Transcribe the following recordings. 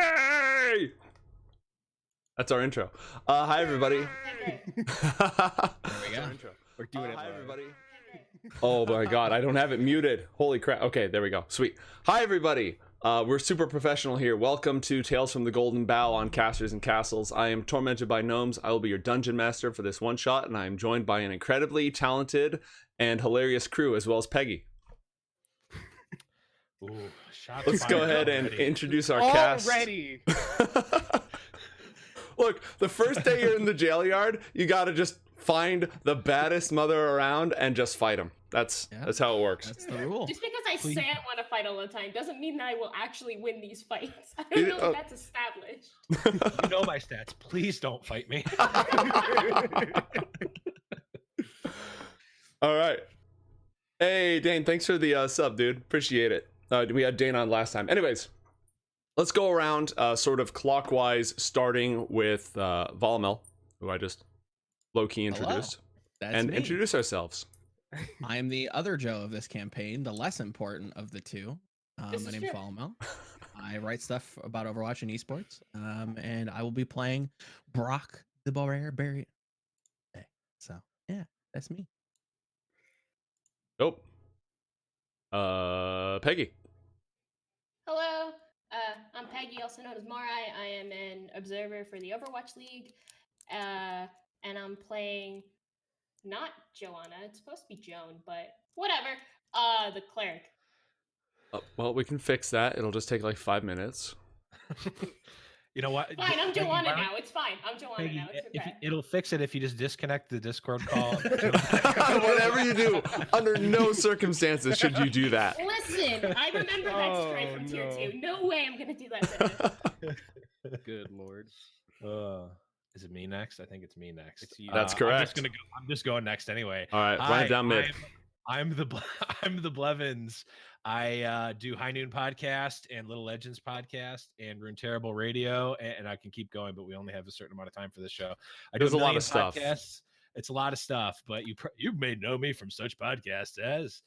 Yay! That's our intro. Hi everybody. Okay, There we go. we're doing it. Hi live. everybody. Oh my god, I don't have it muted. Holy crap. Okay, there we go. Sweet. Hi everybody. We're super professional here. Welcome to Tales from the Golden Bough on Casters and Castles. I am tormented by gnomes. I will be your dungeon master for this one shot, and I am joined by an incredibly talented and hilarious crew, as well as Peggy. Ooh, shots Let's go fired ahead and already. introduce our cast. Already. Look, the first day you're in the jail yard, you gotta just find the baddest mother around and just fight him. That's how it works. That's the rule. Just because I say I want to fight all the time doesn't mean that I will actually win these fights. I It- don't know if that's established. You know my stats. Please don't fight me. All right. Hey, Dane, thanks for the sub, dude. Appreciate it. We had Dane on last time. Anyways, let's go around sort of clockwise, starting with Volmel, who I just low-key introduced, That's and me. introduce ourselves. I am the other Joe of this campaign, the less important of the two. This My is name's true. Volmel. I write stuff about Overwatch and esports, and I will be playing Brock the Barbarian. So, yeah, that's me. Nope. Peggy. Hello, I'm Peggy, also known as Marai. I am an observer for the Overwatch League, and I'm playing not Joanna. It's supposed to be Joan, but whatever. The cleric. Well, we can fix that. It'll just take like 5 minutes. You know what? Fine, I'm Peggy, Joanna why don't- now. It's fine. I'm Joanna Peggy, now. It's okay. it'll fix it if you just disconnect the Discord call. Whatever you do, under no circumstances should you do that. Listen, I remember that Oh, strike from tier no. 2. No way I'm gonna do that to him. Good lord. Is it me next? I think it's me next. It's you. That's I'm correct. just going next anyway. All right, run it down mid. I'm the I'm the Blevins. I do High Noon podcast and Little Legends podcast and Rune Terrible Radio, and I can keep going, but we only have a certain amount of time for this show. I do There's a lot million of stuff. podcasts. It's a lot of stuff, but you may know me from such podcasts as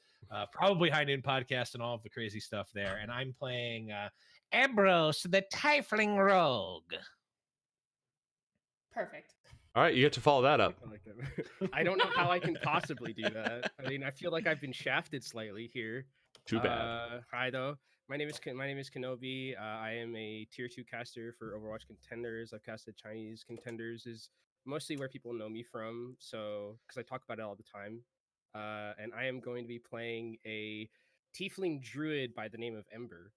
probably High Noon podcast and all of the crazy stuff there. And I'm playing Ambrose, the Tiefling Rogue. Perfect. All right, you get to follow that up. I like that. I don't know how I can possibly do that. I mean, I feel like I've been shafted slightly here. Too bad. Hi though. My name is Kenobi. I am a tier 2 caster for Overwatch contenders. I've casted Chinese contenders is mostly where people know me from. So because I talk about it all the time. And I am going to be playing a tiefling druid by the name of Ember.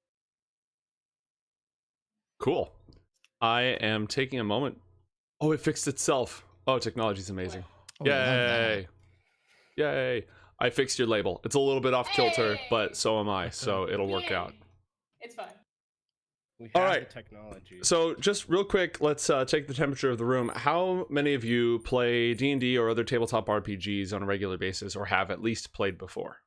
Cool. I am taking a moment. Oh, it fixed itself. Oh, technology's amazing. Oh, I love that. Yay. Yay. I fixed your label. It's a little bit off kilter, Hey! but so am I, so it'll work Yay. out. It's fine. We All have right. the technology. So just real quick, let's take the temperature of the room. How many of you play D&D or other tabletop RPGs on a regular basis, or have at least played before?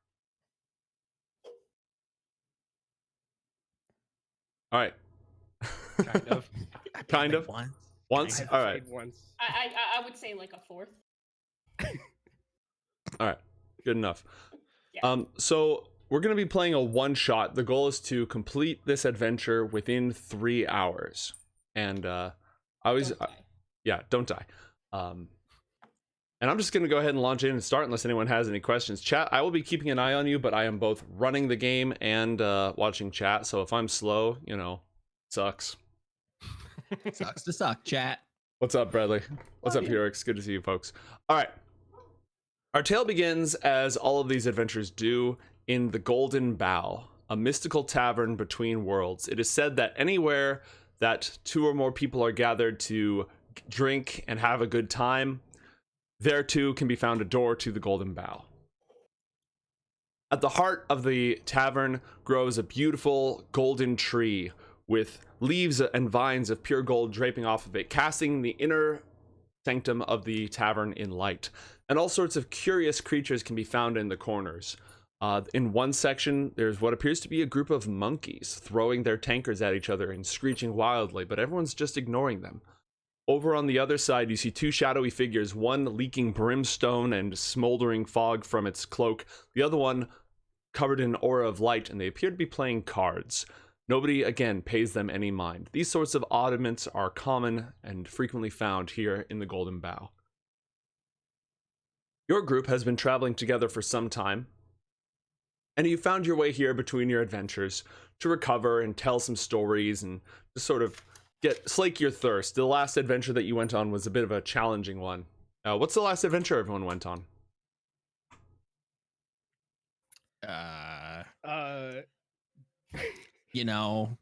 All right. Kind of. Kind of. Once. Once? I've All right. played once. I would say like a fourth. All right. Good enough. Yeah. So we're going to be playing a one-shot. The goal is to complete this adventure within 3 hours. And I always... Don't die. Yeah, don't die. And I'm just going to go ahead and launch in and start unless anyone has any questions. Chat, I will be keeping an eye on you, but I am both running the game and watching chat. So if I'm slow, sucks. Sucks to suck, chat. What's up, Bradley? What's up, Love you. Heroics? Good to see you, folks. All right. Our tale begins, as all of these adventures do, in the Golden Bough, a mystical tavern between worlds. It is said that anywhere that 2 or more people are gathered to drink and have a good time, there too can be found a door to the Golden Bough. At the heart of the tavern grows a beautiful golden tree with leaves and vines of pure gold draping off of it, casting the inner sanctum of the tavern in light. And all sorts of curious creatures can be found in the corners. In one section, there's what appears to be a group of monkeys throwing their tankards at each other and screeching wildly, but everyone's just ignoring them. Over on the other side, you see 2 shadowy figures, one leaking brimstone and smoldering fog from its cloak, the other one covered in an aura of light, and they appear to be playing cards. Nobody, again, pays them any mind. These sorts of oddments are common and frequently found here in the Golden Bough. Your group has been traveling together for some time, and you found your way here between your adventures to recover and tell some stories and just sort of slake your thirst. The last adventure that you went on was a bit of a challenging one. What's the last adventure everyone went on? You know,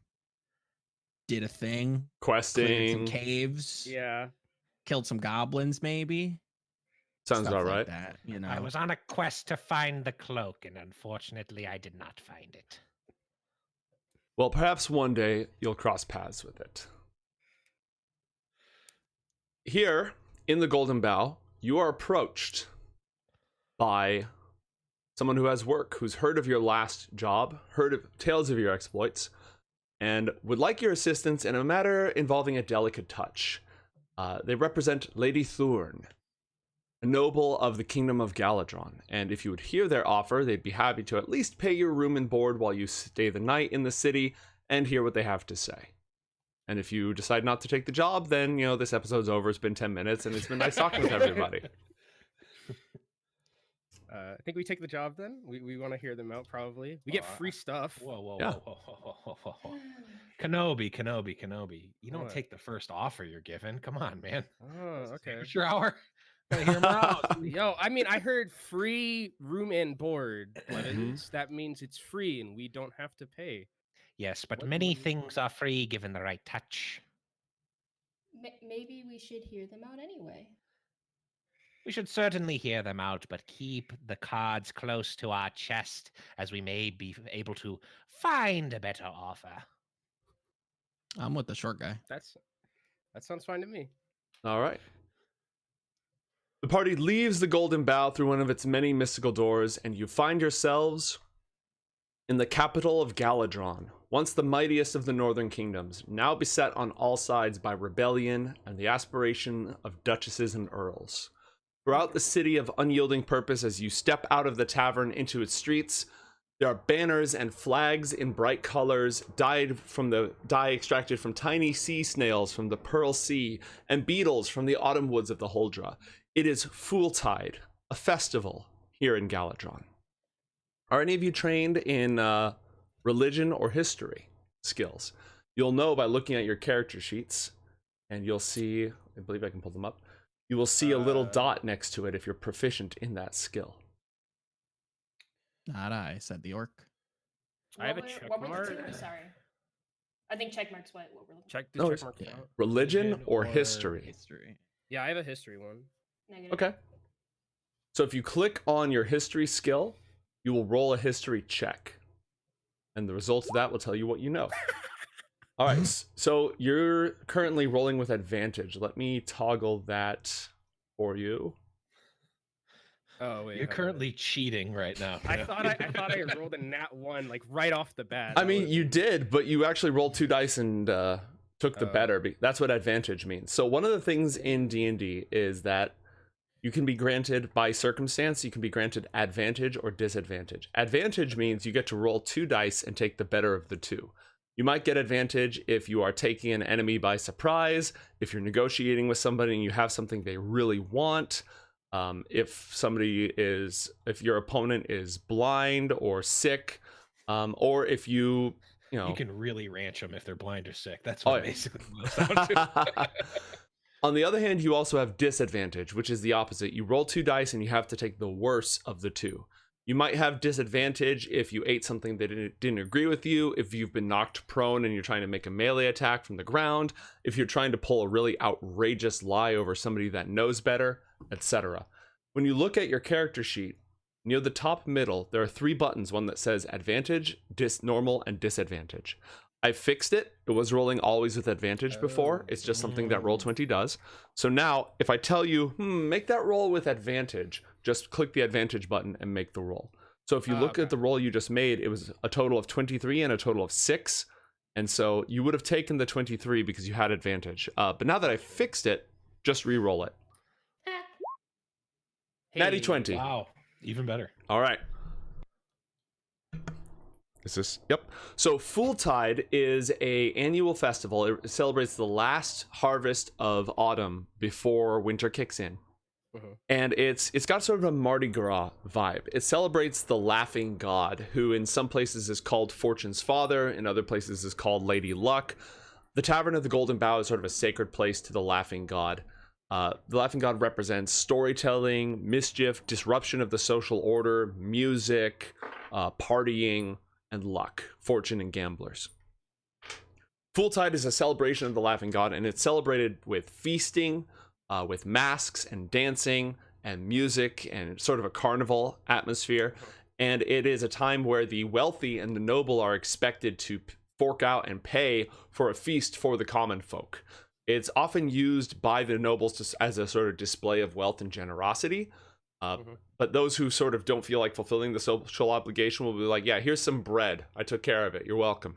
did a thing, cleared some Questing. caves, Yeah. killed some goblins, maybe. Sounds Stuff about like right. that, you know. I was on a quest to find the cloak, and unfortunately, I did not find it. Well, perhaps one day you'll cross paths with it. Here in the Golden Bough, you are approached by someone who has work, who's heard of your last job, heard of tales of your exploits, and would like your assistance in a matter involving a delicate touch. They represent Lady Thurne, a noble of the Kingdom of Galadron, and if you would hear their offer, they'd be happy to at least pay your room and board while you stay the night in the city and hear what they have to say. And if you decide not to take the job, then, you know, this episode's over. It's been 10 minutes, and it's been nice talking with everybody. I think we take the job then. We want to hear them out, probably. We get free stuff. Whoa, Yeah. whoa. Kenobi. You don't What? take the first offer you're given. Come on, man. Oh, okay. It's your hour. Gotta hear 'em out. Yo, I mean, I heard free room and board, Blevins. That means it's free and we don't have to pay. Yes, but What- many what- things are free given the right touch. Maybe we should hear them out anyway. We should certainly hear them out, but keep the cards close to our chest, as we may be able to find a better offer. I'm with the short guy. That sounds fine to me. All right. The party leaves the Golden Bough through one of its many mystical doors, and you find yourselves in the capital of Galadron, once the mightiest of the northern kingdoms, now beset on all sides by rebellion and the aspiration of duchesses and earls. Throughout the city of unyielding purpose, as you step out of the tavern into its streets, there are banners and flags in bright colors, dye extracted from tiny sea snails from the Pearl Sea, and beetles from the autumn woods of the Huldra. It is Fooltide, a festival here in Galadron. Are any of you trained in religion or history skills? You'll know by looking at your character sheets, and you'll see, I believe I can pull them up, you will see a little dot next to it if you're proficient in that skill. Not I, said the orc. I have a What were the checkmark. two? Sorry. I think checkmark's what we're looking for. Check the No, check it's- mark yeah. out. Religion or history? History. Yeah, I have a history one. Negative. Okay. So if you click on your history skill, you will roll a history check. And the result of that will tell you what you know. All right, so you're currently rolling with advantage. Let me toggle that for you. Oh wait. You're hold on. currently cheating right now. I thought I rolled a nat 1 like right off the bat. I That mean, was- you did, but you actually rolled 2 dice and took the Oh. better. That's what advantage means. So one of the things in D&D is that you can be granted, by circumstance, you can be granted advantage or disadvantage. Advantage means you get to roll 2 dice and take the better of the 2. You might get advantage if you are taking an enemy by surprise, if you're negotiating with somebody and you have something they really want, if your opponent is blind or sick, or if you You can really ranch them if they're blind or sick. That's Oh, what yeah. it basically boils down to. On the other hand, you also have disadvantage, which is the opposite. You roll 2 dice and you have to take the worse of the 2. You might have disadvantage if you ate something that didn't agree with you, if you've been knocked prone and you're trying to make a melee attack from the ground, if you're trying to pull a really outrageous lie over somebody that knows better, etc. When you look at your character sheet, near the top middle, there are 3 buttons, one that says advantage, normal, and disadvantage. I fixed it. It was rolling always with advantage before. It's just something that Roll20 does. So now, if I tell you, make that roll with advantage, just click the advantage button and make the roll. So if you look at the roll you just made, it was a total of 23 and a total of 6. And so you would have taken the 23 because you had advantage. But now that I fixed it, just re-roll it. Natty 20. Wow, even better. All right. Is this? Yep. So Fooltide is a annual festival. It celebrates the last harvest of autumn before winter kicks in. And it's got sort of a Mardi Gras vibe. It celebrates the laughing god, who in some places is called Fortune's father, in other places is called Lady Luck. The Tavern of the Golden Bough is sort of a sacred place to the laughing god. The laughing god represents storytelling, mischief, disruption of the social order, music, partying, and luck, fortune, and gamblers. Fooltide is a celebration of the laughing god, and it's celebrated with feasting, with masks and dancing and music and sort of a carnival atmosphere. And it is a time where the wealthy and the noble are expected to fork out and pay for a feast for the common folk. It's often used by the nobles as a sort of display of wealth and generosity. But those who sort of don't feel like fulfilling the social obligation will be like, yeah, here's some bread. I took care of it. You're welcome.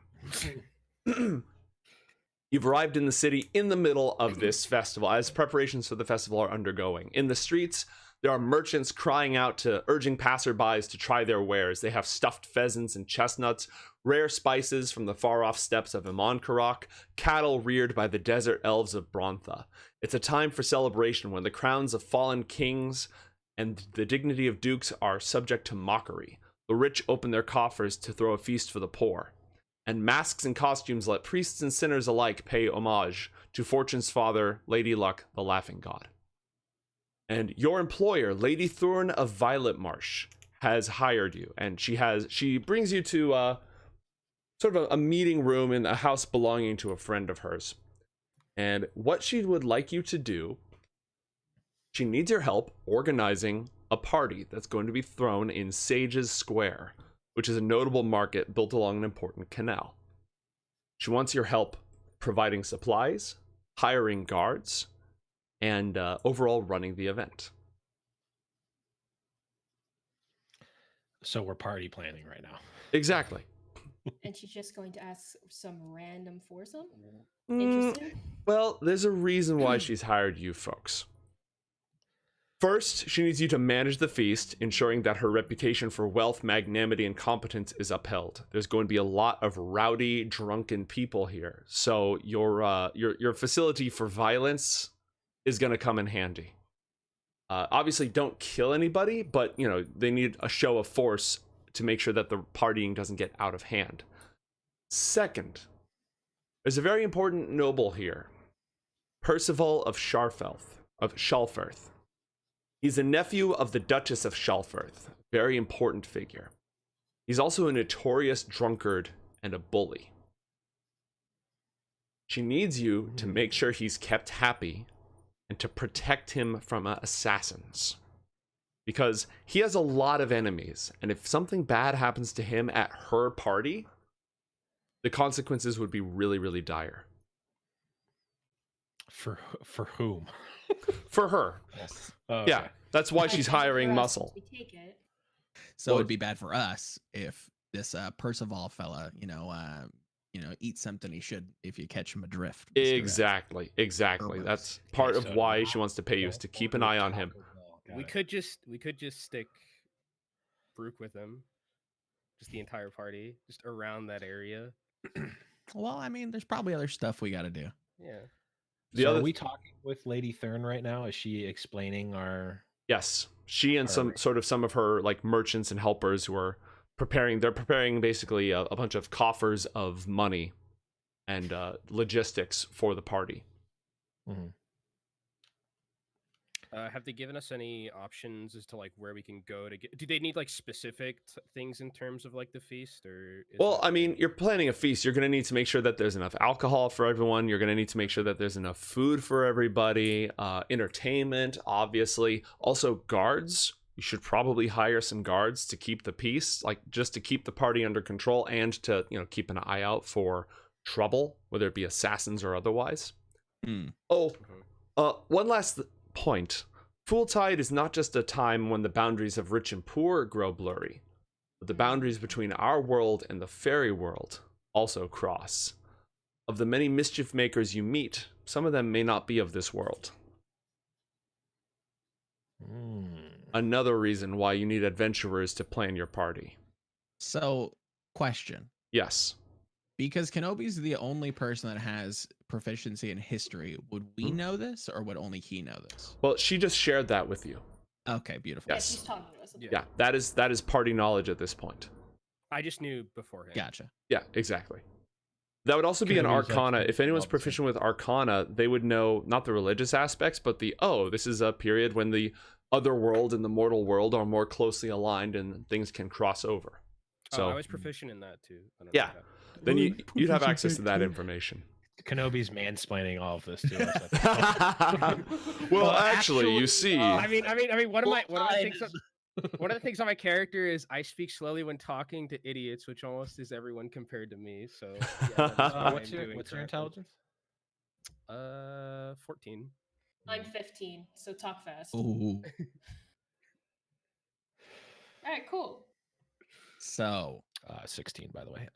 You've arrived in the city in the middle of this festival as preparations for the festival are undergoing. In the streets, there are merchants crying out urging passerbys to try their wares. They have stuffed pheasants and chestnuts, rare spices from the far-off steppes of Imankarok, cattle reared by the desert elves of Brontha. It's a time for celebration when the crowns of fallen kings and the dignity of dukes are subject to mockery. The rich open their coffers to throw a feast for the poor. And masks and costumes let priests and sinners alike pay homage to Fortune's father, Lady Luck, the laughing god. And your employer, Lady Thurne of Violet Marsh, has hired you, and she brings you to sort of a meeting room in a house belonging to a friend of hers. And what she would like you to do, she needs your help organizing a party that's going to be thrown in Sage's Square, which is a notable market built along an important canal. She wants your help providing supplies, hiring guards, and overall running the event. So we're party planning right now. Exactly. And she's just going to ask some random foursome? Mm, Interesting. well, there's a reason why she's hired you folks. First, she needs you to manage the feast, ensuring that her reputation for wealth, magnanimity, and competence is upheld. There's going to be a lot of rowdy, drunken people here, so your facility for violence is going to come in handy. Obviously, don't kill anybody, but they need a show of force to make sure that the partying doesn't get out of hand. Second, there's a very important noble here, Percival of Shalfirth. He's a nephew of the Duchess of Shalfirth, very important figure. He's also a notorious drunkard and a bully. She needs you to make sure he's kept happy and to protect him from assassins. Because he has a lot of enemies, and if something bad happens to him at her party, the consequences would be really, really dire. For whom? For her. Yes. Oh, okay. Yeah, that's why she's hiring muscle. We take it. So Well, it'd be bad for us if this Percival fella, eats something he should if you catch him adrift. Mr. Exactly. Herbert. That's part Okay, of so why not she wants to pay you is to keep an over eye on him. Taco Bell. Got We it. could just stick Brook with him, just the entire party, just around that area. Well, I mean, there's probably other stuff we got to do. Yeah. Are we talking with Lady Thurne right now? Is she explaining our? Yes, she and some of her like merchants and helpers who are preparing. They're preparing basically a bunch of coffers of money and logistics for the party. Mhm. Have they given us any options as to like where we can go to get? Do they need like specific things in terms of like the feast, or? Well, I mean, you're planning a feast. You're going to need to make sure that there's enough alcohol for everyone. You're going to need to make sure that there's enough food for everybody. Entertainment, obviously. Also, guards. You should probably hire some guards to keep the peace, like just to keep the party under control and to keep an eye out for trouble, whether it be assassins or otherwise. Oh, one last point. Fooltide is not just a time when the boundaries of rich and poor grow blurry, but the boundaries between our world and the fairy world also cross. Of the many mischief makers you meet, some of them may not be of this world. Another reason why you need adventurers to plan your party. So, Question. Yes. Because Kenobi's the only person that has proficiency in history, would we know this or would only he know this? Well, she just shared that with you. Okay, beautiful. Yeah, Yes. she's talking to us. Yeah, that is party knowledge at this point. I just knew beforehand. Gotcha. Yeah, exactly. That would also be an Kenobi's Arcana. actually If anyone's all the same. proficient with Arcana, they would know not the religious aspects, but this is a period when the other world and the mortal world are more closely aligned and things can cross over. So I was proficient in that too. I don't yeah, know then you'd have access to that information. Kenobi's mansplaining all of this to us. Well, actually, you see, I mean, one of the Fooltide things. One of the things on my character is I speak slowly when talking to idiots, which almost is everyone compared to me. So, yeah, that is what what's I'm your doing currently. intelligence? 14. I'm 15, so talk fast. Ooh. All right, cool. So 16, by the way.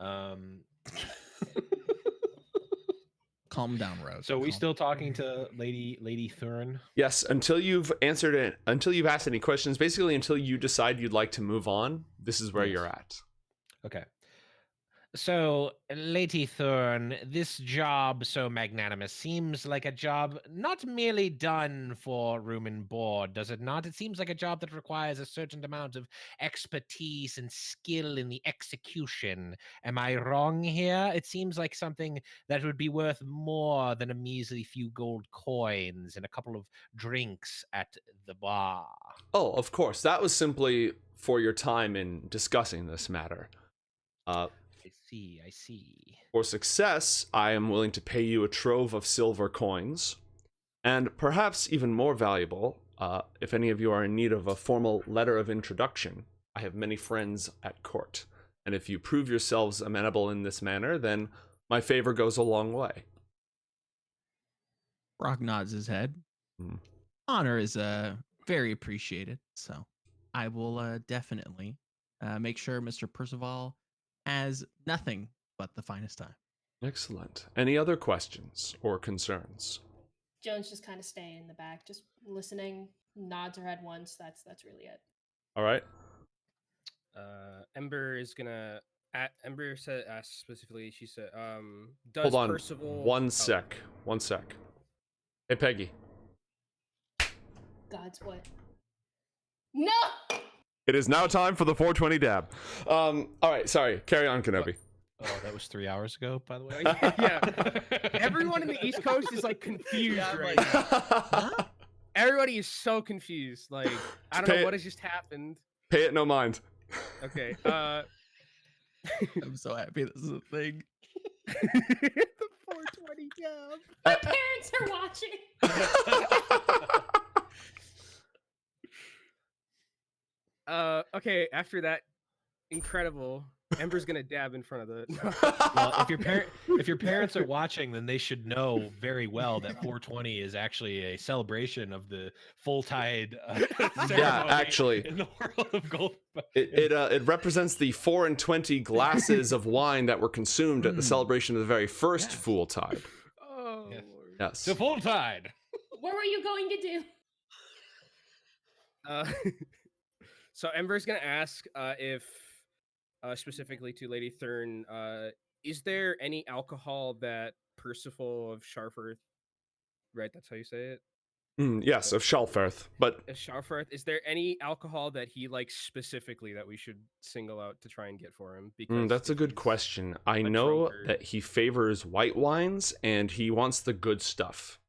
calm down, Rose. So we Calm- still talking to Lady Thurne? yes, until you've answered it, until you've asked any questions, basically until you decide you'd like to move on, this is where Yes. you're at. Okay. So, Lady Thurne, this job so magnanimous seems like a job not merely done for room and board, does it not? It seems like a job that requires a certain amount of expertise and skill in the execution. Am I wrong here? It seems like something that would be worth more than a measly few gold coins and a couple of drinks at the bar. Oh, of course. That was simply for your time in discussing this matter. I see. For success, I am willing to pay you a trove of silver coins, and perhaps even more valuable, if any of you are in need of a formal letter of introduction, I have many friends at court, and if you prove yourselves amenable in this manner, then my favor goes a long way. Brock nods his head. Hmm. Honor is very appreciated, so I will definitely make sure Mr. Percival has nothing but the finest time. Excellent. Any other questions or concerns? Jones just kind of staying in the back, just listening, nods her head once. That's really it. All right. Ember is gonna. Ember said asked specifically. She said, "Does Hold on. Percival?" One sec. Hey, Peggy. God's what? No. It is now time for the 420 dab. All right. Sorry. Carry on, Kenobi. Oh, that was 3 hours ago, by the way. Yeah. Everyone in the East Coast is like confused right now. Everybody is so confused. Like, I don't know what has just happened. Pay it no mind. Okay. I'm so happy this is a thing. The 420 dab. My parents are watching. Okay. After that, incredible. Ember's gonna dab in front of the. Well, if your parents are watching, then they should know very well that 420 is actually a celebration of the Fooltide ceremony actually. in the world of gold. It represents the 4 and 20 glasses of wine that were consumed at the celebration of the very first Fooltide. Oh. Yes. Lord. Yes. The Fooltide. What were you going to do? So Ember's gonna ask if, specifically to Lady Thurne, is there any alcohol that Percival of Sharfirth, right? That's how you say it. Yes, of Shalferth, but Sharfirth, is there any alcohol that he likes specifically that we should single out to try and get for him? Because that's a if good he's question. I a know drunkard- that he favors white wines and he wants the good stuff.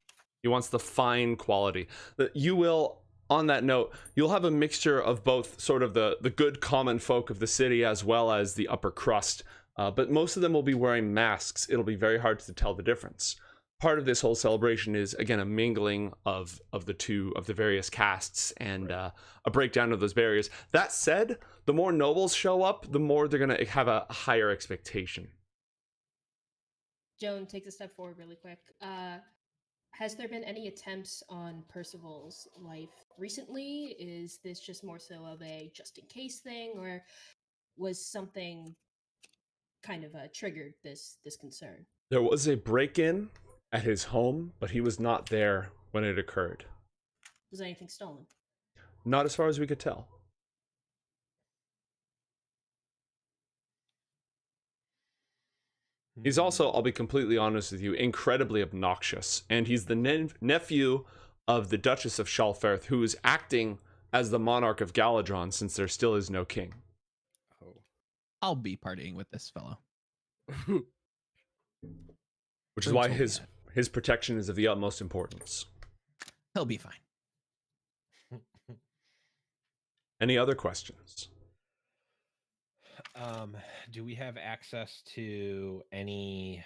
He wants the fine quality. You will, on that note, you'll have a mixture of both sort of the good common folk of the city as well as the upper crust. But most of them will be wearing masks. It'll be very hard to tell the difference. Part of this whole celebration is, again, a mingling of the various castes and a breakdown of those barriers. That said, the more nobles show up, the more they're going to have a higher expectation. Joan takes a step forward really quick. Has there been any attempts on Percival's life recently? Is this just more so of a just in case thing, or was something kind of triggered this concern? There was a break-in at his home, but he was not there when it occurred. Was anything stolen? Not as far as we could tell. He's also, I'll be completely honest with you, incredibly obnoxious. And he's the nephew of the Duchess of Shalferth, who is acting as the monarch of Galadron since there still is no king. Oh. I'll be partying with this fellow. Which is Bruce why will be his protection is of the utmost importance. He'll be fine. Any other questions? Do we have access to any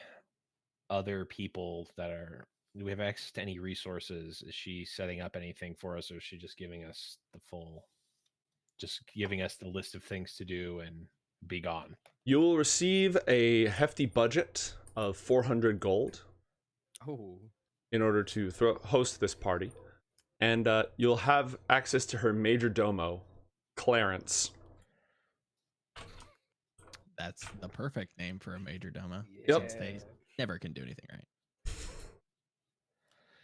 other people that are? Do we have access to any resources? Is she setting up anything for us, or is she just giving us the full, just giving us the list of things to do and be gone? You will receive a hefty budget of 400 gold Oh. in order to host this party. And you'll have access to her majordomo, Clarence. That's the perfect name for a majordomo. Yep. Since they never can do anything right.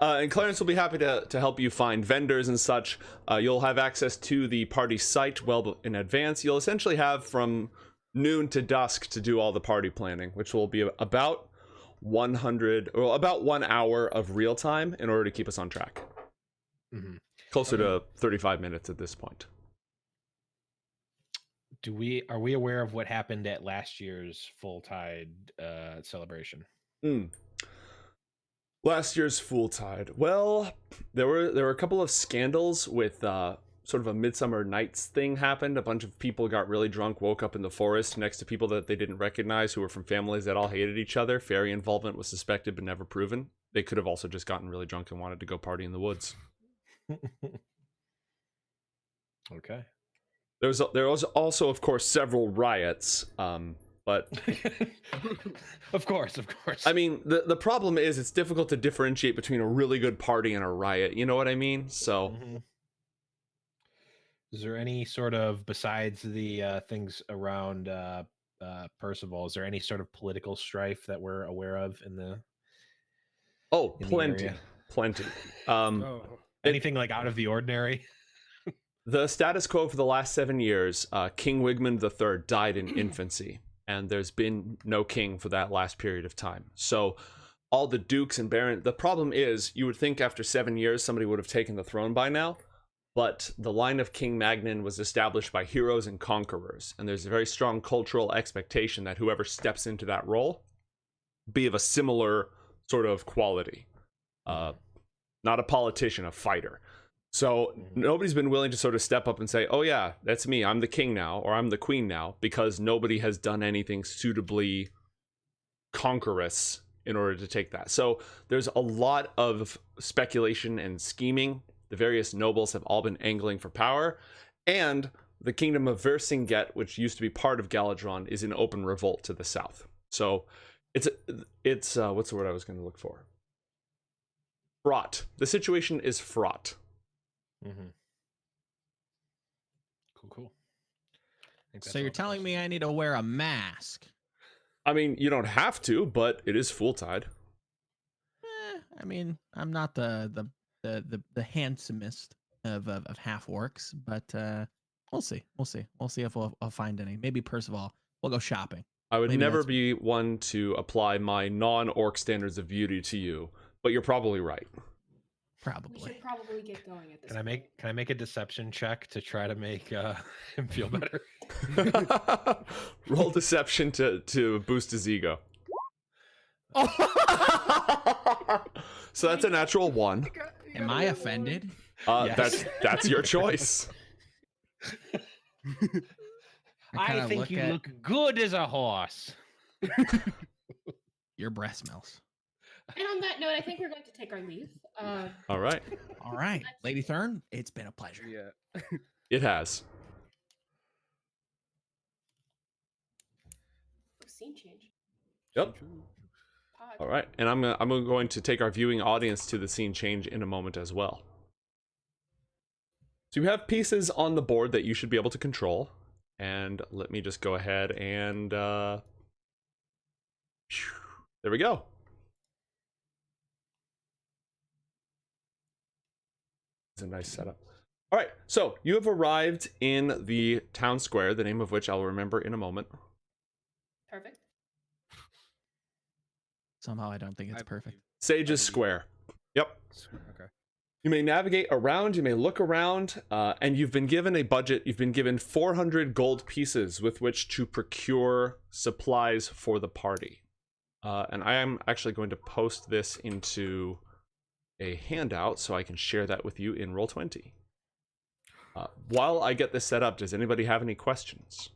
And Clarence will be happy to help you find vendors and such. You'll have access to the party site well in advance. You'll essentially have from noon to dusk to do all the party planning, which will be about 1 hour of real time in order to keep us on track. Mm-hmm. Closer to 35 minutes at this point. Are we aware of what happened at last year's Fooltide celebration? Last year's Fooltide. Well, there were a couple of scandals with sort of a Midsummer Nights thing happened. A bunch of people got really drunk, woke up in the forest next to people that they didn't recognize who were from families that all hated each other. Fairy involvement was suspected but never proven. They could have also just gotten really drunk and wanted to go party in the woods. Okay. There was also, of course, several riots, but Of course. I mean, the problem is it's difficult to differentiate between a really good party and a riot. You know what I mean? So, Mm-hmm. Is there any sort of, besides the things around Percival, is there any sort of political strife that we're aware of in the? oh, in the plenty, area? plenty. Oh. Anything like out of the ordinary? The status quo for the last 7 years, King Wigmund III died in infancy, and there's been no king for that last period of time. So all the dukes and barons, the problem is, you would think after 7 years somebody would have taken the throne by now, but the line of King Magnan was established by heroes and conquerors, and there's a very strong cultural expectation that whoever steps into that role be of a similar sort of quality. Not a politician, a fighter. So nobody's been willing to sort of step up and say, oh yeah, that's me, I'm the king now, or I'm the queen now, because nobody has done anything suitably conquerous in order to take that. So there's a lot of speculation and scheming. The various nobles have all been angling for power, and the kingdom of Vercinget, which used to be part of Galadron, is in open revolt to the south. So it's what's the word I was going to look for? Fraught. The situation is fraught. Mm-hmm. Cool. So you're telling me I need to wear a mask? I mean, you don't have to, but it is Fooltide. I mean, I'm not the handsomest of half orcs, but we'll see. We'll see if I'll find any. Maybe Percival. We'll go shopping. I would Maybe never that's- be one to apply my non-orc standards of beauty to you, but you're probably right. We Probably. should probably get going at this. Can I make a deception check to try to make him feel better? Roll deception to boost his ego. So that's a natural 1. Am I offended? Yes. That's your choice. I kinda think you look good as a horse. Your breath smells. And on that note, I think we're going to take our leave. All right. All right, Lady Thurne, it's been a pleasure. Yeah. It has. Scene change. Yep. Pod. All right. And I'm going to take our viewing audience to the scene change in a moment as well. So you have pieces on the board that you should be able to control. And let me just go ahead and there we go. It's a nice setup. All right, so you have arrived in the town square, the name of which I'll remember in a moment. Perfect. Somehow I don't think it's I perfect. believe- Sage I is believe- square. Yep. Okay. You may navigate around, you may look around, and you've been given a budget. You've been given 400 gold pieces with which to procure supplies for the party. And I am actually going to post this into a handout so I can share that with you in Roll20. While I get this set up, does anybody have any questions?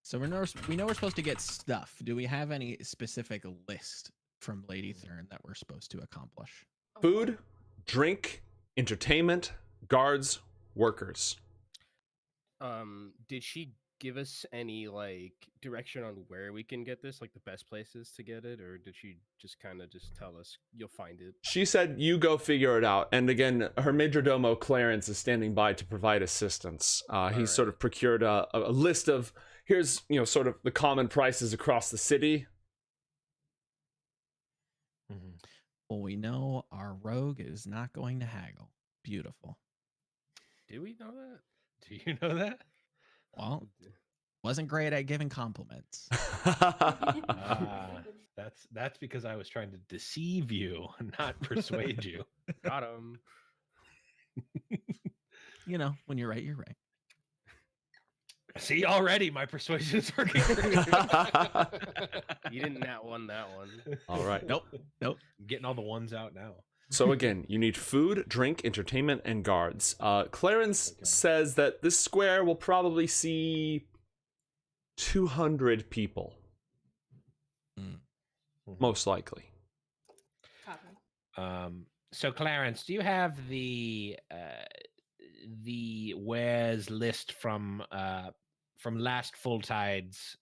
So we know we're supposed to get stuff. Do we have any specific list from Lady Thurne that we're supposed to accomplish? Food, drink, entertainment, guards, workers. Did she give us any like direction on where we can get this, like the best places to get it, or did she just kind of just tell us you'll find it? She said, "You go figure it out." And again, her majordomo Clarence is standing by to provide assistance. He's sort of procured a list of here's sort of the common prices across the city. Well, we know our rogue is not going to haggle. Beautiful. Do we know that? Do you know that? Well, wasn't great at giving compliments. That's because I was trying to deceive you, not persuade you. Got him. When you're right, you're right. See, already my persuasion is working. You didn't that one. All right. Nope. I'm getting all the ones out now. So again, you need food, drink, entertainment, and guards. Clarence says that this square will probably see 200 people, most likely. Copy. So Clarence, do you have the wares list from last Fooltide's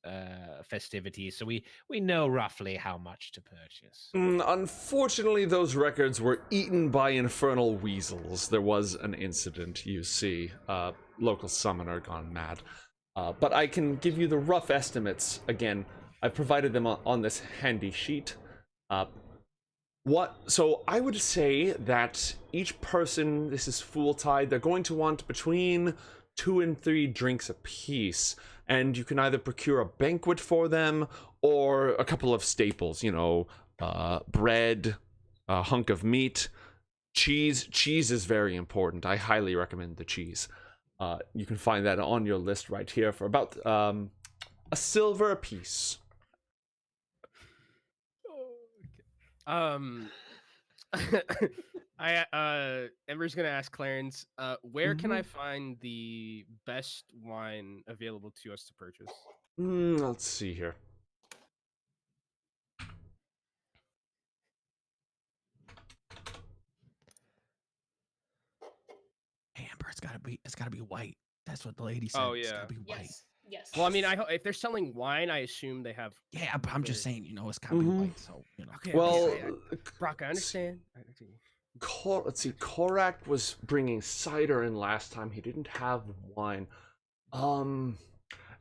festivities, so we know roughly how much to purchase? Unfortunately, those records were eaten by infernal weasels. There was an incident, you see. Local summoner gone mad. But I can give you the rough estimates. Again, I provided them on this handy sheet. So I would say that each person, this is Fooltide, they're going to want between 2 and 3 drinks apiece, and you can either procure a banquet for them or a couple of staples, bread, a hunk of meat, cheese. Cheese is very important. I highly recommend the cheese. You can find that on your list right here for about a silver apiece. Ember's gonna ask Clarence, where can I find the best wine available to us to purchase? Let's see here. Hey, Amber, it's gotta be white. That's what the lady said. Oh, It's yeah. gotta be white. Yes. Well, I mean, if they're selling wine, I assume they have. Yeah, I'm just saying, it's gotta be white. So Okay. Well, Brock, I understand. let's see. Korak was bringing cider in last time. He didn't have wine. And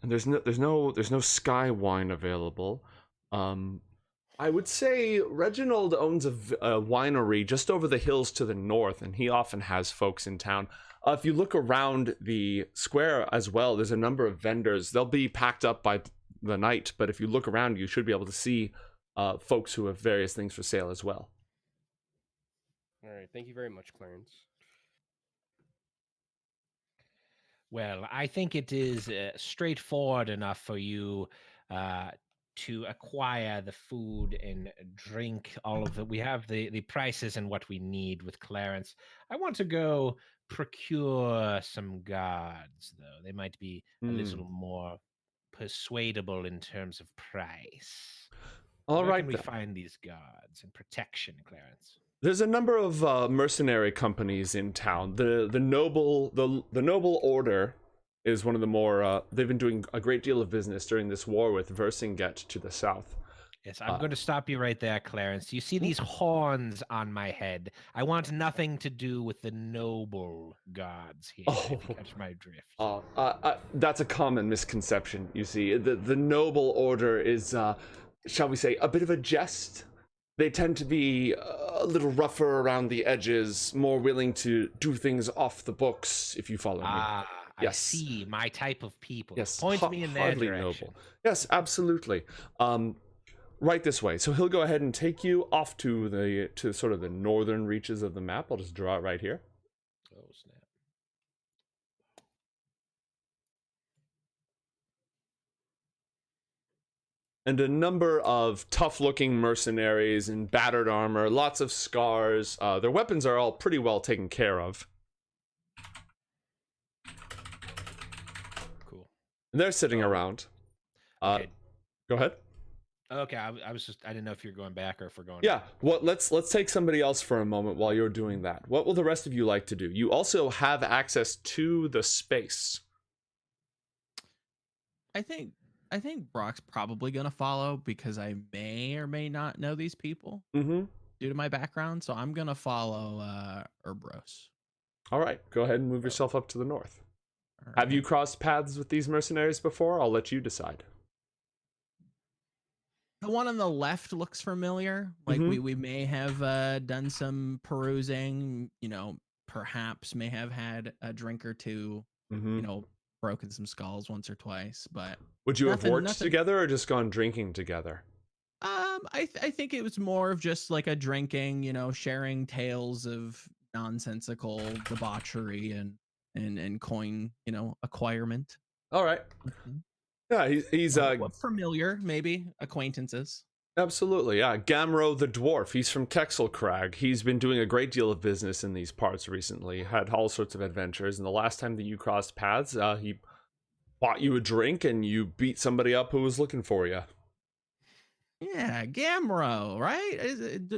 there's no sky wine available. I would say Reginald owns a winery just over the hills to the north, and he often has folks in town. If you look around the square as well, there's a number of vendors. They'll be packed up by the night, but if you look around, you should be able to see folks who have various things for sale as well. All right. Thank you very much, Clarence. Well, I think it is straightforward enough for you to acquire the food and drink. All of it. We have the prices and what we need with Clarence. I want to go procure some guards, though. They might be a little more persuadable in terms of price. All Where right, can we then. find these guards and protection, Clarence? There's a number of mercenary companies in town. The noble order is one of the more. They've been doing a great deal of business during this war with Vercinget to the south. Yes, I'm going to stop you right there, Clarence. You see these horns on my head. I want nothing to do with the noble gods here, if you catch my drift. That's a common misconception, you see. The noble order is, shall we say, a bit of a jest. They tend to be a little rougher around the edges, more willing to do things off the books, if you follow me. I see my type of people. Yes, Point me in their hardly direction. noble. Yes, absolutely. Right this way. So he'll go ahead and take you off to sort of the northern reaches of the map. I'll just draw it right here. Oh snap! And a number of tough-looking mercenaries in battered armor, lots of scars. Their weapons are all pretty well taken care of. Cool. And they're sitting around. Okay. Go ahead. Okay, I was just I didn't know if you're going back or if we're going. Yeah. Let's take somebody else for a moment while you're doing that. What will the rest of you like to do? You also have access to the space. I think Brock's probably gonna follow because I may or may not know these people Mm-hmm. due to my background. So I'm gonna follow Urbros. All right. Go ahead and move yourself up to the north. All Have you right. crossed paths with these mercenaries before? I'll let you decide. The one on the left looks familiar. Like Mhm. we may have done some perusing. You know, perhaps may have had a drink or two. Mm-hmm. You know, broken some skulls once or twice, but Would you have worked nothing. together or just gone drinking together? I think it was more of just like a drinking, you know, sharing tales of nonsensical debauchery and coin, you know, acquirement. All right. Yeah, he's Familiar, maybe acquaintances. absolutely, yeah. Gamro the dwarf. He's from Kexelcrag. He's been doing a great deal of business in these parts recently. Had all sorts of adventures, and the last time that you crossed paths, he bought you a drink and you beat somebody up who was looking for you. Yeah, Gamro, right?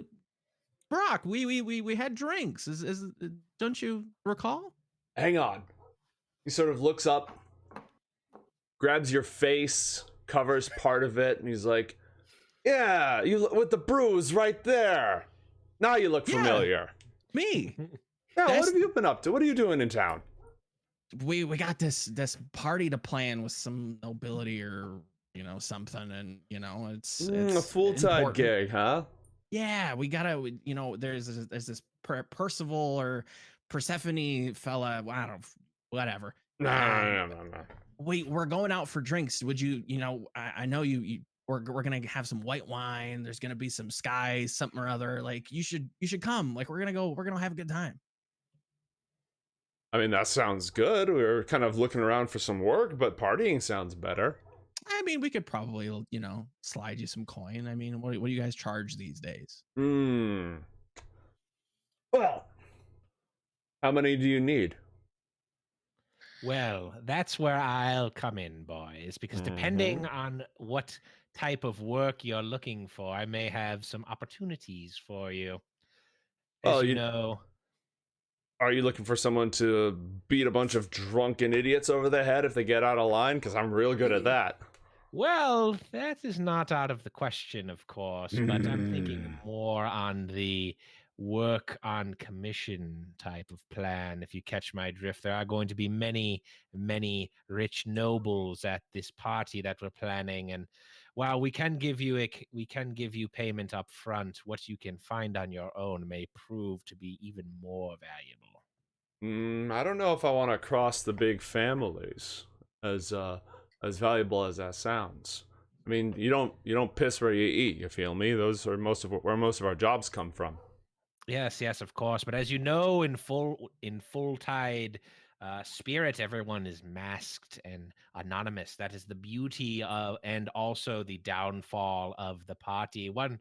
Brock, we had drinks. Don't you recall? Hang on. He sort of looks up, grabs your face, covers part of it, and he's like, "Yeah, you with the bruise right there. Now you look Yeah. familiar." Me. Yeah, That's- what have you been up to? What are you doing in town? We got this party to plan with some nobility or you know something, and you know it's A Fooltide important. gig, huh? Yeah, we gotta, you know, there's this Percival or Persephone fella. I don't, whatever. No. We're going out for drinks. Would you, you know, I know we're gonna have some white wine. There's gonna be some skies, something or other. Like you should come. Like we're gonna have a good time. I mean, that sounds good. We were kind of looking around for some work, but partying sounds better. I mean, we could probably, you know, slide you some coin. I mean, what do you guys charge these days? Well, how many do you need? Well, that's where I'll come in, boys, because depending on what type of work you're looking for, I may have some opportunities for you. As Well, you know, are you looking for someone to beat a bunch of drunken idiots over the head if they get out of line? Because I'm real good at that. well, that is not out of the question, of course, but I'm thinking more on the work on commission type of plan. If you catch my drift, there are going to be many, many rich nobles at this party that we're planning, and while we can give you payment up front, what you can find on your own may prove to be even more valuable. I don't know if I want to cross the big families, as valuable as that sounds. I mean, you don't piss where you eat. You feel me? Those are where most of our jobs come from. Yes, of course. But as you know, in Fooltide spirit, everyone is masked and anonymous. That is the beauty of, and also the downfall of the party. One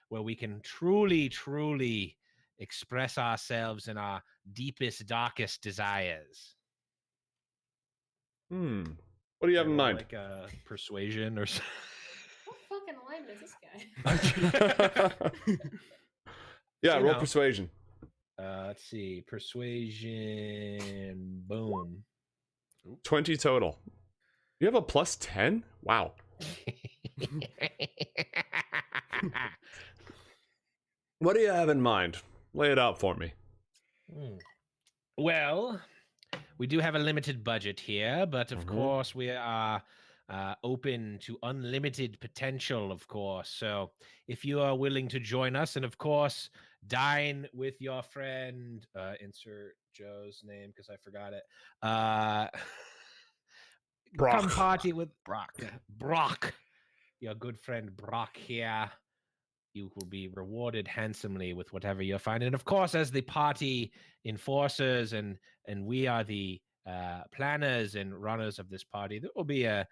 where we can truly, truly express ourselves in our deepest, darkest desires. What do you have in mind? Like persuasion or something. What fucking line is this guy? Yeah, You roll know. persuasion. Let's see. Persuasion. Boom. 20 total. You have a plus 10? Wow. What do you have in mind? Lay it out for me. Well, we do have a limited budget here, but of course we are open to unlimited potential, of course. So if you are willing to join us, and of course, dine with your friend. Insert Joe's name because I forgot it. Come Brock. party with Brock. Brock, your good friend Brock here. You will be rewarded handsomely with whatever you find, and of course, as the party enforcers and we are the planners and runners of this party, there will be a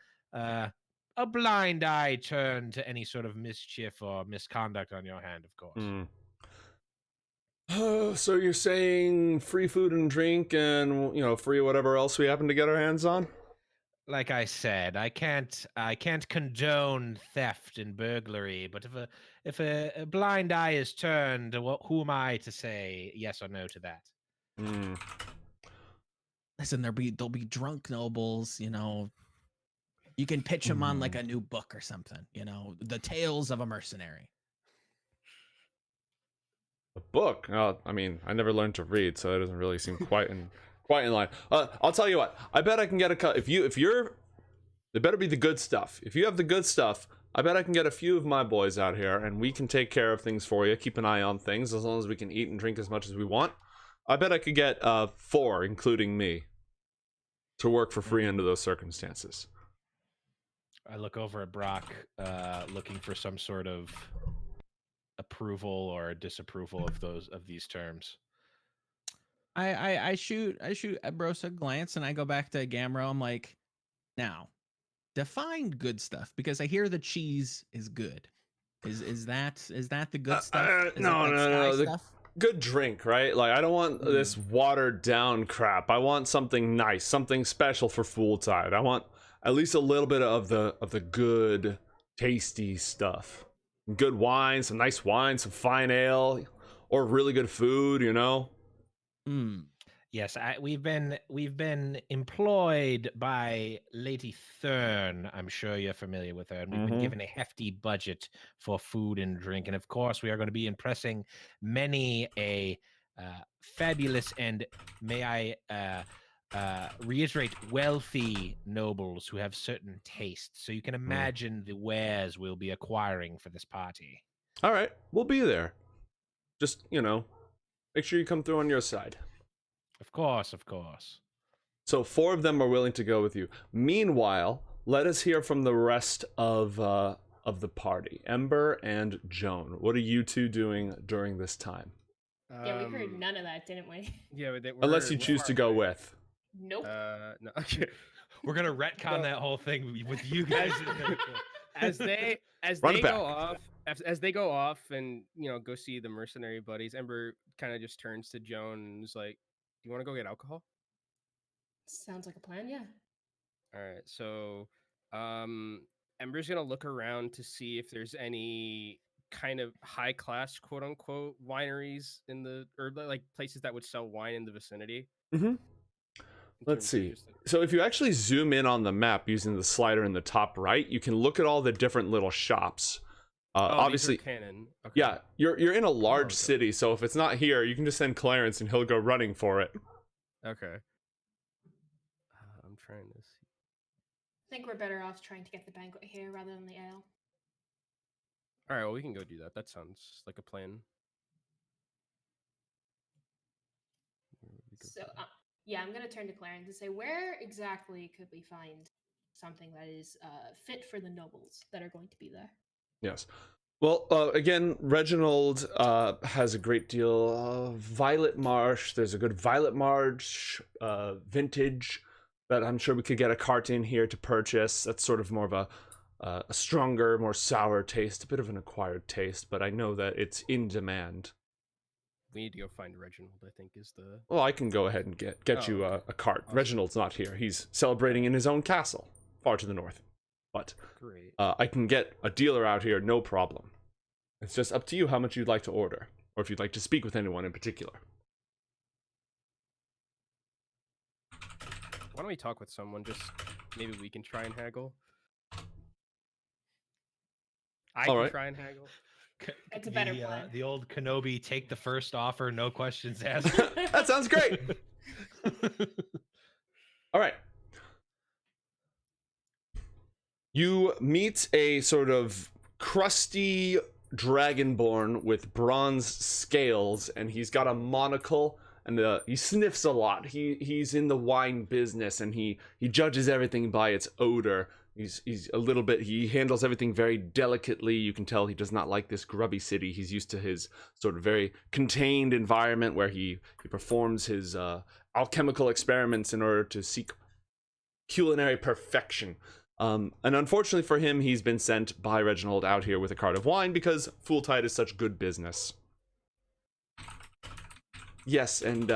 blind eye turned to any sort of mischief or misconduct on your hand, of course. So you're saying free food and drink and, free whatever else we happen to get our hands on? Like I said, I can't condone theft and burglary, but if a blind eye is turned, who am I to say yes or no to that? Listen, there'll be drunk nobles, You can pitch them on like a new book or something, The Tales of a Mercenary. A book? I mean, I never learned to read, so that doesn't really seem quite in line. I'll tell you what. I bet I can get if you're, it better be the good stuff. If you have the good stuff, I bet I can get a few of my boys out here, and we can take care of things for you. Keep an eye on things as long as we can eat and drink as much as we want. I bet I could get 4, including me, to work for free under those circumstances. I look over at Brock, looking for some sort of approval or disapproval of these terms. I shoot Ebros a glance, and I go back to Gamro. I'm like, now, define good stuff, because I hear the cheese is good. Is that the good stuff? No. The good drink, right? Like, I don't want this watered down crap. I want something nice, something special for Fooltide. I want at least a little bit of the good, tasty stuff. Good wine, some nice wine, some fine ale, or really good food. Yes, we've been employed by Lady Thurne. I'm sure you're familiar with her, and we've been given a hefty budget for food and drink. And of course, we are going to be impressing many a fabulous and, may I reiterate, wealthy nobles who have certain tastes. So you can imagine the wares we'll be acquiring for this party. All right, we'll be there. Just, make sure you come through on your side. Of course. So 4 of them are willing to go with you. Meanwhile, let us hear from the rest of the party. Ember and Joan, what are you two doing during this time? Yeah, we heard none of that, didn't we? Yeah, unless you choose to go with. Nope. No. Okay. We're gonna retcon that whole thing with you guys. as they go off and go see the mercenary buddies, Ember kind of just turns to Joan and is like, "Do you want to go get alcohol?" Sounds like a plan, yeah. All right, so Ember's gonna look around to see if there's any kind of high class, quote unquote, wineries or like places that would sell wine in the vicinity. Let's see. So if you actually zoom in on the map using the slider in the top right, you can look at all the different little shops. Obviously, canon. Okay. Yeah, you're in a large city, so if it's not here, you can just send Clarence and he'll go running for it. Okay. I'm trying to see. I think we're better off trying to get the banquet here rather than the ale. All right, well, we can go do that. That sounds like a plan. So, yeah, I'm going to turn to Clarence and say, where exactly could we find something that is fit for the nobles that are going to be there? Yes. Well, again, Reginald has a great deal of Violet Marsh. There's a good Violet Marsh vintage that I'm sure we could get a cart in here to purchase. That's sort of more of a stronger, more sour taste, a bit of an acquired taste, but I know that it's in demand. We need to go find Reginald, I think, is the... Well, I can go ahead and get you a cart. Awesome. Reginald's not here. He's celebrating in his own castle, far to the north. But great. I can get a dealer out here, no problem. It's just up to you how much you'd like to order, or if you'd like to speak with anyone in particular. Why don't we talk with someone? Just maybe we can try and haggle. I can try and haggle. It's a better plan. The old Kenobi, take the first offer, no questions asked. That sounds great. All right. You meet a sort of crusty dragonborn with bronze scales, and he's got a monocle, and he sniffs a lot. He's in the wine business, and he judges everything by its odor. He's a little bit, he handles everything very delicately. You can tell he does not like this grubby city. He's used to his sort of very contained environment where he performs his alchemical experiments in order to seek culinary perfection. And unfortunately for him, he's been sent by Reginald out here with a cart of wine because Fooltide is such good business. Yes, and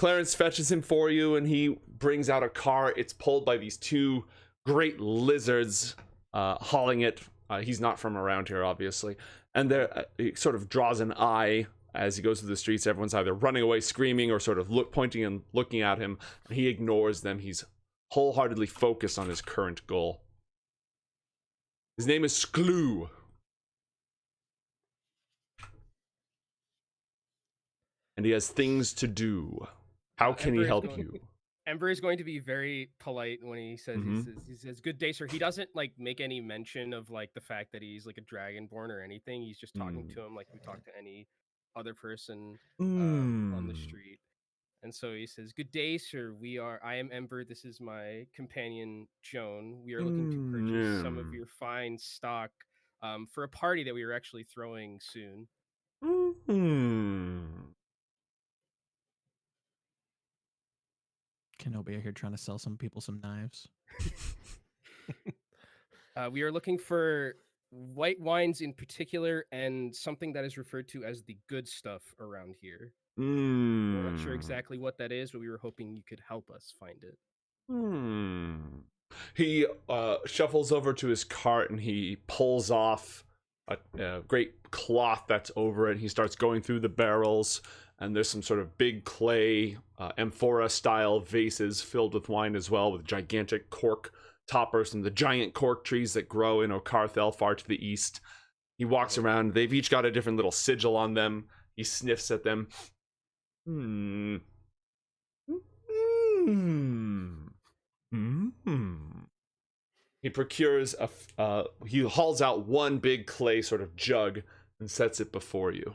Clarence fetches him for you, and he brings out a car. It's pulled by these two great lizards hauling it. He's not from around here, obviously. And he sort of draws an eye as he goes through the streets. Everyone's either running away screaming or sort of pointing and looking at him. And he ignores them. He's wholeheartedly focused on his current goal. His name is Sklu. And he has things to do. How can he help you? Ember is going to be very polite when he says he says good day, sir. He doesn't like make any mention of like the fact that he's like a dragonborn or anything. He's just talking to him like we talk to any other person on the street. And so he says, "Good day, sir. I am Ember. This is my companion Joan. We are looking to purchase some of your fine stock for a party that we are actually throwing soon." Kenobi out here trying to sell some people some knives. We are looking for white wines in particular and something that is referred to as the good stuff around here. We're not sure exactly what that is, but we were hoping you could help us find it. He shuffles over to his cart and he pulls off a great cloth that's over it. He starts going through the barrels, and there's some sort of big clay amphora style vases filled with wine as well, with gigantic cork toppers and the giant cork trees that grow in Okarthel far to the east. He walks around. They've each got a different little sigil on them. He sniffs at them. He procures he hauls out one big clay sort of jug and sets it before you.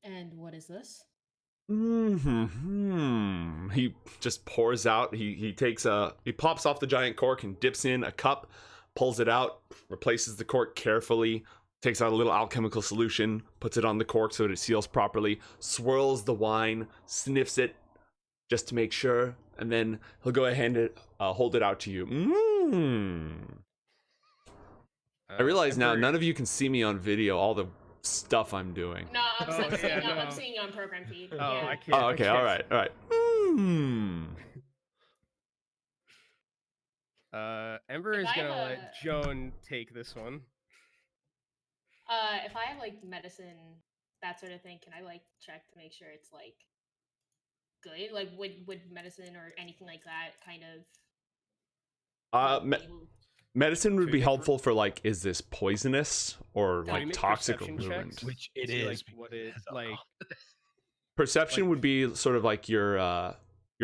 And what is this? He just pours out. He pops off the giant cork and dips in a cup, pulls it out, replaces the cork carefully, takes out a little alchemical solution, puts it on the cork so that it seals properly, swirls the wine, sniffs it just to make sure, and then he'll go ahead and hold it out to you. I realize now none of you can see me on video, all the stuff I'm doing. No, I'm seeing you on program feed. Oh, yeah. I can't. Oh, okay, all right. Ember is gonna let Joan take this one. If I have like medicine, that sort of thing, can I like check to make sure it's like good? Like would medicine or anything like that kind of medicine would be helpful for like, is this poisonous or Can you like make toxic or perception ruined? checks? Which it See, is. like, what it like Perception like- would be sort of like your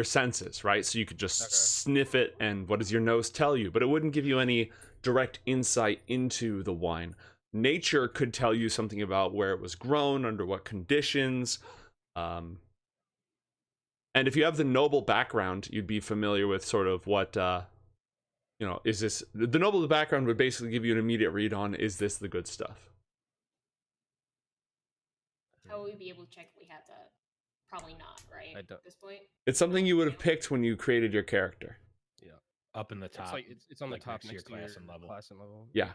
senses, right? So you could just sniff it, and what does your nose tell you? But it wouldn't give you any direct insight into the wine. Nature could tell you something about where it was grown, under what conditions. And if you have the noble background, you'd be familiar with sort of what, is this... The noble background would basically give you an immediate read on, is this the good stuff? How will we be able to check if we have that? Probably not, right? I don't- At this point. It's something you would have picked when you created your character. Up in the top. It's like it's on the like top next to your class and level. Class and level. Yeah.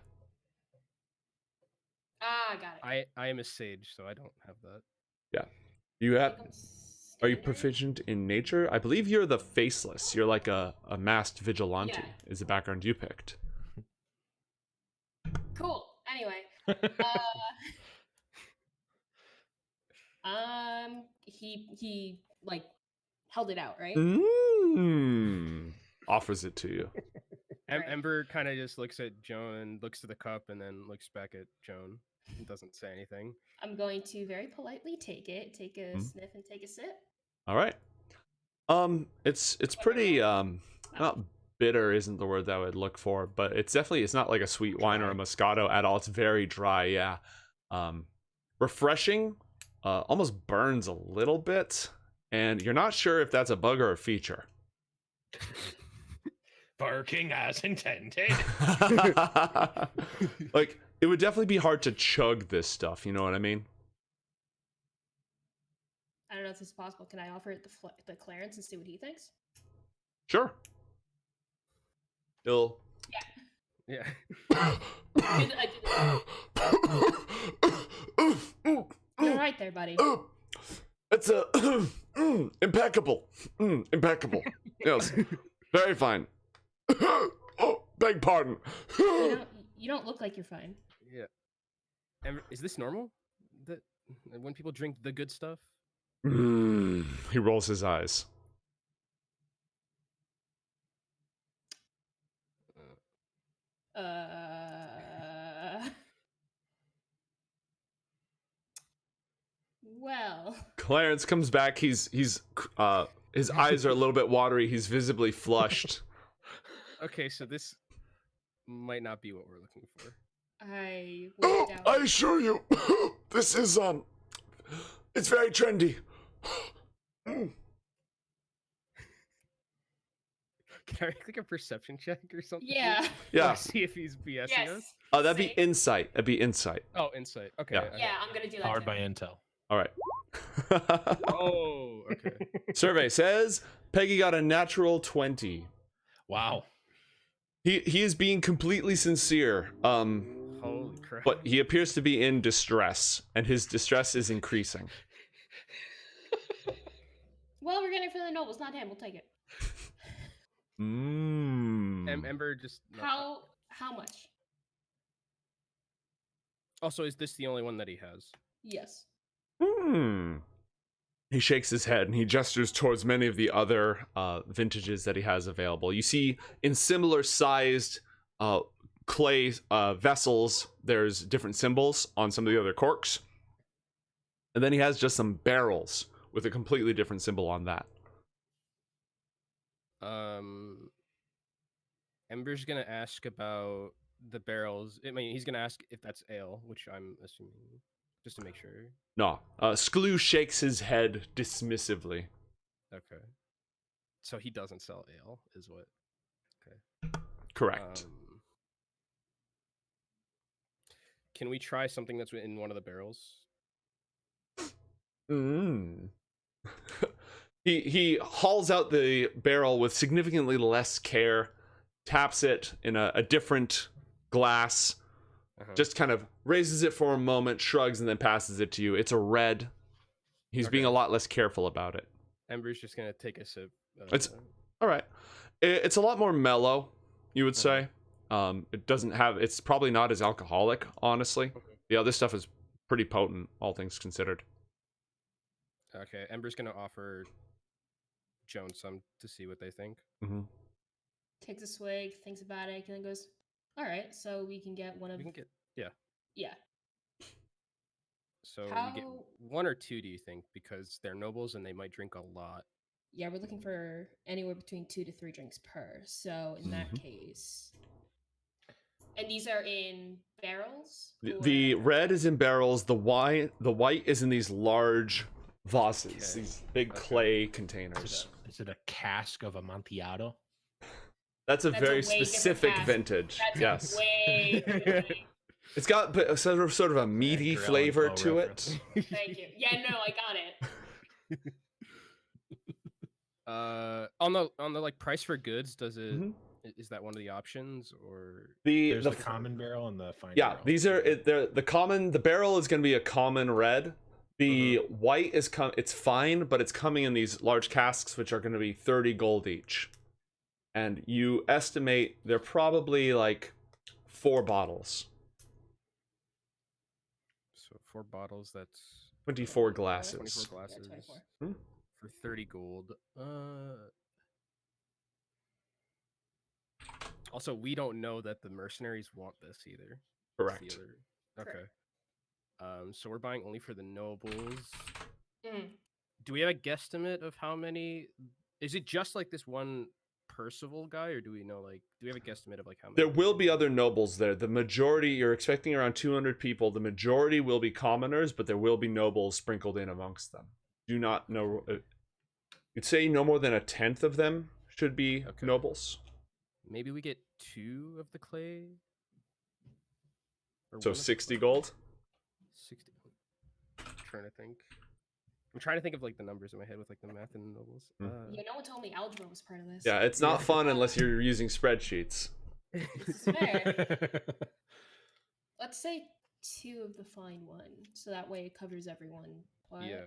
Ah, got it. I am a sage, so I don't have that. You have... Think I'm Are you standard? proficient in nature? I believe you're the faceless. You're like a masked vigilante, Yeah. is the background you picked. Cool. Anyway, he like held it out, right? Offers it to you. Right. Ember kind of just looks at Joan, looks to the cup, and then looks back at Joan. And doesn't say anything. I'm going to very politely take it, take a sniff, and take a sip. All right. It's pretty not bitter isn't the word that I would look for, but it's not like a sweet wine or a Moscato at all. It's very dry, yeah. Refreshing, almost burns a little bit, and you're not sure if that's a bug or a feature. Barking as intended. Like, it would definitely be hard to chug this stuff, you know what I mean? I don't know if this is possible. Can I offer it the Clarence and see what he thinks? Sure. He'll Yeah. I did You're right there, buddy. It's impeccable. Impeccable. Yes. Very fine. Oh, beg pardon. You don't look like you're fine. Yeah. And is this normal? That when people drink the good stuff? He rolls his eyes. Well. Clarence comes back. His eyes are a little bit watery. He's visibly flushed. Okay, so this might not be what we're looking for. I worked out. I assure you, this is it's very trendy. Can I make like a perception check or something? Yeah. Yeah. See if he's BSing Yes. us. That'd be Same. insight. That'd be insight. Oh, insight. Okay. Yeah. Yeah, I'm gonna do that. Powered too. by Intel. All right. Oh, okay. Survey says Peggy got a natural 20. Wow. He is being completely sincere. Holy crap. But he appears to be in distress, and his distress is increasing. Well, we're getting it for the nobles, not him. We'll take it. Ember just. How much? Also, is this the only one that he has? Yes. He shakes his head and he gestures towards many of the other vintages that he has available. You see, in similar sized clay vessels, there's different symbols on some of the other corks. And then he has just some barrels with a completely different symbol on that. Ember's gonna ask about the barrels. I mean, he's gonna ask if that's ale, which I'm assuming, just to make sure. No. Sklew shakes his head dismissively. Okay. So he doesn't sell ale, is what? Correct. Can we try something that's in one of the barrels? He hauls out the barrel with significantly less care, taps it in a different glass, just kind of raises it for a moment, shrugs, and then passes it to you. It's a red. He's being a lot less careful about it. Ember's just gonna take a sip. It's all right. It's a lot more mellow, you would say. It doesn't have. It's probably not as alcoholic, honestly. The other stuff is pretty potent, all things considered. Okay, Ember's gonna offer Joan some to see what they think. Takes a swig, thinks about it, and then goes, "All right, so we can get one of." We can get Yeah. So we get one or two, do you think? Because they're nobles and they might drink a lot. Yeah, we're looking for anywhere between 2 to 3 drinks per. So in that case, and these are in barrels. The red is in barrels. The white is in these large vases, these big clay containers. Is it a cask of Amontillado? That's a That's very a way different specific cask. vintage. That's Yes. a way different- It's got a sort of a meaty Edgar Allan flavor Poe to reference. it. Thank you. Yeah, no, I got it. On the like price for goods, does it is that one of the options, or There's the common barrel and the fine barrel. these are the common. The barrel is going to be a common red. The white is it's fine, but it's coming in these large casks, which are going to be 30 gold each. And you estimate they're probably like 4 bottles. So 4 bottles, that's 24 glasses. 24 glasses 24. for 30 gold. Also, we don't know that the mercenaries want this either. That's Correct. the other- Okay. So we're buying only for the nobles. Mm. Do we have a guesstimate of how many? Is it just like this one Percival guy, or do we know do we have a guesstimate of like how many? There will be other nobles there. The majority, you're expecting around 200 people. The majority will be commoners, but there will be nobles sprinkled in amongst them. Do not know. You'd say no more than a tenth of them should be nobles. Maybe we get 2 of the clay. Or So 1 of the 60 clay? gold. 60. I'm trying to think of like the numbers in my head with like the math and nobles. Yeah, no one told me algebra was part of this. Yeah, it's not fun unless you're using spreadsheets. This is fair. Let's say 2 of the fine one, so that way it covers everyone. What? Yeah.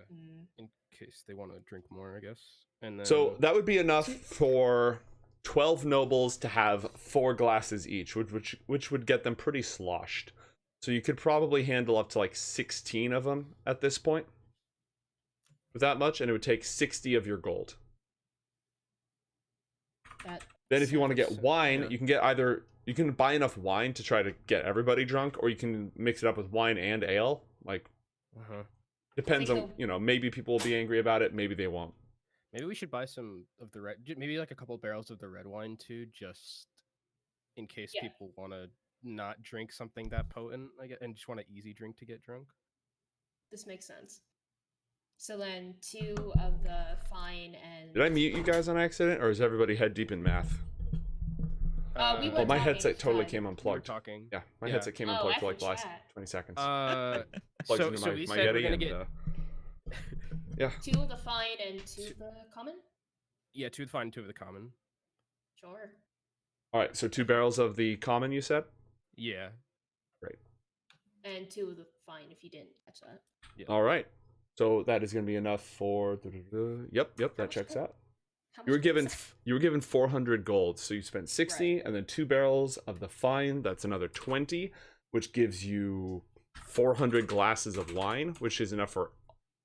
In case they want to drink more, I guess. And then So that would be enough for 12 nobles to have 4 glasses each, which would get them pretty sloshed. So you could probably handle up to like 16 of them at this point. With that much, and it would take 60 of your gold. Then if you want to get wine, you can get you can buy enough wine to try to get everybody drunk, or you can mix it up with wine and ale. Like, depends on, maybe people will be angry about it, maybe they won't. Maybe we should buy some of the red, maybe like a couple barrels of the red wine too, just in case people want to not drink something that potent, I guess, and just want an easy drink to get drunk. This makes sense. So then 2 of the fine and... Did I mute you guys on accident, or is everybody head deep in math? We were well, my talking headset totally time. came unplugged. Talking. Yeah, my headset came unplugged for like the last 20 seconds. Plugged into so we my said we're Yeti gonna and, get... yeah. 2 of the fine and 2 of the common? Yeah, 2 of the fine and 2 of the common. Sure. Alright, so 2 barrels of the common, you said? Yeah. Great. And 2 of the fine, if you didn't catch that. Yeah. Alright. So that is going to be enough for... Yep, that checks out. You were given 400 gold, so you spent 60, and then 2 barrels of the fine, that's another 20, which gives you 400 glasses of wine, which is enough for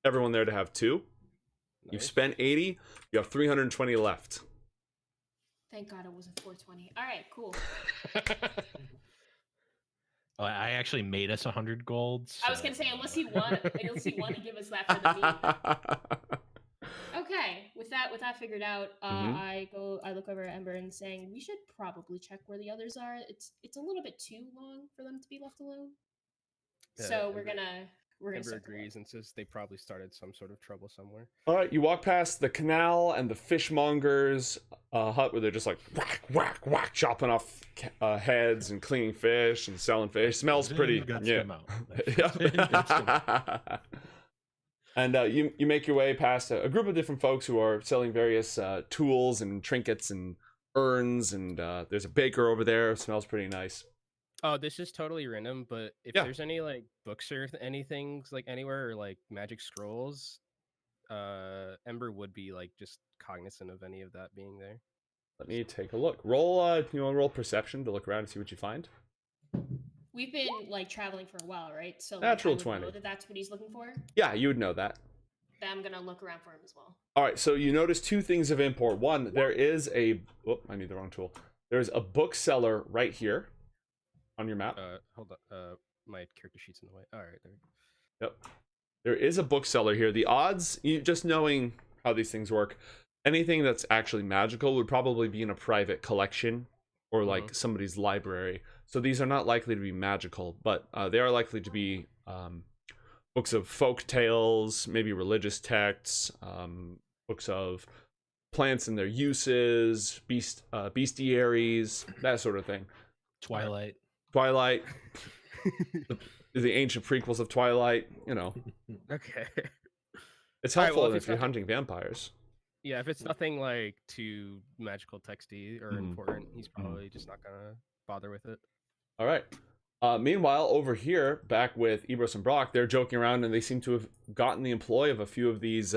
everyone there to have 2. Nice. You've spent 80, you have 320 left. Thank God it wasn't 420. All right, cool. I actually made us 100 gold. So... I was gonna say unless he want to give us that for the meeting. Okay, with that figured out, I look over at Ember and saying we should probably check where the others are. It's a little bit too long for them to be left alone. So we're gonna Ember agrees and says they probably started some sort of trouble somewhere. All right, you walk past the canal and the fishmonger's hut where they're just like whack, whack, whack, chopping off heads and cleaning fish and selling fish. Smells pretty. Yeah. And you make your way past a group of different folks who are selling various tools and trinkets and urns, and there's a baker over there. It smells pretty nice. Oh, this is totally random, but if there's any like books or anything like anywhere or like magic scrolls, Ember would be like just cognizant of any of that being there. Let me take a look. Roll, you want to roll perception to look around and see what you find? We've been like traveling for a while, right? So natural I would 20. know that's what he's looking for. Yeah, you would know that. Then I'm gonna look around for him as well. All right, so you notice 2 things of import. One, there is a. Oh, I need the wrong tool. There's a bookseller right here on your map. Hold on. My character sheet's in the way. All right, there we go. Yep. There is a bookseller here. The odds, just knowing how these things work, anything that's actually magical would probably be in a private collection or like somebody's library. So these are not likely to be magical, but they are likely to be books of folk tales, maybe religious texts, books of plants and their uses, bestiaries, that sort of thing. Twilight. the ancient prequels of Twilight, Okay. It's helpful if you're hunting vampires. Yeah, if it's nothing like too magical texty or important, he's probably just not gonna bother with it. All right. Meanwhile, over here, back with Ebros and Brock, they're joking around and they seem to have gotten the employ of a few of these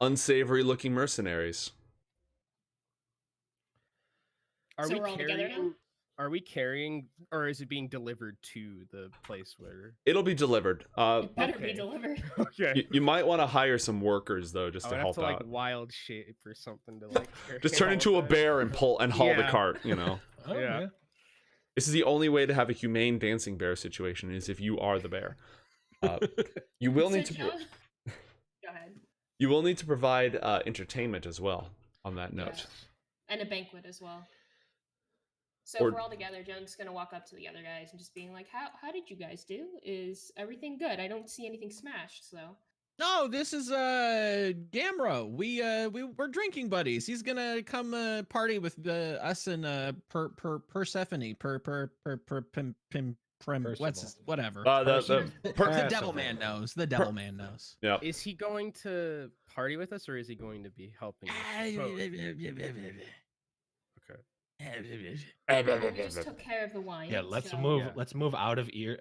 unsavory-looking mercenaries. Are we carrying, or is it being delivered to the place where... It'll be delivered. It better be delivered. Okay. You might want to hire some workers, though, just to help out. Like wild shape or something to like... Just turn into a bear and haul the cart, Oh, yeah. This is the only way to have a humane dancing bear situation, is if you are the bear. You will need to... Go ahead. You will need to provide entertainment as well, on that note. Yes. And a banquet as well. So Or- if we're all together, Joan's gonna walk up to the other guys and just being like, how did you guys do? Is everything good? I don't see anything smashed, so No, this is Gamro. We're drinking buddies. He's gonna come party with us and Persephone. What's his, Percival. whatever. the The Percival. devil man knows. The devil man knows. yeah. Is he going to party with us, or is he going to be helping us? Both. Okay. we just took care of the wine. Yeah, let's so- move. Yeah. Let's move out of ear.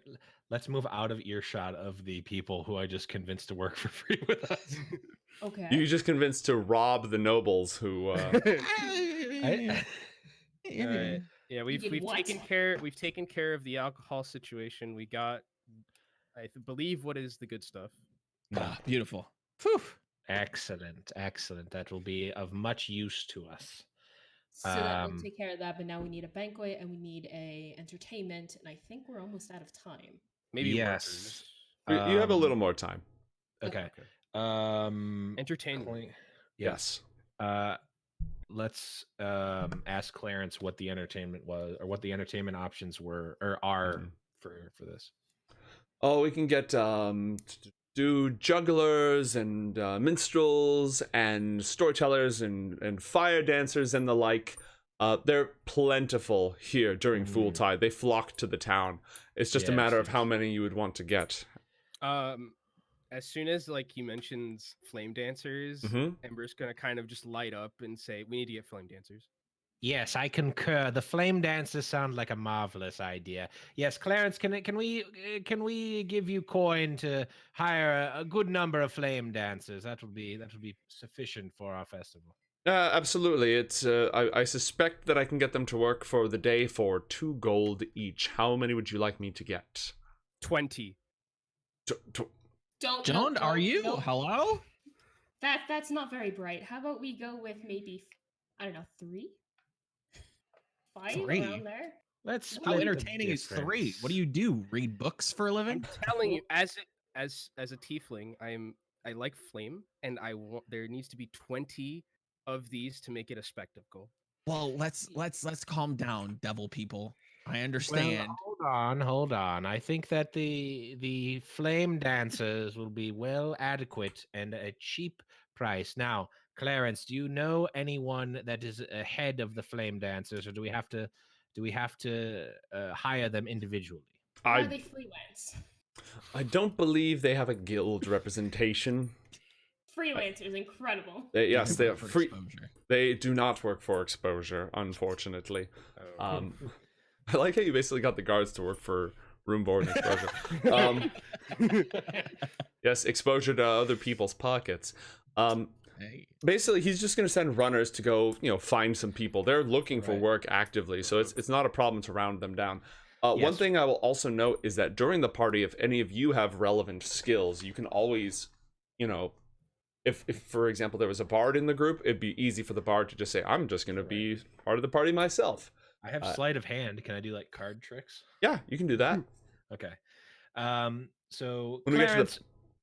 Let's move out of earshot of the people who I just convinced to work for free with us. Okay. You just convinced to rob the nobles who. I- Alright. Yeah, we've did we've what? taken care of the alcohol situation. We got, believe, what is the good stuff. Ah, beautiful. Whew. Excellent, excellent. That will be of much use to us. So that we'll Um, take care of that, but now we need a banquet and we need a entertainment, and I think we're almost out of time. Maybe Yes. workers. You have a little more time. Okay. Okay. Entertainment. Clink- Yes. Let's ask Clarence what the entertainment was, or what the entertainment options were, or are Mhm. for this. Oh, we can get do jugglers and minstrels and storytellers and fire dancers and the like. They're plentiful here during Fooltide. They flock to the town. It's just a Yes, matter of how yes. many you would want to get. As soon as he mentions flame dancers, Mhm. Ember's gonna kind of just light up and say, "We need to get flame dancers." Yes, I concur. The flame dancers sound like a marvelous idea. Yes, Clarence, can we give you coin to hire a good number of flame dancers? That would be sufficient for our festival. Absolutely. It's I suspect that I can get them to work for the day for 2 gold each. How many would you like me to get? 20. Don't. John, no, are don't- you? nope. Hello? That's not very bright. How about we go with maybe, I don't know, 3, 5 3? around there? Let's How split the entertaining is 3? What do you difference. do? Read books for a living? I'm telling you, as a tiefling, I like flame, and I want there needs to be 20 of these to make it a spectacle. Well, let's calm down, devil people. I understand. Well, hold on. I think that the flame dancers will be well adequate and a cheap price. Now, Clarence, do you know anyone that is ahead of the flame dancers, or do we have to hire them individually? Or are I they freelance? I don't believe they have a guild representation. Freelancers, incredible. Yes, they are for free. exposure. They do not work for exposure, unfortunately. Oh. I like how you basically got the guards to work for room board and exposure. Yes, exposure to other people's pockets. Hey. Basically, he's just going to send runners to go, find some people. They're looking for Right. work actively, so it's not a problem to round them down. One Yes. thing I will also note is that during the party, if any of you have relevant skills, you can always, if for example there was a bard in the group, it'd be easy for the bard to just say, I'm just going to be part of the party myself. I have sleight of hand. Can I do like card tricks? Yeah, you can do that. Okay. So When we get to Clarence,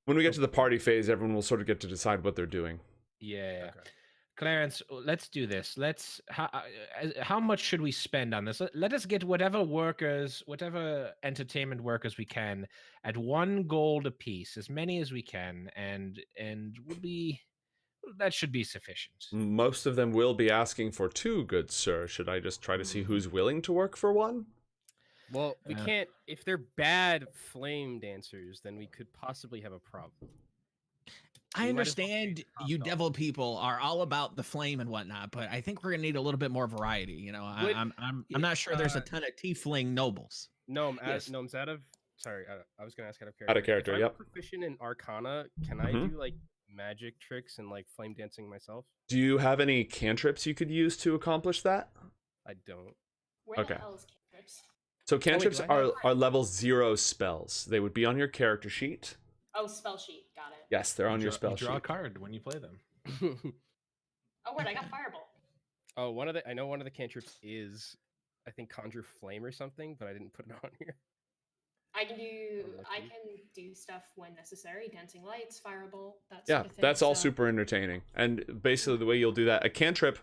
When we get to the party phase, everyone will sort of get to decide what they're doing. yeah. Okay. Clarence, let's do this. How much should we spend on this? Let us get whatever entertainment workers we can at 1 gold apiece, as many as we can, and that should be sufficient. Most of them will be asking for 2, good sir. Should I just try to see who's willing to work for 1? Well, we can't. If they're bad flame dancers, then we could possibly have a problem. I We might as well understand take you top devil people are all about the flame and whatnot, but I think we're gonna need a little bit more variety. Would- I'm not sure there's a ton of tiefling nobles. Gnome, Yes. Gnome's out of. Sorry, I was gonna ask out of character. Out of character, If I'm yep. proficient in Arcana, can I Mhm. do like magic tricks and like flame dancing myself? Do you have any cantrips you could use to accomplish that? I don't. Where Okay. the hell is cantrips? So cantrips do I have- are level 0 spells. They would be on your character sheet. Oh, spell sheet. Got it. Yes, they're on your You spell draw a sheet. card when you play them. Oh, wait, I got Firebolt. Oh, I know one of the cantrips is, I think, conjure flame or something, but I didn't put it on here. I can Unlucky. do stuff when necessary. Dancing lights, Firebolt, that Yeah, sort of thing. that's all so- super entertaining. And basically the way you'll do that, a cantrip,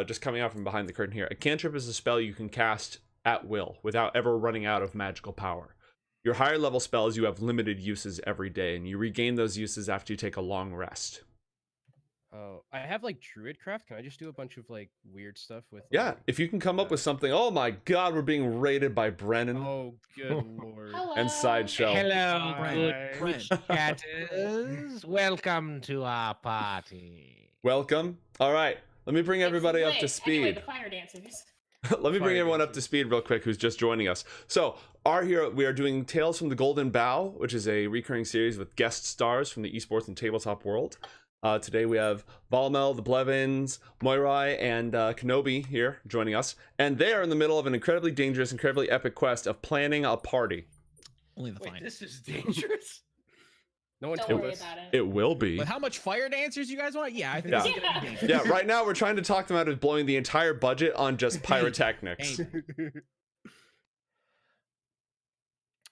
just coming out from behind the curtain here. A cantrip is a spell you can cast at will without ever running out of magical power. Your higher level spells, you have limited uses every day, and you regain those uses after you take a long rest. Oh, I have like Druidcraft. Can I just do a bunch of like weird stuff with? Yeah, like, if you can come up with something. Oh my god, we're being raided by Brennan Oh, good lord. Hello. and Sideshow. Hello, good Hi. Twitch chatters. Welcome to our party. Welcome. All right, let me bring It's everybody up to lit. speed. Anyway, the fire dancers. Let me bring Fire everyone up to dancers. speed real quick who's just joining us. So, our hero, we are doing Tales from the Golden Bough, which is a recurring series with guest stars from the esports and tabletop world. Today we have Valmel, the Blevins, Moirai, and Kenobi here joining us. And they are in the middle of an incredibly dangerous, incredibly epic quest of planning a party. Only the Wait, fine. this is dangerous. No one Don't told worry us. about it. It will be. But how much fire dancers you guys want? Yeah, I think Yeah. this is gonna be dangerous. Yeah, right now we're trying to talk them out of blowing the entire budget on just pyrotechnics. Hey,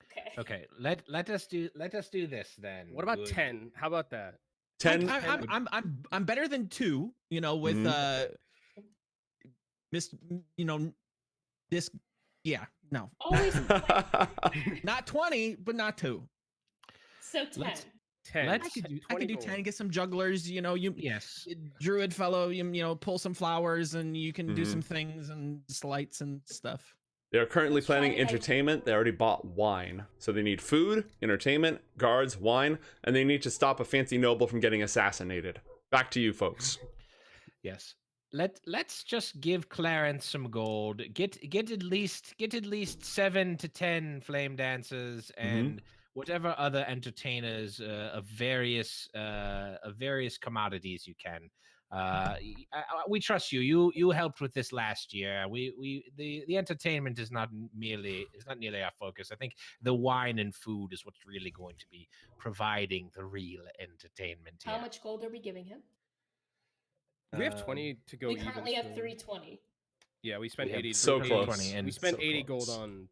Okay. Okay, let us do this then. What about Good. 10? How about that? 10. I'm better than 2. You know, with Miss. You know, this. Yeah, no, Always not 20, but not 2. so 10. Let's- 10. I could do 20 10. gold. Get some jugglers. You know, you Yes. druid fellow. You know, pull some flowers, and you can do Mhm. some things and slights and stuff. They're currently Let's try planning to, like- entertainment. They already bought wine. So they need food, entertainment, guards, wine, and they need to stop a fancy noble from getting assassinated. Back to you folks. Yes. Let's just give Clarence some gold. Get at least 7 to 10 flame dancers and whatever other entertainers of various commodities you can. We trust you. You helped with this last year. The entertainment is not nearly our focus. I think the wine and food is what's really going to be providing the real entertainment here. How much gold are we giving him? We have 20 to go We even. currently have still. 320. Yeah, we spent We have 80. so 80 close. We spent So 80 gold close. on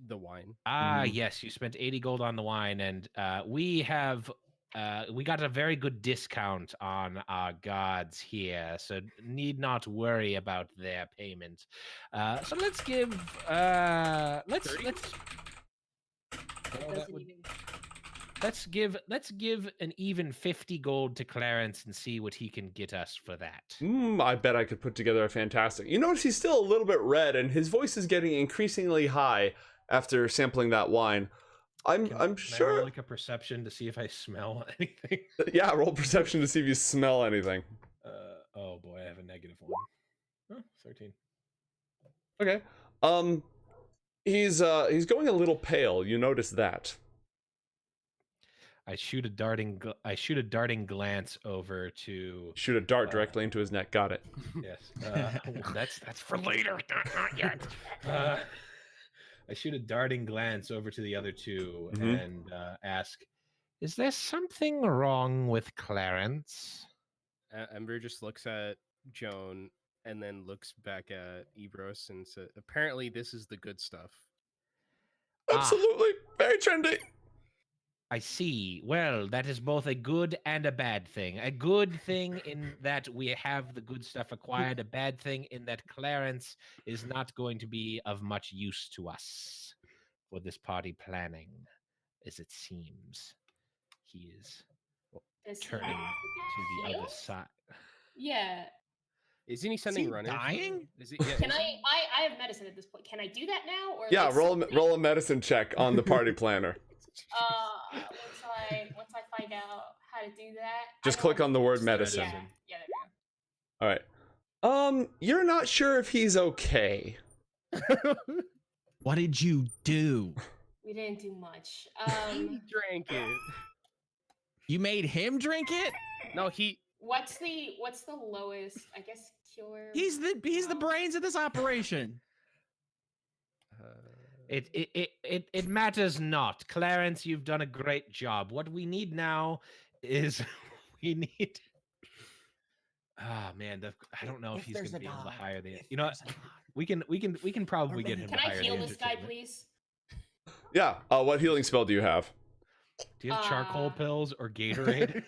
the wine. Yes, you spent 80 gold on the wine, and we got a very good discount on our gods here, so need not worry about their payment. So let's give 30? let's give an even 50 gold to Clarence and see what he can get us for that. I bet I could put together a fantastic. You notice he's still a little bit red, and his voice is getting increasingly high after sampling that wine. I'm Can I roll, sure. like a perception to see if I smell anything. Yeah, roll perception to see if you smell anything. Oh boy, I have a -1. Oh, 13. Okay. He's going a little pale. You notice that. I shoot a darting glance over to. Shoot a dart directly into his neck. Got it. Yes, that's for later, not yet. I shoot a darting glance over to the other two and ask, "Is there something wrong with Clarence?" Ember just looks at Joan and then looks back at Ebros and says, "Apparently, this is the good stuff." Absolutely, very trendy. I see. Well, that is both a good and a bad thing. A good thing in that we have the good stuff acquired, a bad thing in that Clarence is not going to be of much use to us for this party planning, as it seems. He is Does he turning have to the other heals? side. Yeah. Isn't he sending he runners? dying? Is he, yeah, Can is he- I have medicine at this point. Can I do that now? Or Yeah, like something? roll a medicine check on the party planner. Once I find out how to do that. Just I click don't- on the word Yeah, medicine. yeah, there we go. All right. You're not sure if he's okay. What did you do? We didn't do much. he drank it. You made him drink it? No, he. What's the lowest? I guess cure. He's the brains of this operation. It matters not. Clarence, you've done a great job. What we need now is we need. Ah man, I don't know if he's gonna be able to hire the. You know what? We can probably get him Can to I hire heal the this guy, entertainment. please? Yeah. What healing spell do you have? Do you have charcoal pills or Gatorade?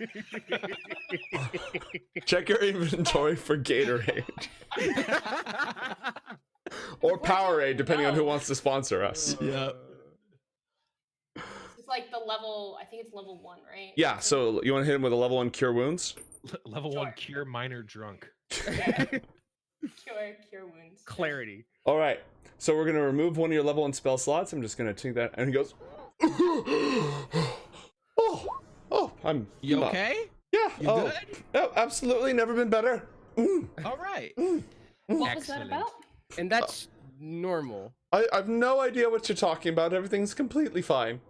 Check your inventory for Gatorade or Powerade, depending on who wants to sponsor us. Yep. It's like the level. I think it's level 1, right? Yeah, so you want to hit him with a level 1 cure wounds? Level Sure. 1 cure minor drunk. Yeah. cure wounds. Clarity. All right, so we're going to remove one of your level 1 spell slots. I'm just going to take that, and he goes, I'm You not- okay? Yeah. You good? Oh, absolutely, never been better. All right. What was that Excellent. about? And that's normal. I've no idea what you're talking about. Everything's completely fine.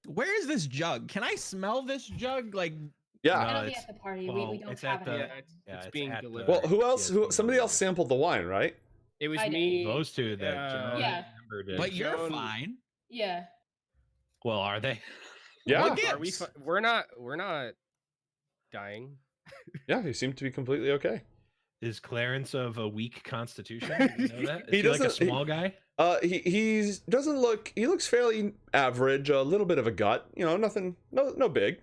Where is this jug? Can I smell this jug? Like, Yeah. It'll be it's- at the party. well, we don't it's have at it. the- Yeah, yet. it's, Yeah, it's it's being at the- delivered. Well, who else? Yes, Somebody else sampled the wine, right? It was I did. me. Those two that Joan Yeah. and Ember did. but you're Joan- fine. Yeah. Well, are they? Yeah. What Are we? gives? We're not dying. Yeah, he seemed to be completely okay. Is Clarence of a weak constitution? Do you know that? Is He he like a doesn't- small guy? He doesn't look. He looks fairly average. A little bit of a gut. You know, nothing. No big.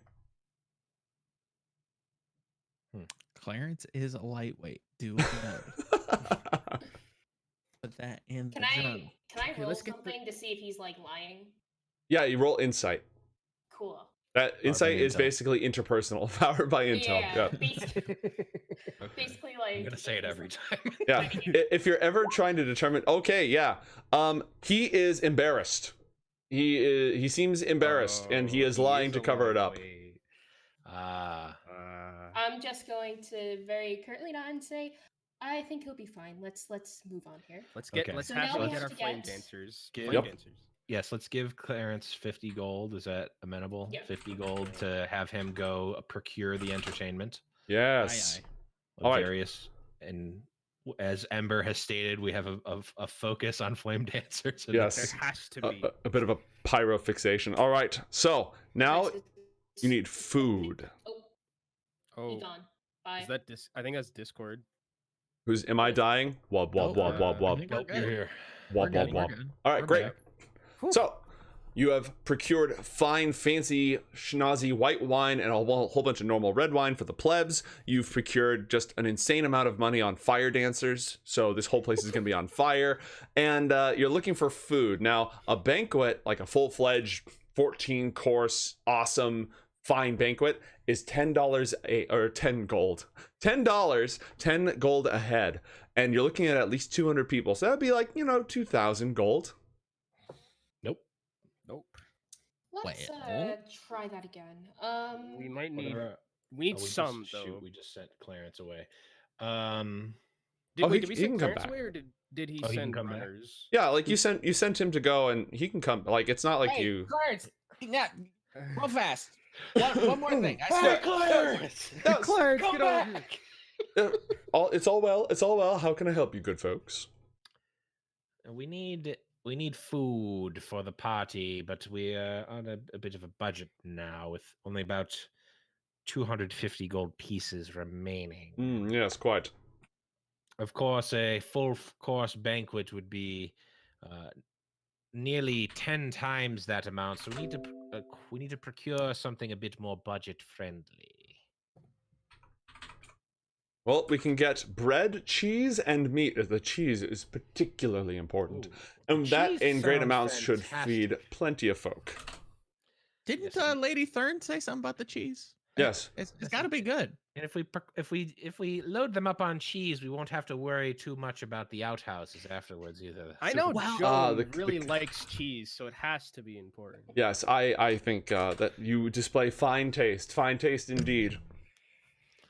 Clarence is a lightweight. Do note. Put that in Can the I journal. Okay, roll let's get the- something to see if he's like lying? Yeah, you roll insight. Cool. That insight is intel. basically interpersonal, powered by intel. Yeah. Basically like. I'm gonna say it every time. Yeah. If you're ever trying to determine, okay, yeah, he is embarrassed. He seems embarrassed, and he is lying to cover it up. I'm just going to very curtly nod and say, I think he'll be fine. Let's move on here. Let's get. Okay. Let's So have now to we get have our to flame get- dancers. Get- Flame Yep. dancers. Yes, let's give Clarence 50 gold. Is that amenable? Yeah. 50 gold to have him go procure the entertainment Yes. of All right. various. And as Ember has stated, we have a focus on flame dancers. in Yes. this. There has to be. A bit of a pyro fixation. All right. So now Nice. you need food. Oh, Oh, he's gone. Bye. is that I think that's Discord. Am I dying? Wob wob Nope. wob wob I wob think we're Nope, you're good. here. We're wob good, wob we're wob. good. All right, We're great. back. So you have procured fine, fancy, schnozzy white wine and a whole bunch of normal red wine for the plebs. You've procured just an insane amount of money on fire dancers, so this whole place is going to be on fire. And you're looking for food. Now, a banquet, like a full-fledged 14-course, awesome, fine banquet, is $10 or 10 gold. $10, 10 gold a head. And you're looking at least 200 people, so that'd be like, 2,000 gold. Nope. Nope. Let's Well. try that again. We might need. Whatever. We need Oh, we just- some shoot, though. we just sent Clarence away. Did, Oh, wait, he- did we he send can come Clarence back. away, or did he Oh, he can send come back? runners? Yeah, like you sent him to go, and he can come. Like it's not like Hey, you. Clarence, yeah, real fast. One more thing. I swear. Clarence! No, Clarence, Come get over back! here. it's all well. It's all well. How can I help you, good folks? We need food for the party, but we are on a bit of a budget now, with only about 250 gold pieces remaining. Yes, quite. Of course, a full course banquet would be nearly 10 times that amount. So we need to procure something a bit more budget friendly. Well, we can get bread, cheese, and meat. The cheese is particularly important, and that cheese in great sounds amounts should fantastic. feed plenty of folk. Didn't Yes, Lady Thurne say something about the cheese? Yes. It's got to be good. And if we load them up on cheese, we won't have to worry too much about the outhouses afterwards either. I So know we- Wow. Joan the- really likes cheese, so it has to be important. Yes, I think that you display fine taste. Fine taste indeed.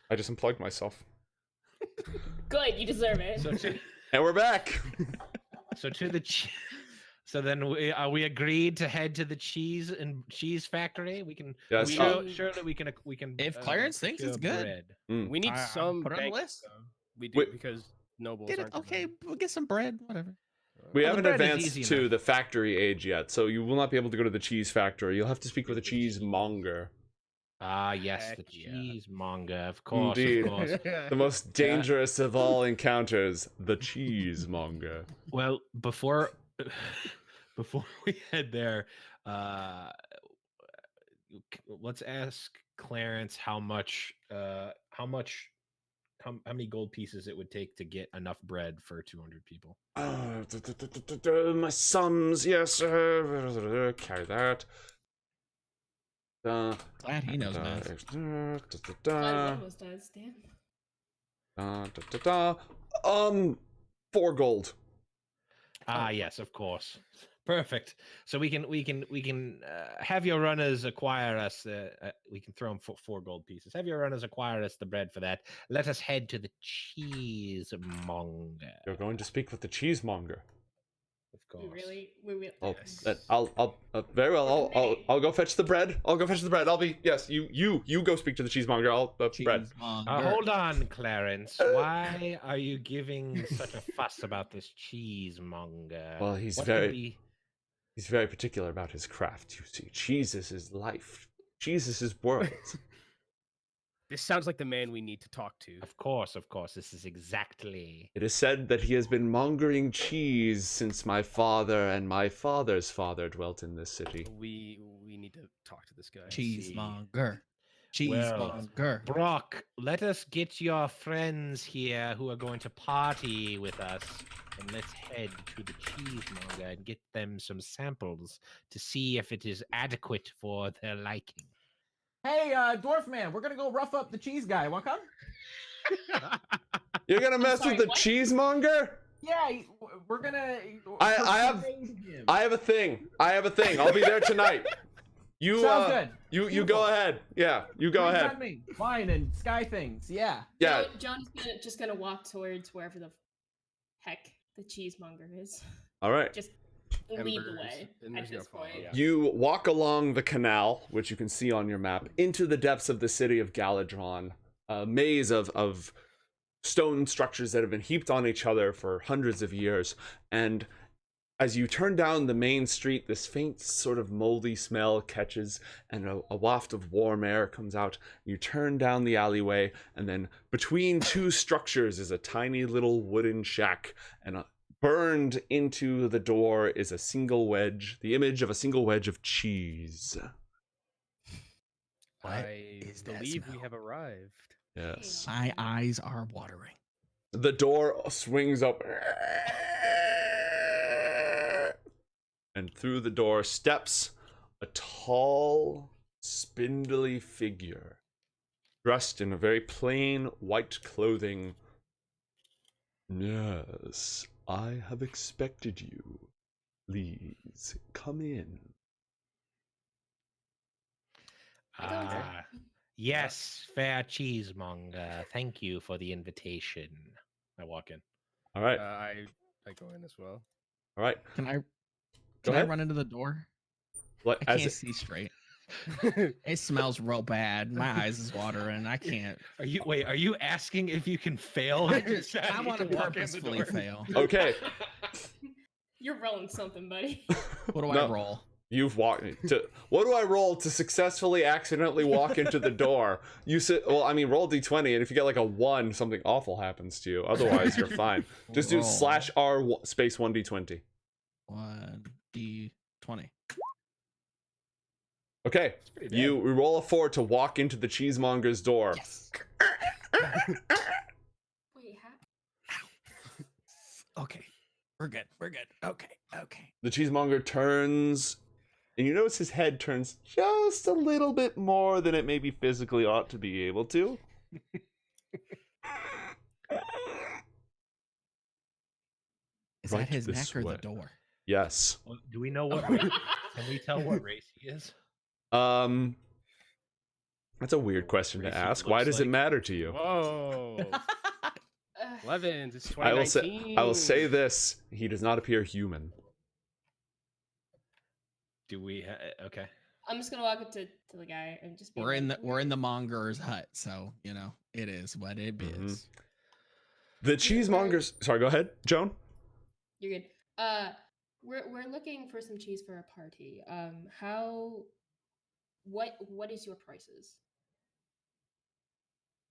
I just unplugged myself, Good, you deserve it. So to, and we're back. so to the so then we agreed to head to the cheese factory. We can Yes. surely we can If Clarence thinks it's procure good. bread. We need I- some. put it on the bank, list. though. We do Wait. because nobles Get it? aren't. Okay, we'll get some bread. Whatever. We Well, the haven't bread is advanced easy to enough. the factory age yet, so you will not be able to go to the cheese factory. You'll have to speak with a cheesemonger. Ah, yes, Heck the yeah. cheesemonger, of course, Indeed. of course. The most dangerous of all encounters, the cheesemonger. Well, before we head there, let's ask Clarence how many gold pieces it would take to get enough bread for 200 people. My sons, yes. Carry that. Glad he knows math. Glad one of us does, damn. 4 gold. Yes, of course. Perfect. So we can have your runners acquire us. We can throw them for 4 gold pieces. Have your runners acquire us the bread for that. Let us head to the cheesemonger. You're going to speak with the cheesemonger. Of course. We will. Oh, Yes. I'll very well. I'll go fetch the bread. I'll go fetch the bread. I'll be yes. You go speak to the cheesemonger. I'll bread. Hold on, Clarence. Why are you giving such a fuss about this cheesemonger? Well, he's very particular about his craft. You see, cheese is his life. Cheese is his world. This sounds like the man we need to talk to. Of course. This is exactly. It is said that he has been mongering cheese since my father and my father's father dwelt in this city. We need to talk to this guy. Cheesemonger. Well, Cheesemonger. Brock, let us get your friends here who are going to party with us, and let's head to the cheesemonger and get them some samples to see if it is adequate for their liking. Hey, dwarf man, we're gonna go rough up the cheese guy. Want to come? You're gonna mess sorry, with the what? cheesemonger? Yeah, we're gonna. I have a thing. I'll be there tonight. You Sounds good. You go ahead. Yeah, you go Drinks ahead. on me. Wine and sky things. Yeah. Yeah. John's just gonna walk towards wherever the heck the cheesemonger is. All right. Just lead the Ember's- way Ember's at gonna this follow, point. yeah. You walk along the canal, which you can see on your map, into the depths of the city of Galadron, a maze of stone structures that have been heaped on each other for hundreds of years. And as you turn down the main street, this faint sort of moldy smell catches, and a waft of warm air comes out. You turn down the alleyway, and then between 2 structures is a tiny little wooden shack, and burned into the door is a single wedge, the image of a single wedge of cheese. What I is that believe we smell? have arrived. Yes. My eyes are watering. The door swings open. And through the door steps a tall, spindly figure, dressed in a very plain white clothing. Yes, I have expected you. Please, come in. Yes, fair cheesemonger. Thank you for the invitation. I walk in. All right, I go in as well. all right. Can I? Go Can I ahead. run into the door? What, I as can't it- see straight. It smells real bad. My eyes is watering. I can't. Are you asking if you can fail? I want to purposefully fail. Okay, You're rolling something, buddy. What do I No. roll? you've walked to. What do I roll to successfully accidentally walk into the door? You said, well, I mean, roll d20, and if you get like a 1, something awful happens to you. Otherwise, you're fine. Just do Roll. /R space 1d20. 1d20. Okay, you roll a 4 to walk into the cheesemonger's door. Yes. Wait, Okay. We're good. We're good. Okay. Okay. The cheesemonger turns, and you notice his head turns just a little bit more than it maybe physically ought to be able to. Is Right that his this neck or way. the door? Yes. Well, do we know what race? Can we tell what race he is? That's a weird question to Race he ask. Why looks does it like. matter to you? Whoa. Ugh. 11. It's I 2019. will say this: he does not appear human. Do we? Okay. I'm just gonna walk up to the guy and just be We're in the like, we're in the monger's hut, so you know it is what it is. Mhm. The cheesemonger's. Sorry, go ahead, Joan. You're good. We're looking for some cheese for a party. What is your prices?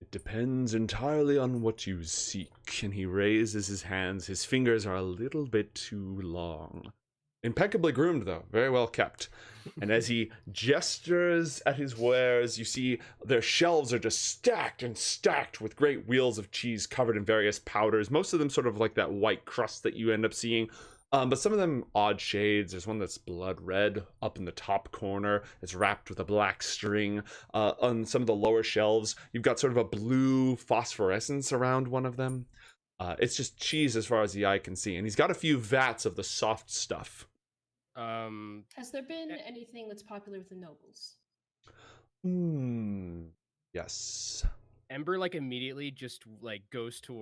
It depends entirely on what you seek. And he raises his hands. His fingers are a little bit too long. impeccably groomed, though, very well kept. And as he gestures at his wares, you see their shelves are just stacked and stacked with great wheels of cheese covered in various powders. Most of them sort of like that white crust that you end up seeing. But some of them odd shades. There's one that's blood red up in the top corner. It's wrapped with a black string. On some of the lower shelves, you've got sort of a blue phosphorescence around one of them. It's just cheese as far as the eye can see. And he's got a few vats of the soft stuff. Has there been anything that's popular with the nobles? Yes. Ember like immediately just like goes to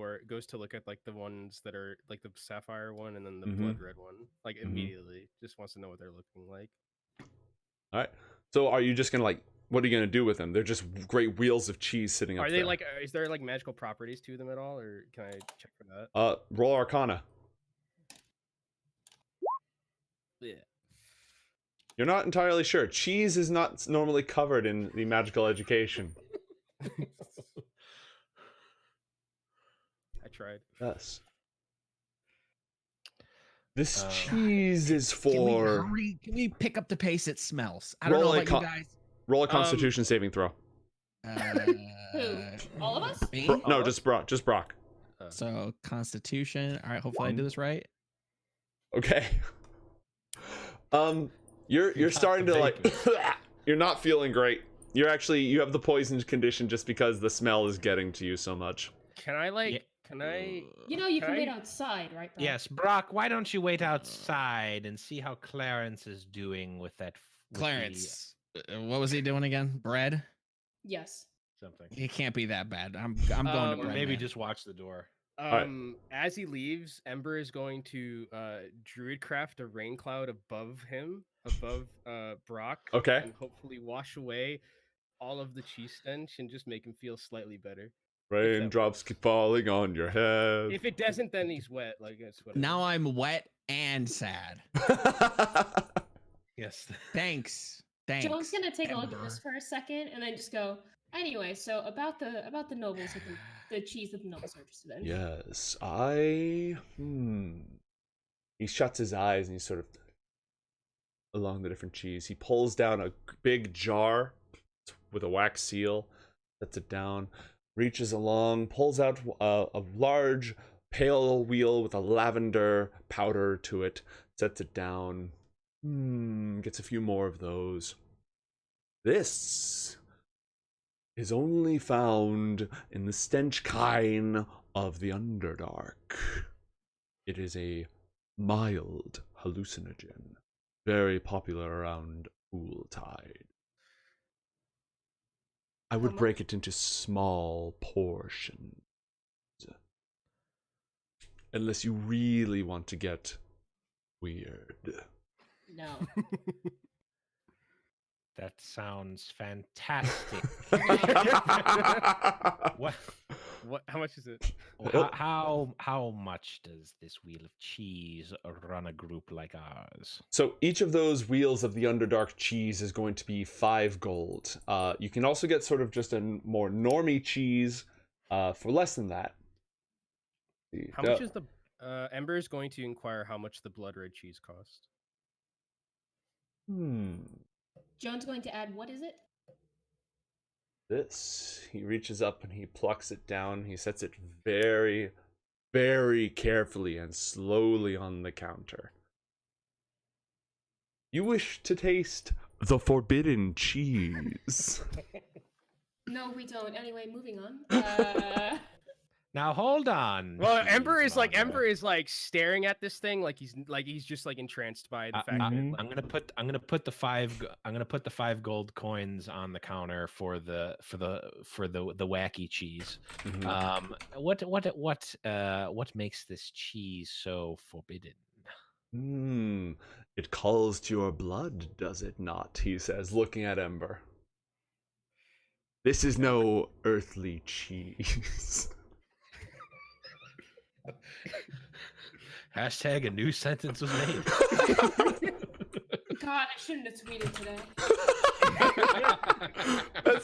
look at like the ones that are like the sapphire one and then the blood red one. Like immediately just wants to know what they're looking like. All right. So are you just gonna like? What are you gonna do with them? They're just great wheels of cheese sitting up Are there. they like? Is there like magical properties to them at all, or can I check for that? Roll Arcana. Yeah. You're not entirely sure. Cheese is not normally covered in the magical education. I tried. Yes. This cheese is for. Can we pick up the pace? It smells. I don't know about you guys. Roll a Constitution saving throw. Who? All of us? Me? No, just Brock. Just Brock. So Constitution. All right. Hopefully I do this right. Okay. You're starting to like. You're not feeling great. You have the poisoned condition just because the smell is getting to you so much. Can I like? Can I? You know you can wait outside, right? Brock? Yes, Brock, why don't you wait outside and see how Clarence is doing with that? Clarence, what was he doing again? Bread? Yes. Something. It can't be that bad. I'm going to Or bread. maybe Man. just watch the door. As he leaves, Ember is going to druidcraft a rain cloud above him, above Brock. Okay. And hopefully wash away all of the cheese stench and just make him feel slightly better. Raindrops keep falling on your head. If it doesn't, then he's wet. Like it's whatever. Now I'm wet and sad. Yes. Thanks. Joan's gonna take a look at Ember. this for a second and then just go. Anyway, so about the nobles, the cheese that the nobles are interested in. Yes, He shuts his eyes and he's sort of along the different cheese. He pulls down a big jar with a wax seal, sets it down, reaches along, pulls out a large pale wheel with a lavender powder to it, sets it down, gets a few more of those. This is only found in the stench kine of the Underdark. It is a mild hallucinogen, very popular around Fooltide. I would break it into small portions. Unless you really want to get weird. No. That sounds fantastic. What? How much is it? How much does this wheel of cheese run a group like ours? So each of those wheels of the Underdark cheese is going to be 5 gold. You can also get sort of just a more normie cheese for less than that. How much is the Ember is going to inquire how much the blood red cheese cost. Joan's going to add. What is it? This. He reaches up and he plucks it down. He sets it very, very carefully and slowly on the counter. You wish to taste the forbidden cheese. No, we don't. Anyway, moving on. Now hold on. Well, Ember cheese is like monger. staring at this thing like he's just like entranced by the fact that I'm gonna put the 5 gold coins on the counter for the wacky cheese. What makes this cheese so forbidden? It calls to your blood, does it not? He says, looking at Ember. This is no earthly cheese. Hashtag a new sentence was made. God, I shouldn't have tweeted today.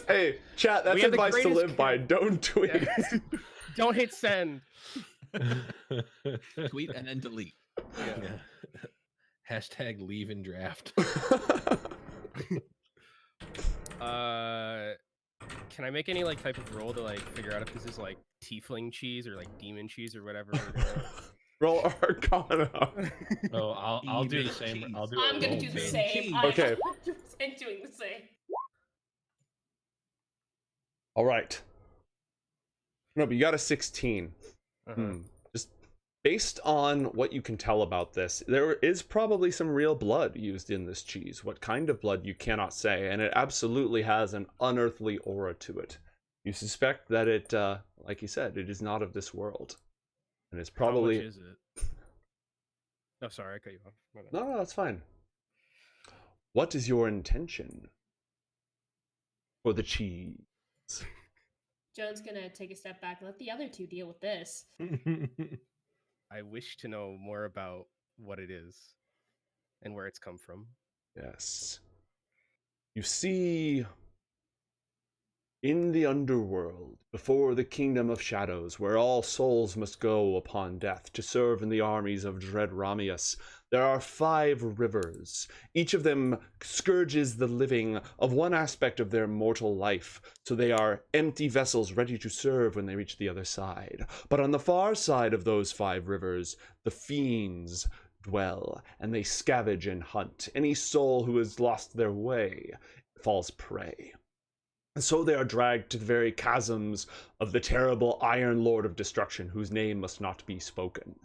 Hey, chat, that's We have the advice to greatest live by. Don't tweet. Don't hit send. Tweet and then delete. Yeah. Hashtag leave and draft. Can I make any like type of roll to like figure out if this is like tiefling cheese or like demon cheese or whatever we're gonna Roll Arcana. Oh, I'll do the Demon same. cheese. I'll do I'm a gonna roll do the too. same. cheese. I'm Okay. 100% doing the same. All right. No, but you got a 16. Uh-huh. Just based on what you can tell about this, there is probably some real blood used in this cheese. What kind of blood, you cannot say, and it absolutely has an unearthly aura to it. You suspect that it, like you said, it is not of this world. And it's probably... How much is it? Oh, sorry, I cut you off. My bad. No, that's fine. What is your intention for the cheese? Joan's gonna take a step back and let the other two deal with this. I wish to know more about what it is and where it's come from. Yes. You see, in the underworld, before the kingdom of shadows, where all souls must go upon death to serve in the armies of dread Ramius, there are 5 rivers. Each of them scourges the living of one aspect of their mortal life, so they are empty vessels ready to serve when they reach the other side. But on the far side of those 5 rivers, the fiends dwell, and they scavenge and hunt. Any soul who has lost their way falls prey. And so they are dragged to the very chasms of the terrible Iron Lord of Destruction, whose name must not be spoken.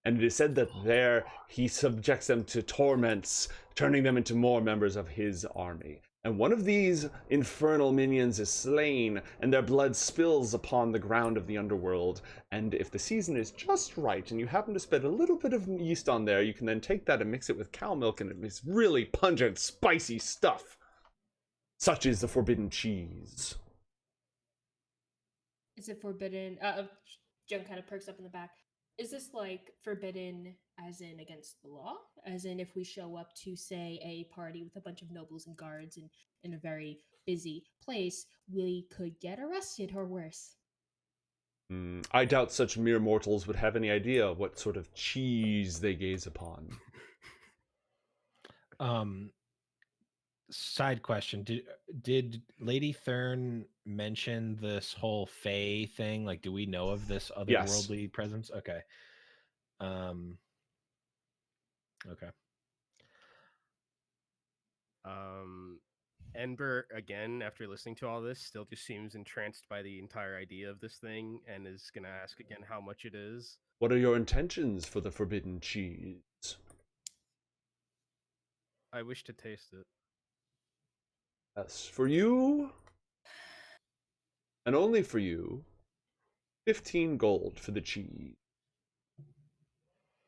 And it is said that there he subjects them to torments, turning them into more members of his army. And one of these infernal minions is slain, and their blood spills upon the ground of the underworld. And if the season is just right, and you happen to spread a little bit of yeast on there, you can then take that and mix it with cow milk, and it's really pungent, spicy stuff. Such is the forbidden cheese. Is it forbidden? Joan kind of perks up in the back. Is this like forbidden as in against the law? As in if we show up to, say, a party with a bunch of nobles and guards and in a very busy place, we could get arrested or worse? I doubt such mere mortals would have any idea what sort of cheese they gaze upon. Side question: Did Lady Thurne mention this whole Fae thing? Like, do we know of this otherworldly presence? Okay. Okay. Ember, again, after listening to all this, still just seems entranced by the entire idea of this thing and is gonna ask again how much it is. What are your intentions for the forbidden cheese? I wish to taste it. Yes, for you, and only for you, 15 gold for the cheese.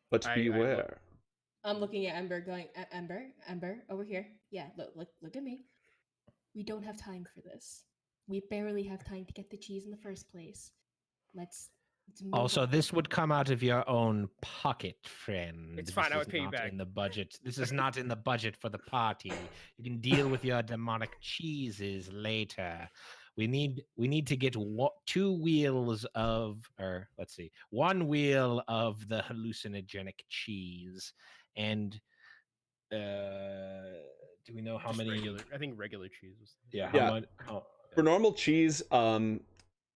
But beware. I'm looking at Ember going, Ember, over here. Yeah, look at me. We don't have time for this. We barely have time to get the cheese in the first place. Let's move Also, on. this would come out of your own pocket, friend. It's fine, This I would is pay you not back. in the budget. This is not in the budget for the party. You can deal with your demonic cheeses later. We need to get 2 wheels of, or let's see, 1 wheel of the hallucinogenic cheese, and do we know how Just many? regular, I think regular cheese was. Yeah, Yeah. how much? For normal cheese,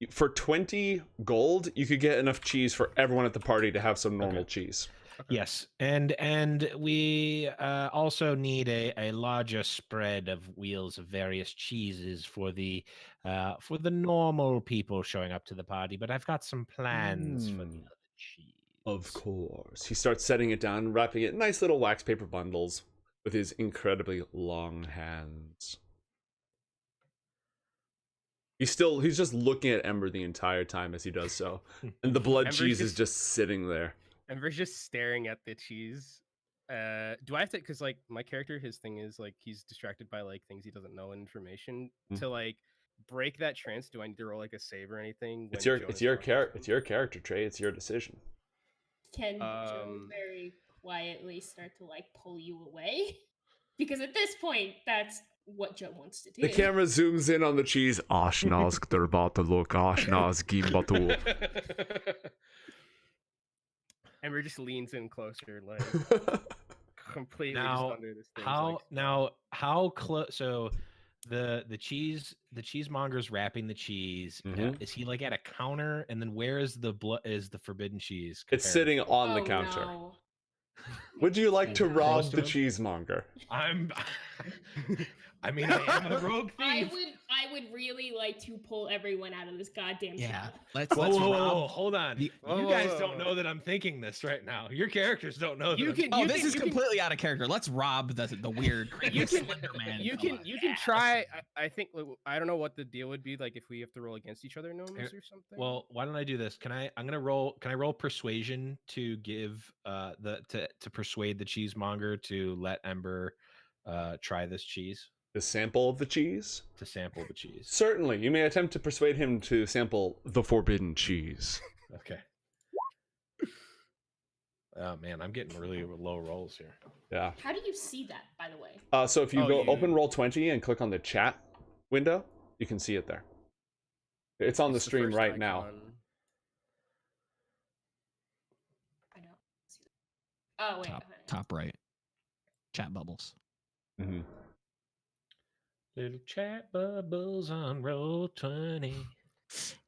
for 20 gold, you could get enough cheese for everyone at the party to have some normal cheese. Okay. Yes, and we also need a larger spread of wheels of various cheeses for the normal people showing up to the party. But I've got some plans for the other cheese. Of course. He starts setting it down, wrapping it in nice little wax paper bundles with his incredibly long hands. He's just looking at Ember the entire time as he does so. And the blood Ember's cheese is just sitting there. Ember's just staring at the cheese. Do I have to? Because like my character, his thing is like he's distracted by like things he doesn't know and information. To like break that trance, do I need to roll like a save or anything? It's your character, Trey. It's your decision. Can Joan very quietly start to like pull you away? Because at this point, that's what Joe wants to do. The camera zooms in on the cheese. Ashnas gdurbatuluk, ashnas gimbatu. Ember just leans in closer, like completely Now, just under this thing's how close? So the cheesemonger's wrapping the cheese. Mhm. Is he like at a counter? And then where is the forbidden cheese? It's compared sitting to? on the Oh, counter. no. Would you like Is to it close rob to the him? cheesemonger? I'm. I mean, I am a rogue thief. I would really like to pull everyone out of this goddamn Yeah. shop. Let's Whoa, let's whoa, whoa, rob. whoa, hold on. the- Whoa, You whoa, guys whoa, don't whoa. know that I'm thinking this right now. Your characters don't know that. You I'm can. Oh, you this can, is you can- completely out of character. Let's rob the weird creepy You can- Slender Man. You fella. can try. I think I don't know what the deal would be like if we have to roll against each other gnomes or something. Well, why don't I do this? Can I? I'm gonna roll. Can I roll persuasion to give to persuade the cheesemonger to let Ember try this cheese, The sample of the cheese? to sample the cheese? Certainly. You may attempt to persuade him to sample the forbidden cheese. Okay. Oh man, I'm getting really low rolls here. Yeah. How do you see that, by the way? So if you Oh, go you- open Roll20 and click on the chat window, you can see it there. It's on the It's stream first right now. icon. I don't see that. Oh, wait. Top right. Chat bubbles. Mhm. Little chat bubbles on roll 20.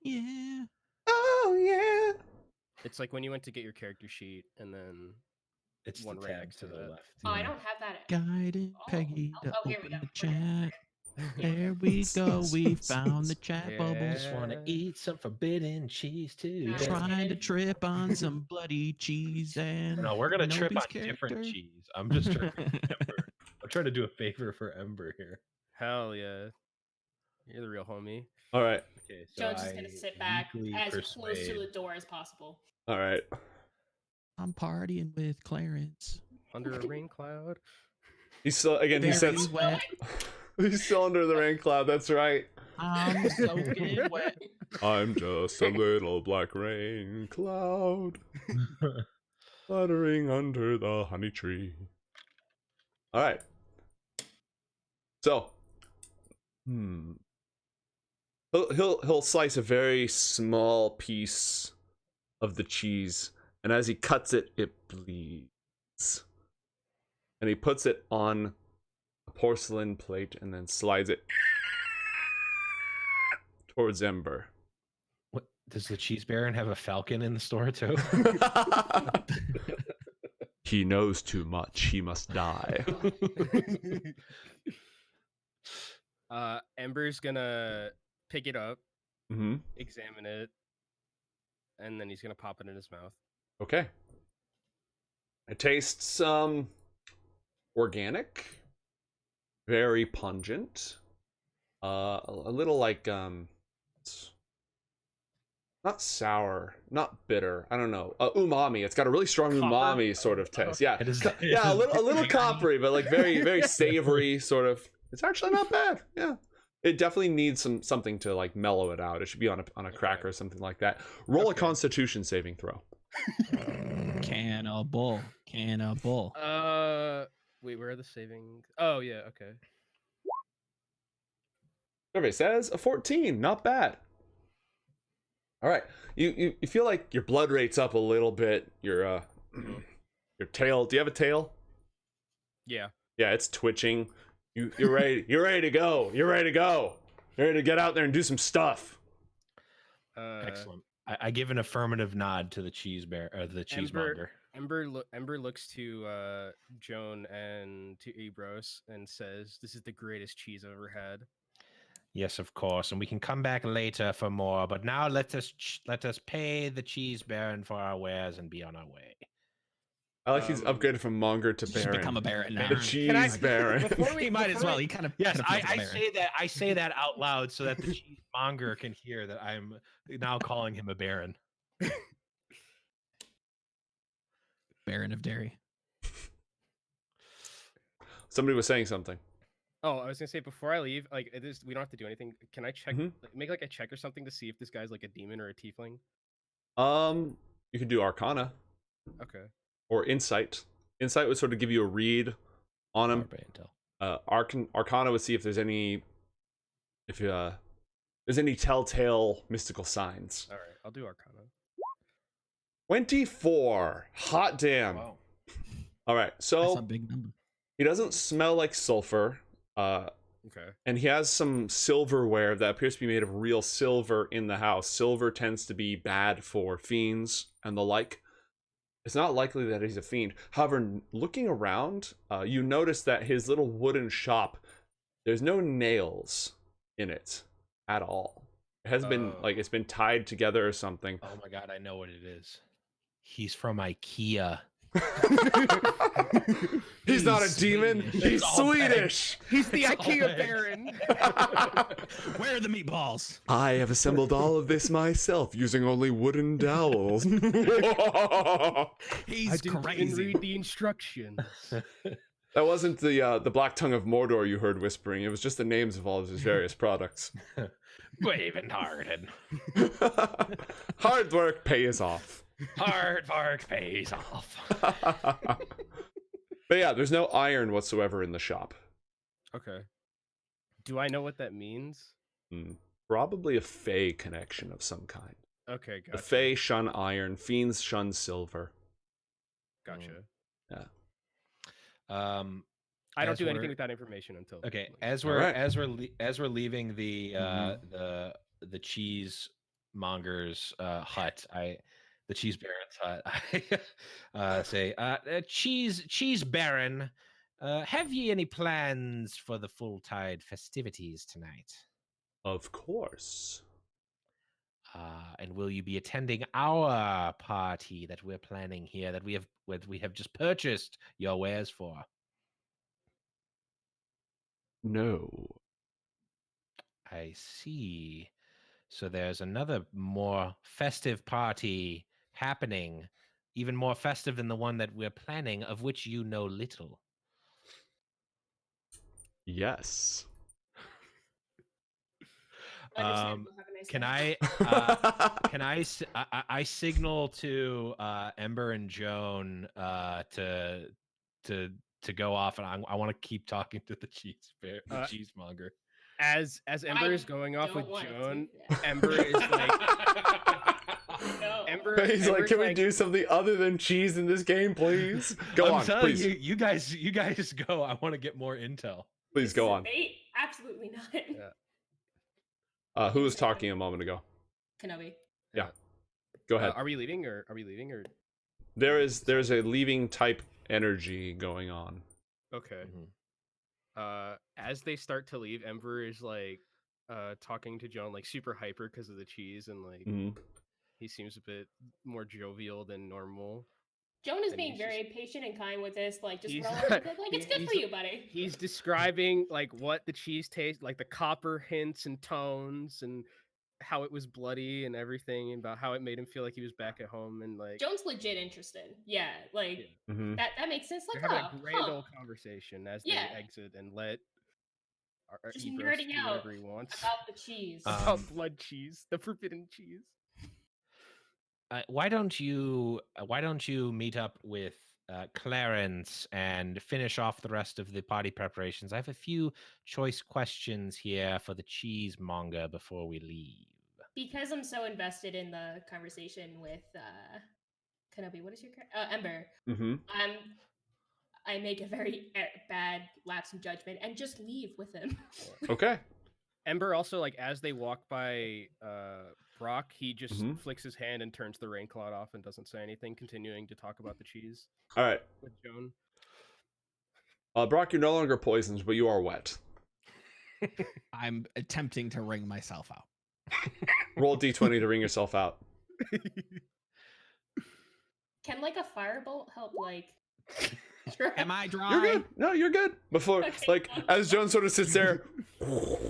Yeah. Oh, yeah. It's like when you went to get your character sheet and then It's one the right tab next to to the that. left. Oh, I yeah. don't have that. Guiding Oh, Peggy to here we open go. the We're good. chat. There we go. We found the chat bubbles. Just want to eat some forbidden cheese too. Nice. Trying to trip on some bloody cheese and No, we're gonna trip on Kenobi's different character. cheese. I'm just trying to Ember. I'm trying to do a favor for Ember here. Hell yeah, you're the real homie. All right. Okay, so Joe's just going to sit back weakly as close to persuade- the door as possible. All right. I'm partying with Clarence. Under a rain cloud. He's still, again, he Very says, wet. he's still under the rain cloud. That's right. I'm soaking wet. I'm just a little black rain cloud fluttering under the honey tree. All right. So, he'll slice a very small piece of the cheese, and as he cuts it, it bleeds. And he puts it on a porcelain plate and then slides it towards Ember. What does the cheese baron have a falcon in the store too? He knows too much. He must die. Ember's gonna pick it up, Mm-hmm. examine it, and then he's gonna pop it in his mouth. Okay. It tastes organic, very pungent, a little like not sour, not bitter. I don't know. Umami. It's got a really strong Copper? umami sort of taste. Yeah, It is- yeah, a little coppery, but like very savory sort of. It's actually not bad. Yeah, it definitely needs something to like mellow it out. It should be on a cracker or something like that. Roll a Okay. Constitution saving throw. Cannibal. Wait, where are the savings? Oh yeah, okay. Survey says a 14. Not bad. All right, you feel like your blood rate's up a little bit. Your tail. Do you have a tail? Yeah. Yeah, it's twitching. You're ready. You're ready to go. You're ready to go. You're ready to get out there and do some stuff. Excellent. I give an affirmative nod to the cheese bear or the cheesemonger. Ember looks to Joan and to Ebros and says, "This is the greatest cheese I've ever had." Yes, of course, and we can come back later for more. But now let us pay the cheese baron for our wares and be on our way. I like he's upgraded from monger to Just baron. become a baron now. The cheese baron. He might as well. He kind of Yes, feels like a I baron. say that out loud so that the cheesemonger can hear that I'm now calling him a baron. Baron of Dairy. Somebody was saying something. Oh, I was gonna say before I leave, like we don't have to do anything. Can I check, Mhm. make like a check or something to see if this guy's like a demon or a tiefling? You could do Arcana Okay. or Insight. Insight would sort of give you a read on him. Arcana would see if there's any telltale mystical signs. All right. I'll do Arcana. 24. Hot damn. Wow. All right, That's a so big number. he doesn't smell like sulfur. Okay. And he has some silverware that appears to be made of real silver in the house. Silver tends to be bad for fiends and the like. It's not likely that he's a fiend. However, looking around, you notice that his little wooden shop, there's no nails in it at all. It has been like it's been tied together or something. Oh my god, I know what it is. He's from IKEA. He's not a demon. Swedish. He's It's all Swedish. He's the It's all IKEA bad. Baron. Where are the meatballs? I have assembled all of this myself using only wooden dowels. He's I didn't even crazy. read the instructions. That wasn't the Black Tongue of Mordor you heard whispering. It was just the names of all of his various products. Brave and hearted. Hard work pays off. Hard work pays off. But yeah, there's no iron whatsoever in the shop. Okay. Do I know what that means? Probably a Fey connection of some kind. Okay, gotcha. The Fey shun iron, fiends shun silver. Gotcha. I don't as do anything we're- with that information until. Okay, like, as All we're right. as we're leaving the the cheesemonger's hut, the cheese baron's hut, I say, cheese baron, have ye any plans for the Fooltide festivities tonight? Of course. And will you be attending our party that we're planning here that we have just purchased your wares for? No. I see. So there's another more festive party happening, even more festive than the one that we're planning, of which you know little. Yes. Understandable. Have a nice Can day. I signal to Ember and Joan to go off, and I want to keep talking to the cheesemonger. As Ember is going off with don't wanna do Joan, that. Ember is like No. Ember. He's like, Ember's can we do something other than cheese in this game, please? Go I'm on, telling please. you guys go. I want to get more intel. Please This go is a on. bait? Absolutely not. Yeah. Who was talking a moment ago? Kenobi. Yeah. Go ahead. Are we leaving or There's a leaving type energy going on. okay? Mhm. As they start to leave, Ember is like talking to Joan like super hyper because of the cheese, and like Mhm. he seems a bit more jovial than normal. Joan is And being he's very patient and kind with this. Like, just he's roll not- with it. Like, it's good for he's- you, buddy. He's describing like what the cheese tastes like, the copper hints and tones, and how it was bloody and everything, and about how it made him feel like he was back at home, and like Joan's legit interested. Yeah, like Yeah. Mhm. that makes sense. they're Like, having oh, a grand huh. old conversation as Yeah. they exit and let Just Ebros nerding do out whatever he wants about the cheese. about blood cheese, the forbidden cheese. Why don't you meet up with Clarence and finish off the rest of the party preparations? I have a few choice questions here for the cheesemonger before we leave. Because I'm so invested in the conversation with Kenobi. What is your Ember? Mhm. I make a very bad lapse in judgment and just leave with him. Okay. Ember also, like, as they walk by Brock, he just Mhm. flicks his hand and turns the rain cloud off and doesn't say anything, continuing to talk about the cheese All right. with Joan. Brock, you're no longer poisoned, but you are wet. I'm attempting to wring myself out. Roll d20 to wring yourself out. Can like a firebolt help? Like, Am I dry? You're good. No, you're good. Before, Okay. like, as Joan sort of sits there,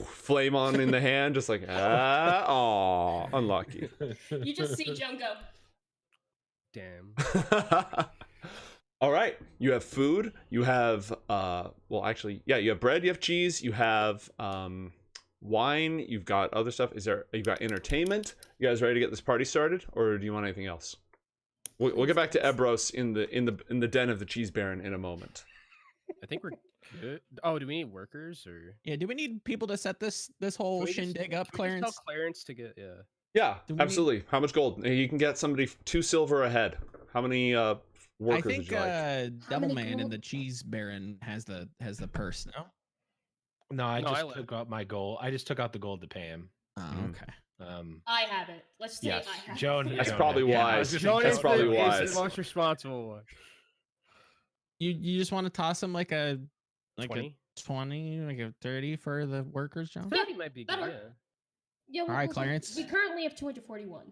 flame on in the hand, just like, aw, unlucky. You just see Joan go. Damn. All right, you have food. You have, well, actually, yeah, you have bread. You have cheese. You have wine. You've got other stuff. You've got entertainment. You guys ready to get this party started, or do you want anything else? We'll get back to Ebros in the den of the cheese baron in a moment. I think we're good. Oh, do we need workers or Yeah, do we need people to set this whole Can we just- shindig up, can we just Clarence? tell Clarence to get Yeah, Do we absolutely. How much gold? You can get somebody 2 silver ahead. How many workers think would you like? How Double many Man and gold? the Cheese Baron has the purse. No. No, I No, just I left. took out my gold. I just took out the gold to pay him. Oh, Mm. okay. I have it. Let's say Yes, I have Joan. it. That's Joan probably did. Yeah, I wise. was gonna say Joan That's is probably the, wise. is the most responsible one. You just want to toss him like a 20? 20, like a 30 for the workers, John? 30 might be good. better. Yeah. Yeah, All right, do- Clarence. We currently have 241.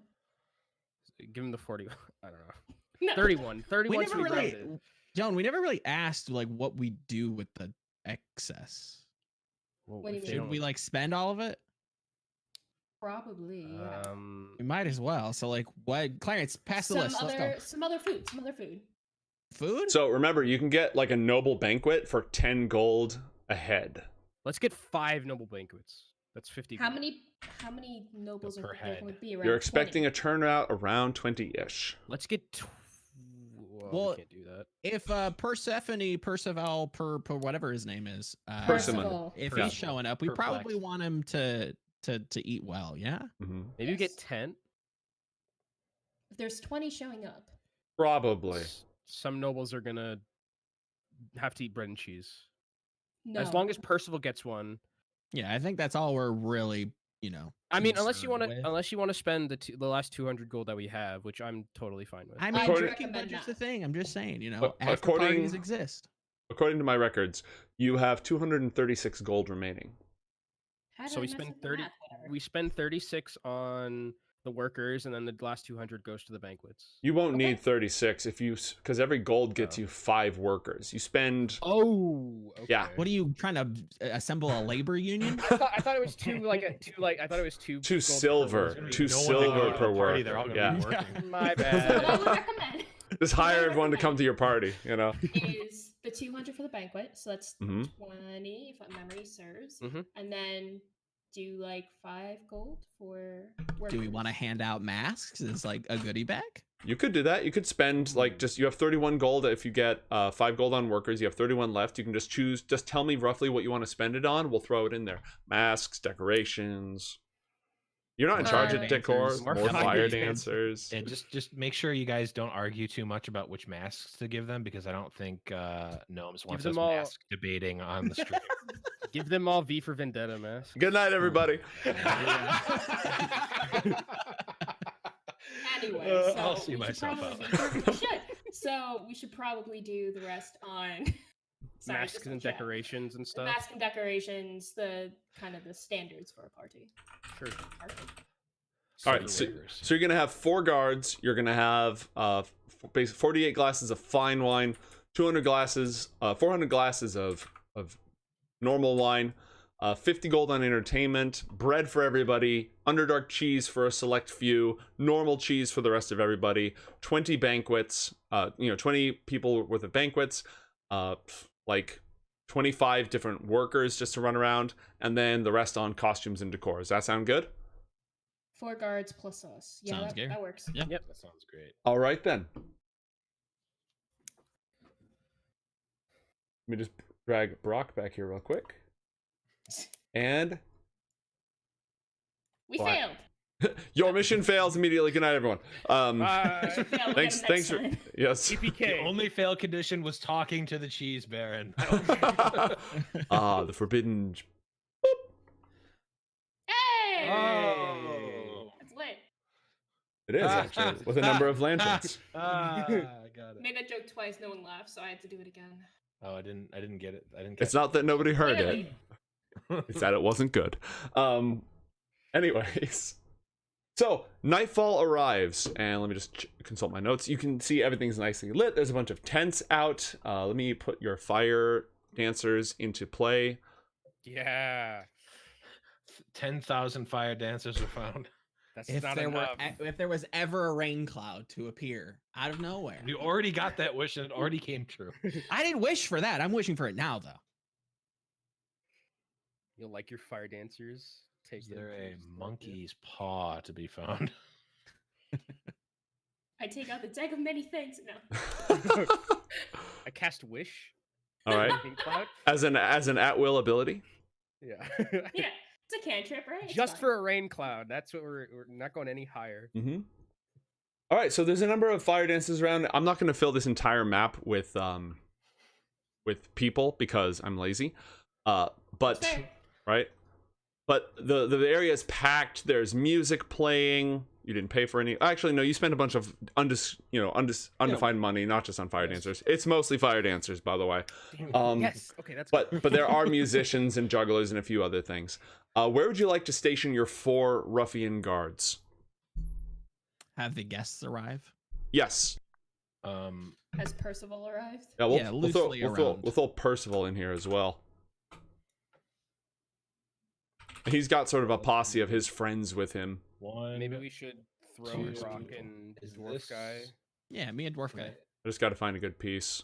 Give him the 40. I don't know. No. 31. 31 We to never be really, rounded. Joan. We never really asked like what we do with the excess. Well, What do you if they mean? Should don't- we like spend all of it? Probably, yeah. We might as well. So like, what? Clarence, pass the list. Let's go. Some other food. Some other food. Food. So remember, you can get like a noble banquet for 10 gold a head. let's get 5 noble banquets. That's 50. How gold. many nobles Per are there head. going to be around? You're expecting 20? a turnout around 20-ish. Let's get. Well, Well, we can't do that. If Percival, per whatever his name is, Persimmon. Percival. if Yeah. he's showing up, we probably Perplexed. want him to eat well. Yeah. Mhm. Maybe we get Yes. 10. If there's 20 showing up, Probably. Some nobles are gonna have to eat bread and cheese. no. As long as Percival gets one. Yeah, I think that's all we're really, I mean, unless you concerned want to, with. unless you want to spend the last 200 gold that we have, which I'm totally fine with. I mean, According- drinking budget's a thing. I'm just saying, But after according- parties exist. According to my records, you have 236 gold remaining. How did So I we mess spend up the 30 math? Whatever. we spend 36 on the workers, and then the last 200 goes to the banquets. You won't Okay. need 36 if you, because every gold gets Oh. you 5 workers. You spend. Oh, okay. Yeah. What are you trying to assemble a labor union? I thought it was I thought it was 2 Two gold per silver. worker. Two No one to go silver to per the party, they're worker, all gonna yeah. be working. My What I bad. would recommend Just hire everyone to come to your party, is the 200 for the banquet. So that's Mhm. 20, if my memory serves. Mhm. And then do like 5 gold for workers. Do we want to hand out masks as like a goodie bag? You could do that. You could spend like you have 31 gold. If you get 5 gold on workers, you have 31 left. You can just choose. Just tell me roughly what you want to spend it on. We'll throw it in there. Masks, decorations. You're not in charge of Fire decor. dancers. More More fire fire dancers. And just make sure you guys don't argue too much about which masks to give them, because I don't think Gnomes wants them us all- mask debating on the stream. Give them all V for Vendetta masks. Good night, everybody. Anyway, so I'll see we should myself probably- we should. So we should probably do the rest on sorry, Masks just and on chat. decorations and The stuff. mask and decorations, the kind of the standards for a party. Sure. Perfect. All right, so you're gonna have 4 guards. You're gonna have basically 48 glasses of fine wine, 400 glasses of normal wine, 50 gold on entertainment, bread for everybody, Underdark cheese for a select few, normal cheese for the rest of everybody, 20 banquets, 20 people worth of banquets, like 25 different workers just to run around, and then the rest on costumes and decor. Does that sound good? 4 guards plus us. Yeah, Sounds that, good. that works. Yeah. Yep. That sounds great. All right then. Let me just drag Brock back here real quick. And We Black. failed. your mission fails immediately. Good night, everyone. We should fail again Thanks next for time. yes. The EPK. only fail condition was talking to the cheese baron. Ah, the forbidden. Hey! Oh. It's lit. It is actually with a number of lanterns. I got it. Made that joke twice, no one laughed, so I had to do it again. Oh, I didn't get it. I didn't. It's not that nobody heard it; Clearly. it's that it wasn't good. Anyways, so nightfall arrives, and let me just consult my notes. You can see everything's nicely lit. There's a bunch of tents out. Let me put your fire dancers into play. Yeah. 10,000 fire dancers were found. That's If not there enough. if there was ever a rain cloud to appear out of nowhere, You already got that wish, and it already came true. I didn't wish for that. I'm wishing for it now, though. You'll like your fire dancers. Take Is them there to a the- monkey's paw to be found? I take out the deck of many things. No. I cast wish. All right, Pink cloud. as an at-will ability. Yeah. Yeah, it's a cantrip, right? It's Just fine. for a rain cloud. That's what we're not going any higher. Mm-hmm. All right, so there's a number of fire dances around. I'm not going to fill this entire map with people because I'm lazy. But Fair. right, but the area is packed. There's music playing. You didn't pay for any. Actually, no, you spent a bunch of undefined money, not just on fire dancers. It's mostly fire dancers, by the way. Yes. Okay, that's good. But there are musicians and jugglers and a few other things. Where would you like to station your 4 ruffian guards? Have the guests arrive? Yes. Has Percival arrived? Yeah, loosely around. we'll throw Percival in here as well. He's got sort of a posse of his friends with him. Maybe we should throw two, Brock and is dwarf this- guy. Yeah, me and dwarf guy. I just got to find a good piece.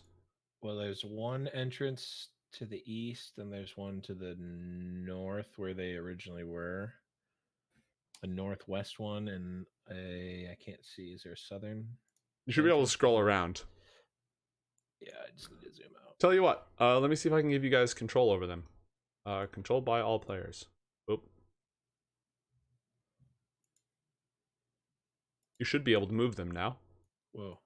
Well, there's one entrance to the east, and there's one to the north where they originally were. A northwest one, and I can't see. Is there a southern? You should be able to entrance? scroll around. Yeah, I just need to zoom out. Tell you what, let me see if I can give you guys control over them. Controlled by all players. Oop. You should be able to move them now. Whoa.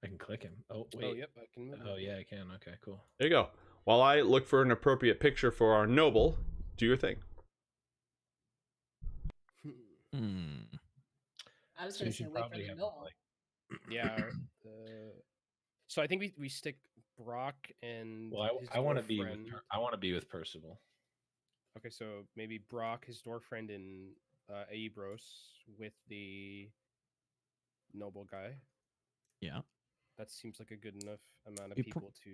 I can click him. Oh, wait. Oh, yep, I can move. Oh, yeah, I can. Okay, cool. There you go. While I look for an appropriate picture for our noble, do your thing. Hmm. I was So gonna you say should wait for probably the have, goal. like, Yeah. So I think we stick Brock and. well, his I want to dwarf be friend. with Percival. Okay, so maybe Brock, his dwarf friend, and Aebros with the noble guy. Yeah. That seems like a good enough amount of You pr- people to.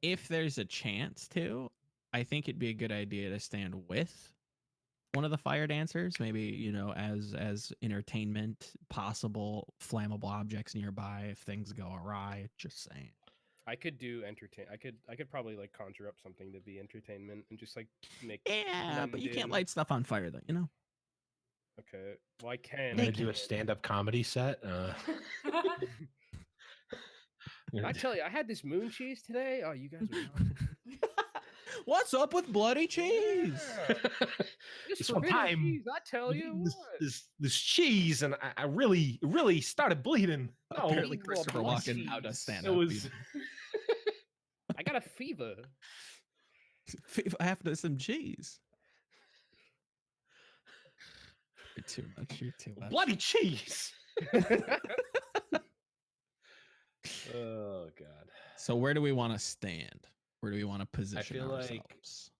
If there's a chance to, I think it'd be a good idea to stand with one of the fire dancers, maybe, you know, as entertainment, possible flammable objects nearby if things go awry. Just saying. I could do entertain. I could probably like conjure up something to be entertainment and just like make. Yeah, but you can't blend light stuff on fire though, you know? in. Okay. Well, I can. I'm gonna I do a can. stand-up comedy set. I tell you, I had this moon cheese today. Oh, you guys are not. What's up with bloody cheese? This This one forbidden time, cheese, I tell was you eating what. this cheese, and I really started bleeding. No, Apparently well, Christopher blood Walken now does cheese. stand it up. was. I got a fever. After some cheese. You're too much. You're too much. Bloody cheese. Oh god. So where do we want to stand? Where do we want to position feel like- ourselves?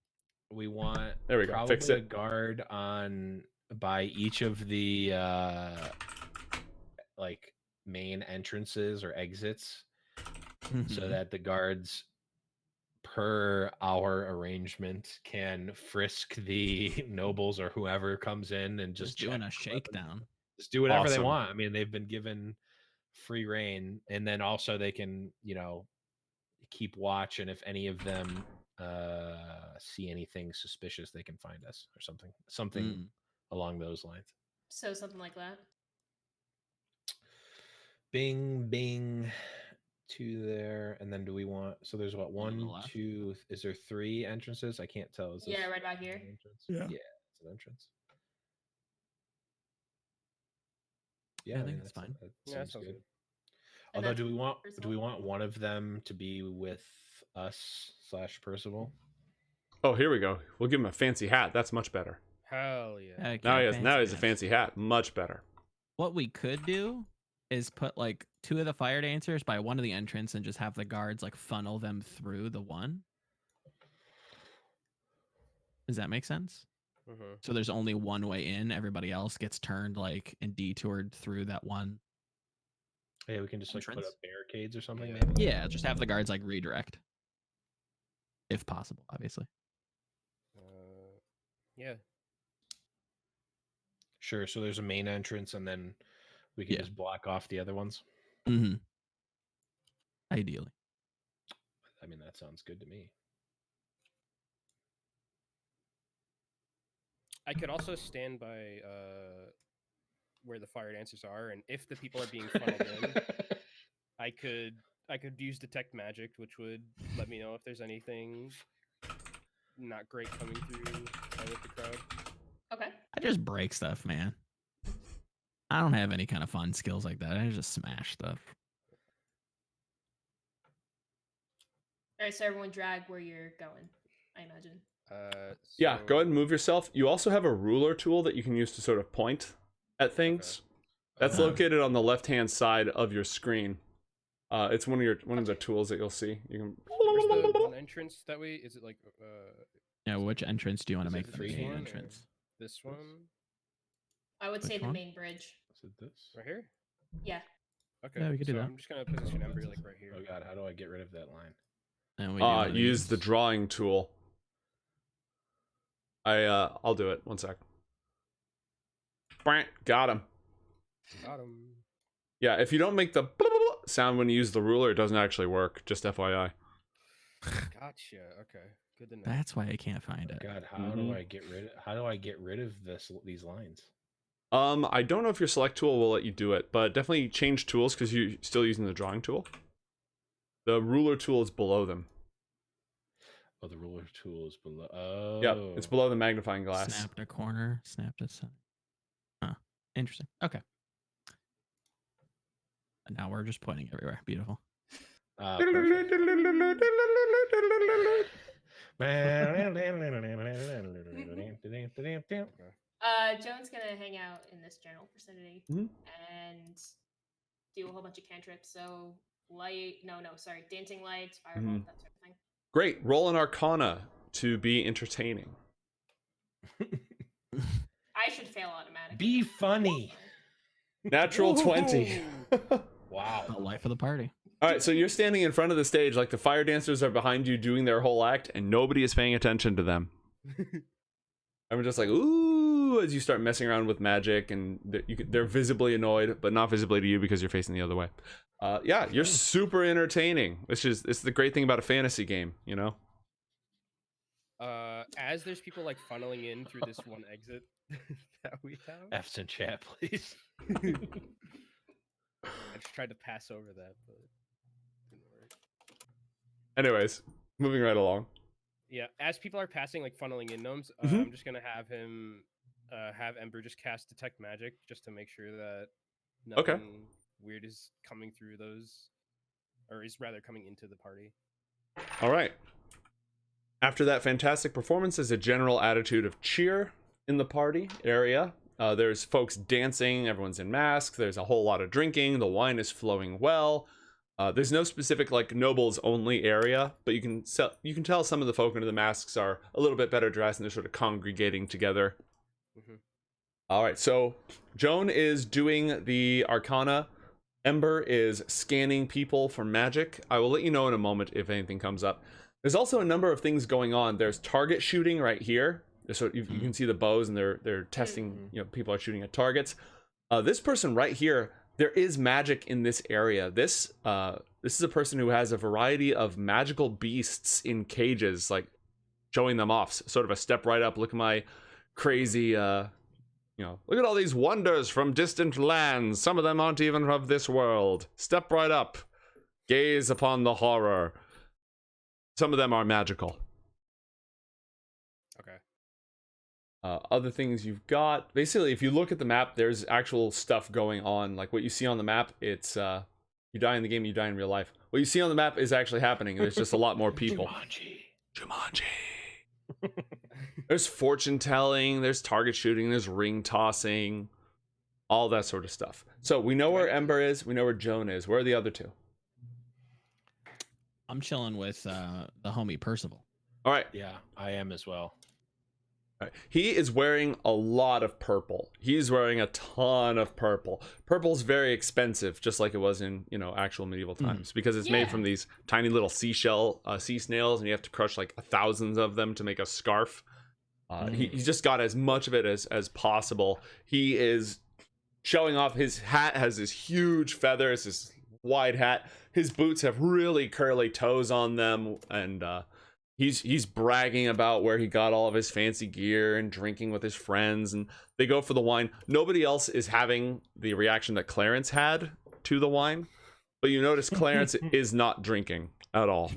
We want There we go. probably Fix a it. guard on by each of the like main entrances or exits, so Mhm. that the guards per our arrangement can frisk the nobles or whoever comes in and just just doing a check for weapons. shakedown. Just do whatever they Awesome. want. I mean, they've been given free reign, and then also they can, you know, keep watch, and if any of them see anything suspicious, they can find us or something Mm. along those lines. So something like that. Bing, bing, two there, and then do we want? So there's what, One on the one, left. two? Is there 3 entrances? I can't tell. Is this Yeah, right about here. an entrance? Yeah. Yeah, it's an entrance. Yeah, I mean, think that's fine. That Yeah, that seems sounds good. good. And Although, that's do we want Percival? one of them to be with us / Percival? Oh, here we go. We'll give him a fancy hat. That's much better. Hell yeah. Okay, Now he has a hats. fancy hat. Much better. What we could do is put like 2 of the fire dancers by one of the entrance and just have the guards like funnel them through the one. Does that make sense? Mhm. So there's only one way in. Everybody else gets turned like and detoured through that one. Yeah, we can just like put Entrance? up barricades or something. Yeah. Maybe. Yeah, just have the guards like redirect, if possible, obviously. Yeah. Sure. So there's a main entrance, and then we can Yeah. just block off the other ones. Mm-hmm. Ideally. I mean, that sounds good to me. I could also stand by where the fire dancers are, and if the people are being funneled in, I could use detect magic, which would let me know if there's anything not great coming through with the crowd. Okay. I just break stuff, man. I don't have any kind of fun skills like that. I just smash stuff. All right, so everyone drag where you're going, I imagine. Yeah, go So- ahead and move yourself. You also have a ruler tool that you can use to sort of point at things. That's Oh. located on the left-hand side of your screen. It's one of the tools that you'll see. You can. Where's the one entrance that way? Is it like Yeah, which entrance do you want to Is it make the free main one, or- entrance? this one I would say Which the one? main bridge. Is it this? right here? Yeah. Okay. Yeah, we could do so that. I'm just gonna position Ember like right here. Oh god, how do I get rid of that line? And we do one of Use the these. drawing tool. I'll do it. One sec. Got him. Got him. Yeah, if you don't make the sound when you use the ruler, it doesn't actually work. Just FYI. Gotcha. Okay. Good to know. That's why I can't find it. God, how Mhm. do I get rid of these lines? I don't know if your select tool will let you do it, but definitely change tools because you're still using the drawing tool. The ruler tool is below them. Oh, the ruler tool is below. Oh, Yep, it's below the magnifying glass. Snapped a corner, snapped a side. Huh. Interesting. Okay. And now we're just pointing everywhere. Beautiful. Perfect. Joan's gonna hang out in this general vicinity Mhm. and do a whole bunch of cantrips. So dancing lights, fireball, that sort of thing. Great. Roll an Arcana to be entertaining. I should fail automatically. Be funny. Natural 20. Wow. The life of the party. All right, so you're standing in front of the stage, like the fire dancers are behind you doing their whole act, and nobody is paying attention to them. I'm just like, ooh, as you start messing around with magic, and they're visibly annoyed, but not visibly to you because you're facing the other way. Yeah, you're super entertaining. It's the great thing about a fantasy game, you know? As there's people like funneling in through this one exit that we have, F's in chat, please. I just tried to pass over that, but didn't work. Anyways, moving right along. Yeah, as people are passing, like funneling in gnomes, Mhm. I'm just gonna have him, have Ember just cast detect magic, just to make sure that nothing Okay. weird is coming through those, or is rather coming into the party. All right. After that fantastic performance, there's a general attitude of cheer in the party area. There's folks dancing, everyone's in masks, there's a whole lot of drinking, the wine is flowing well. There's no specific like nobles only area, but you can tell some of the folk under the masks are a little bit better dressed and they're sort of congregating together. Mhm. All right, so Joan is doing the Arcana. Ember is scanning people for magic. I will let you know in a moment if anything comes up. There's also a number of things going on. There's target shooting right here. So you can see the bows and they're testing. You know, people are shooting at targets. This person right here, there is magic in this area. This is a person who has a variety of magical beasts in cages, like showing them off. Sort of a step right up. Look at my crazy. Look at all these wonders from distant lands. Some of them aren't even of this world. Step right up. Gaze upon the horror. Some of them are magical. Okay. Other things you've got, basically, if you look at the map, there's actual stuff going on. Like what you see on the map, it's you die in the game, you die in real life. What you see on the map is actually happening. There's just a lot more people. Jumanji. There's fortune telling, there's target shooting, there's ring tossing, all that sort of stuff. So we know where Ember is, we know where Joan is. Where are the other two? I'm chilling with the homie Percival. All right. Yeah, I am as well. All right. He is wearing a lot of purple. He's wearing a ton of purple. Purple's very expensive, just like it was in, actual medieval times, because it's made Yeah. from these tiny little sea snails, and you have to crush like thousands of them to make a scarf. He's just got as much of it as possible. He is showing off. His hat has this huge feathers, this wide hat. His boots have really curly toes on them, and he's bragging about where he got all of his fancy gear and drinking with his friends, and they go for the wine. Nobody else is having the reaction that Clarence had to the wine, but you notice Clarence is not drinking at all.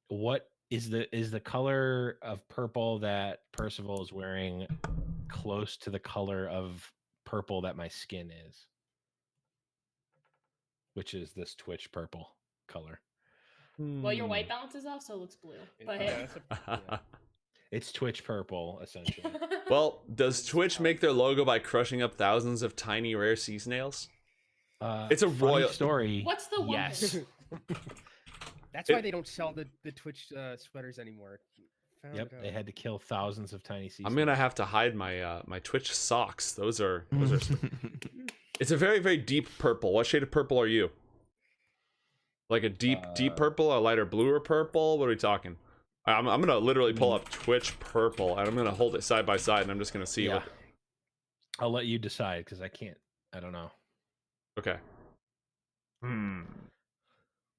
What is the color of purple that Percival is wearing close to the color of purple that my skin is, which is this Twitch purple color. Well, your white balance is off, so it looks blue. But Yeah, that's yeah. It's Twitch purple, essentially. Well, does It's Twitch tough. make their logo by crushing up thousands of tiny rare sea snails? It's a funny royal story. what's the one Yes. thing? That's why they don't sell the Twitch sweaters anymore. Found Yep, it they out. had to kill thousands of tiny sea I'm gonna snails. have to hide my my Twitch socks. Those are It's a very very deep purple. What shade of purple are you? Like a deep purple, a lighter blue or purple? What are we talking? I'm gonna literally pull up Twitch purple and I'm gonna hold it side by side and I'm just gonna see Yeah. what. I'll let you decide because I can't. I don't know. Okay.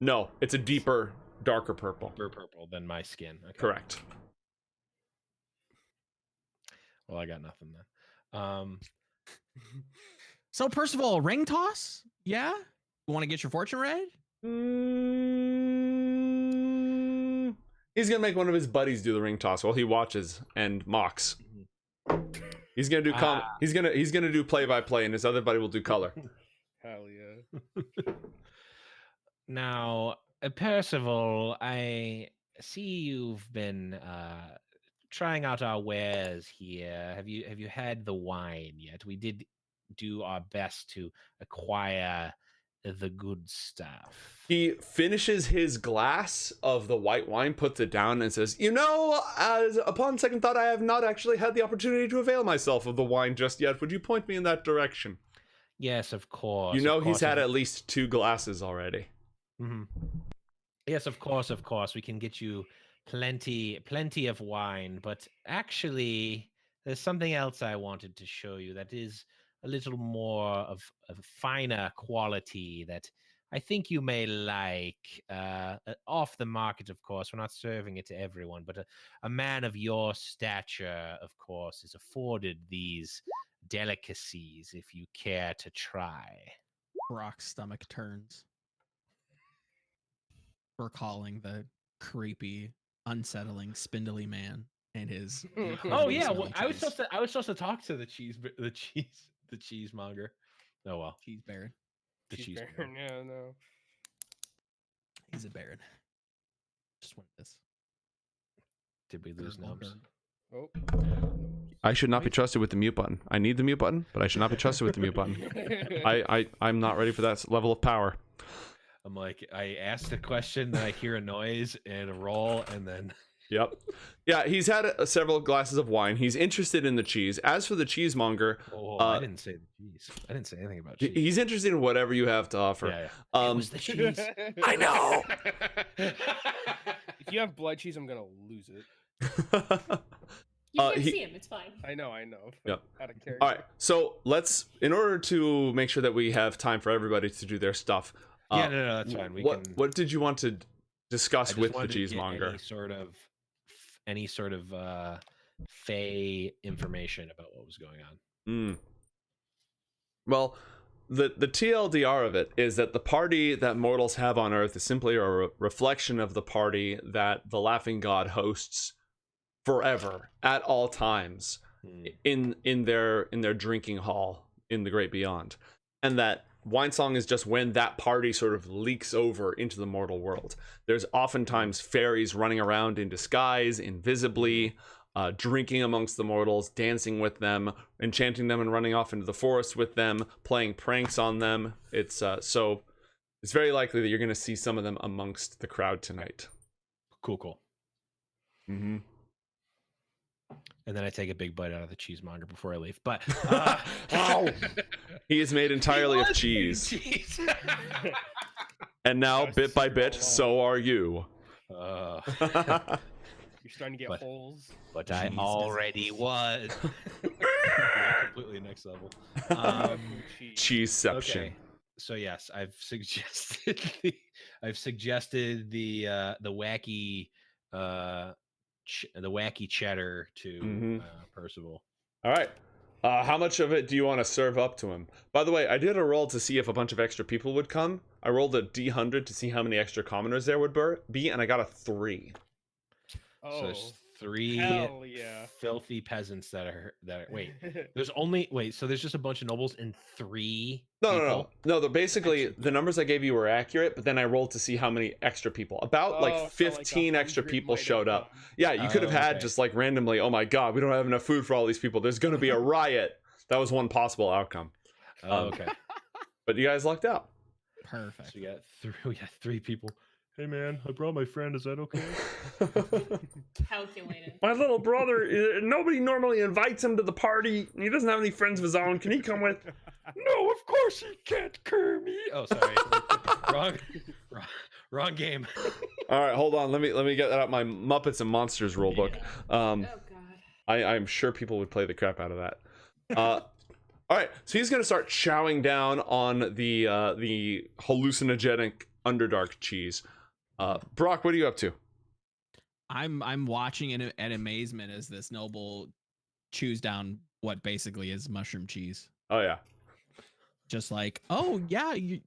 No, it's a deeper, darker purple. Deeper purple than my skin. Okay. Correct. Well, I got nothing then. So, Percival, ring toss? Yeah? You want to get your fortune read? He's gonna make one of his buddies do the ring toss while he watches and mocks. He's gonna do he's gonna do play by play, and his other buddy will do color. Hell yeah. Now, Percival, I see you've been trying out our wares here. Have you had the wine yet? We did do our best to acquire the good stuff. He finishes his glass of the white wine, puts it down, and says, as upon second thought, I have not actually had the opportunity to avail myself of the wine just yet. Would you point me in that direction? Yes, of course. You know of he's course, had at least 2 glasses already. Mhm. Yes, of course, of course. We can get you plenty of wine, but actually, there's something else I wanted to show you that is a little more of finer quality that I think you may like. Off the market, of course. We're not serving it to everyone, but a man of your stature, of course, is afforded these delicacies if you care to try. Brock's stomach turns, recalling the creepy, unsettling, spindly man and his. Oh incredibly yeah, smelly I was cheese. supposed to talk to the cheesemonger. Oh well, Cheese Baron. the She's cheese. barren, yeah, no. He's a Baron. Just one of this. Did we lose Gnomes? Oh. I should not be trusted with the mute button. I need the mute button, but I should not be trusted with the mute button. I'm not ready for that level of power. I'm like, I asked a question, then I hear a noise and a roll, and then Yep. Yeah, he's had several glasses of wine. He's interested in the cheese. As for the cheesemonger, I didn't say the cheese. I didn't say anything about cheese. he's interested in whatever you have to offer. Yeah, yeah. It was the cheese. I know. If you have blood cheese, I'm gonna lose it. You can't he- see him. It's fine. I know. Yep. Out of character. All right, so in order to make sure that we have time for everybody to do their stuff. Yeah, no, that's fine. What did you want to discuss with the wanted to get cheesemonger? any sort of fey information about what was going on. Well, the TLDR of it is that the party that mortals have on Earth is simply a reflection of the party that the Laughing God hosts forever, at all times, in their drinking hall in the great beyond, and that Winesong is just when that party sort of leaks over into the mortal world. There's oftentimes fairies running around in disguise, invisibly, drinking amongst the mortals, dancing with them, enchanting them, and running off into the forest with them, playing pranks on them. It's so it's very likely that you're going to see some of them amongst the crowd tonight. Cool. Mm-hmm. And then I take a big bite out of the cheesemonger before I leave. But He is made entirely of cheese. And now, bit by bit, so are you. You're starting to get holes. But I already was. Completely next level. Cheeseception. Okay. So yes, I've suggested the wacky the wacky cheddar to Percival. All right. How much of it do you want to serve up to him? By the way, I did a roll to see if a bunch of extra people would come. I rolled a D100 to see how many extra commoners there would be, and I got a 3. Oh. So there's 3 Hell yeah. filthy peasants that are wait. There's only so there's just a bunch of nobles and 3 people. No. They're basically Extra the numbers I gave you were accurate, but then I rolled to see how many extra people. About like Oh, so, 15 extra 100 people might have showed up. come. Yeah, you could have Oh, had okay. just like randomly, oh my god, we don't have enough food for all these people. There's going to be a riot. That was one possible outcome. Oh, okay. But you guys lucked out. Perfect. So we got 3 people. Hey man, I brought my friend. Is that okay? Calculated. My little brother, nobody normally invites him to the party. He doesn't have any friends of his own. Can he come with? No, of course he can't, Kermit. Oh, sorry. wrong game. All right, hold on. Let me get that out my Muppets and Monsters rulebook. Oh god. I'm sure people would play the crap out of that. All right, so he's gonna start chowing down on the hallucinogenic Underdark cheese. Brock, what are you up to? I'm watching in at amazement as this noble chews down what basically is mushroom cheese. Oh yeah. Just like, oh yeah, you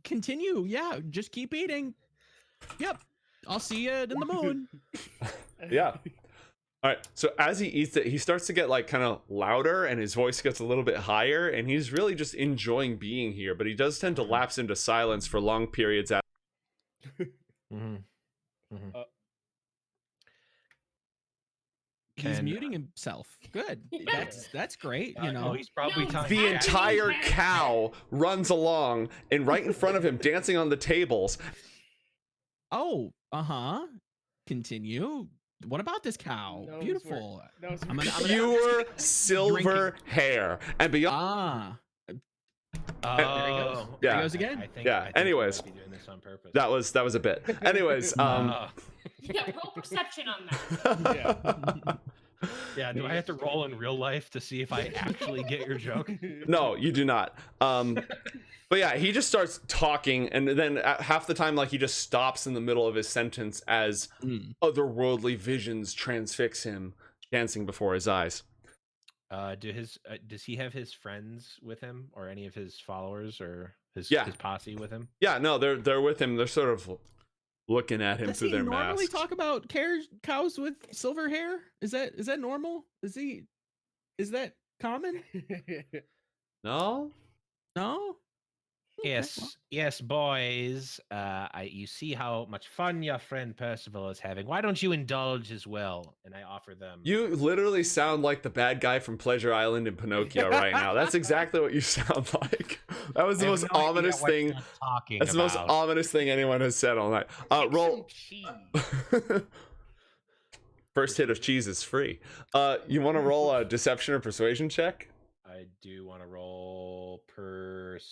continue. Yeah, just keep eating. Yep. I'll see you in the moon. Yeah. All right. So as he eats it, he starts to get like kind of louder and his voice gets a little bit higher and he's really just enjoying being here, but he does tend to lapse into silence for long periods after. He's muting himself. Good. That's great. You know, he's probably No, telling The Actually, entire yeah. cow runs along and right in front of him dancing on the tables. oh, continue. What about this cow? Nose Beautiful. Nose I'm gonna- Pure silver hair. And beyond Ah, Oh, there he goes. There Yeah. he goes again. I think Yeah, he anyways. might be doing this on purpose. that was a bit. Anyways, Yeah, roll perception on that. Yeah, do I have to roll in real life to see if I actually get your joke? no, you do not. But yeah, he just starts talking, and then at half the time, like he just stops in the middle of his sentence as otherworldly visions transfix him, dancing before his eyes. Does he have his friends with him, or any of his followers, or his posse with him? Yeah, no, they're with him. They're sort of looking at him Does through he their normally masks. talk about cows with silver hair? Is that normal? Is that common? No, No. Okay, well. Yes, boys. You see how much fun your friend Percival is having. Why don't you indulge as well? And I offer them. you literally sound like the bad guy from Pleasure Island in Pinocchio right now. That's exactly what you sound like. That was the most ominous thing. That's the most ominous thing anyone has said all night. Roll. First hit of cheese is free. You want to roll a deception or persuasion check? I do want to roll persuasion.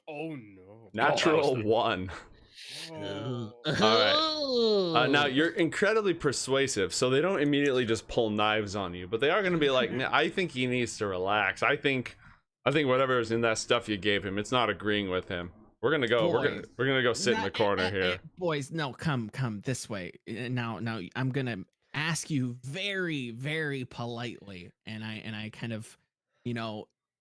Oh no. Natural 1. Oh. All right. Now you're incredibly persuasive, so they don't immediately just pull knives on you, but they are going to be like, "Man, I think he needs to relax. I think whatever is in that stuff you gave him, it's not agreeing with him. We're gonna go. We're gonna go sit in the corner here, boys. No, come this way. Now, I'm gonna ask you very, very politely, and I kind of,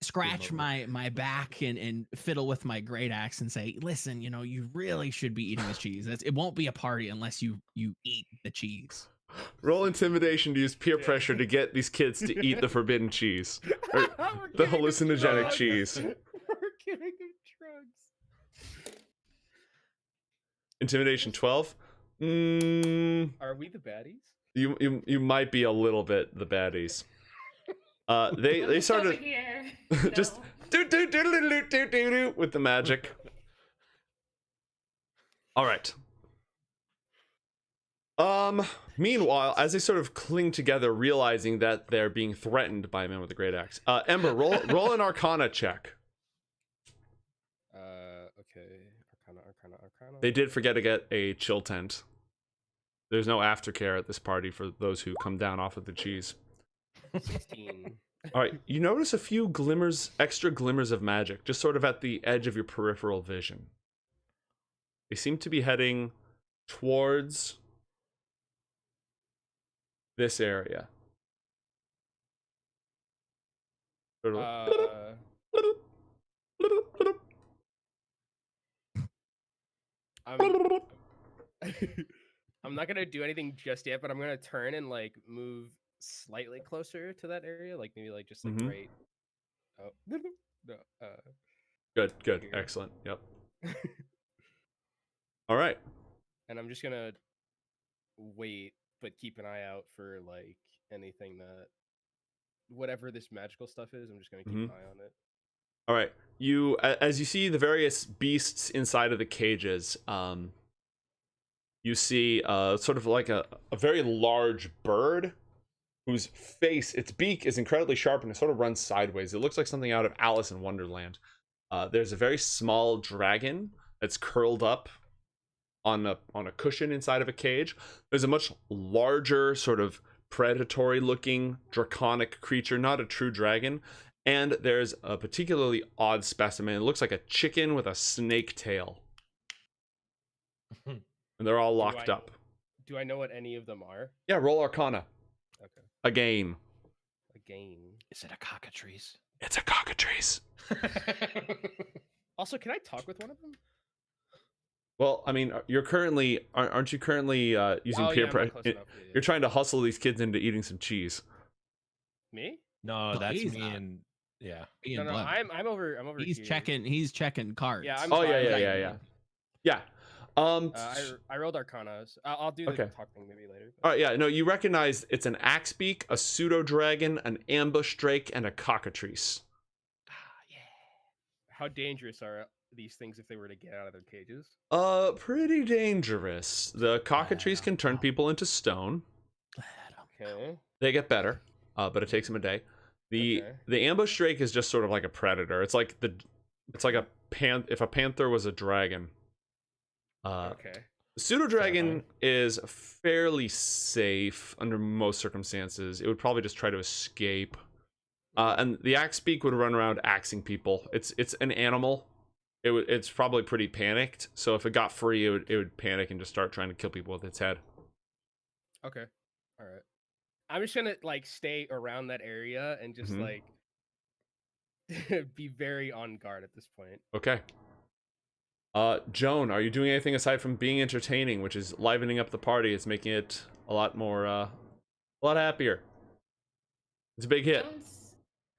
scratch my back and fiddle with my great axe and say, listen, you really should be eating this cheese. It won't be a party unless you eat the cheese. Roll intimidation to use peer pressure to get these kids to eat the forbidden cheese, or the hallucinogenic cheese. We're giving him drugs. Intimidation 12. Are we the baddies? You might be a little bit the baddies. They started just do with the magic. All right. Meanwhile, as they sort of cling together, realizing that they're being threatened by a man with a great axe, Ember, roll an Arcana check. Okay. Arcana. They did forget to get a chill tent. There's no aftercare at this party for those who come down off of the cheese. 16. All right, you notice a few extra glimmers of magic, just sort of at the edge of your peripheral vision. They seem to be heading towards this area. I'm not gonna do anything just yet, but I'm gonna turn and like move slightly closer to that area, like maybe like just like Mhm. right. Oh no, Good, good, here. excellent. Yep. All right. And I'm just gonna wait, but keep an eye out for like anything that whatever this magical stuff is. I'm just gonna keep Mhm. an eye on it. All right. As you see the various beasts inside of the cages, you see sort of like a very large bird whose its beak is incredibly sharp and it sort of runs sideways. It looks like something out of Alice in Wonderland. There's a very small dragon that's curled up on a cushion inside of a cage. There's a much larger sort of predatory looking draconic creature, not a true dragon. And there's a particularly odd specimen. It looks like a chicken with a snake tail. And they're all locked up. Do I know what any of them are? Yeah, roll Arcana. Okay. Again. Again. Is it a cockatrice? It's a cockatrice. Also, can I talk with one of them? Well, I mean, aren't you currently using Oh, peer yeah, I'm not pressure? close enough. Yeah, You're trying to hustle these kids into eating some cheese. Me? No, No, that's he's me not. and yeah. Ian No, no, Blood. I'm over He's here. checking cards. Yeah, I'm Oh, fine. yeah. Yeah. I rolled Arcana. I'll do the Okay. talk thing maybe later. All right, yeah, no, you recognize it's an axe beak, a pseudo dragon, an ambush drake, and a cockatrice. How dangerous are these things if they were to get out of their cages? Pretty dangerous. The cockatrice can turn people into stone. Okay. They get better, but it takes them a day. The ambush drake is just sort of like a predator. It's like if a panther was a dragon. Okay. Pseudo dragon is fairly safe under most circumstances. It would probably just try to escape. And the axe beak would run around axing people. It's an animal. It's probably pretty panicked. So if it got free, it would panic and just start trying to kill people with its head. Okay. All right. I'm just gonna like stay around that area and just like be very on guard at this point. Okay. Joan, are you doing anything aside from being entertaining, which is livening up the party? It's making it a lot more, a lot happier. It's a big hit.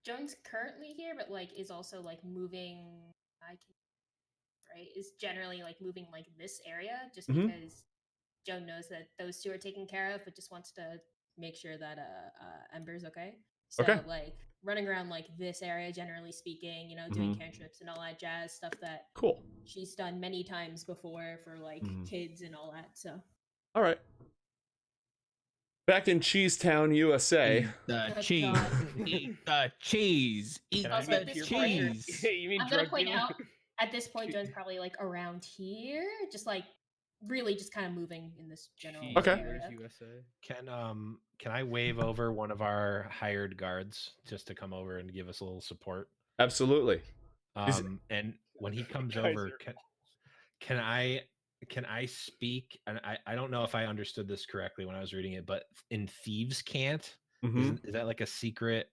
Joan's currently here, but like is also like moving. Is generally like moving like this area just because Joan knows that those two are taken care of, but just wants to make sure that Ember's okay. So like running around like this area, generally speaking, doing cantrips and all that jazz stuff that she's done many times before for like kids and all that. So all right. Back in Cheesetown, USA. Eat the cheese. Eat the cheese. Eat the cheese. You mean I'm gonna point out at this point, Joan's probably like around here, just like really just kind of moving in this general area. Can I wave over one of our hired guards just to come over and give us a little support? Absolutely. And when he comes over, can I speak? And I don't know if I understood this correctly when I was reading it, but in thieves' cant, is that like a secret?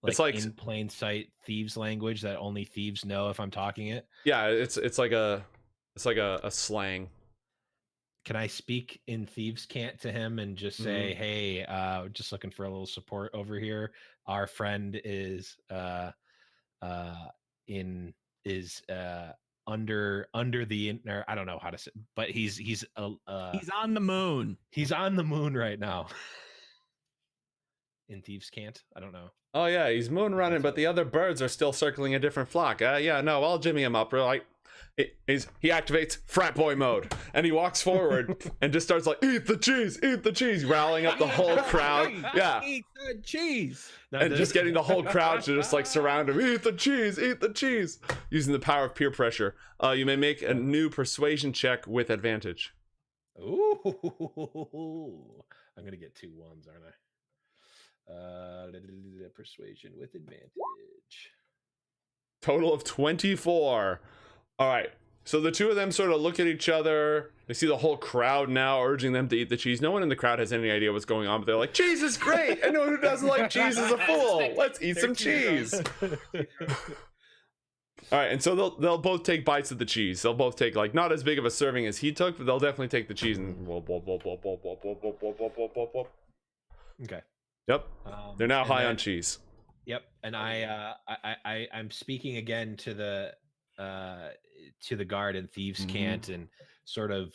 It's like in plain sight thieves language that only thieves know if I'm talking it. Yeah, it's like a slang. Can I speak in thieves' cant to him and just say, "Hey, just looking for a little support over here. Our friend is under the, or I don't know how to say, but he's on the moon. He's on the moon right now." In thieves' cant, I don't know. Oh yeah, he's moon running, but the other birds are still circling a different flock. Yeah, no, I'll jimmy him up. He activates frat boy mode, and he walks forward and just starts like, eat the cheese, rallying up the whole crowd. Yeah, eat the cheese, and just getting the whole crowd to just like surround him. Eat the cheese, using the power of peer pressure. You may make a new persuasion check with advantage. Ooh, I'm gonna get 2 1s, aren't I? Persuasion with advantage. Total of 24. All right. So the two of them sort of look at each other. They see the whole crowd now urging them to eat the cheese. No one in the crowd has any idea what's going on, but they're like, cheese is great. Anyone who doesn't like cheese is a fool. Let's eat some cheese. All right, and so they'll both take bites of the cheese. They'll both take like not as big of a serving as he took, but they'll definitely take the cheese and whoop, whoop, whoop, whoop, whoop, whoop, whoop, whoop, whoop, whoop, whoop, whoop. Okay. Yep, they're now and high on then- cheese. Yep, and I'm speaking again to the guard in Thieves' Mhm. Cant and sort of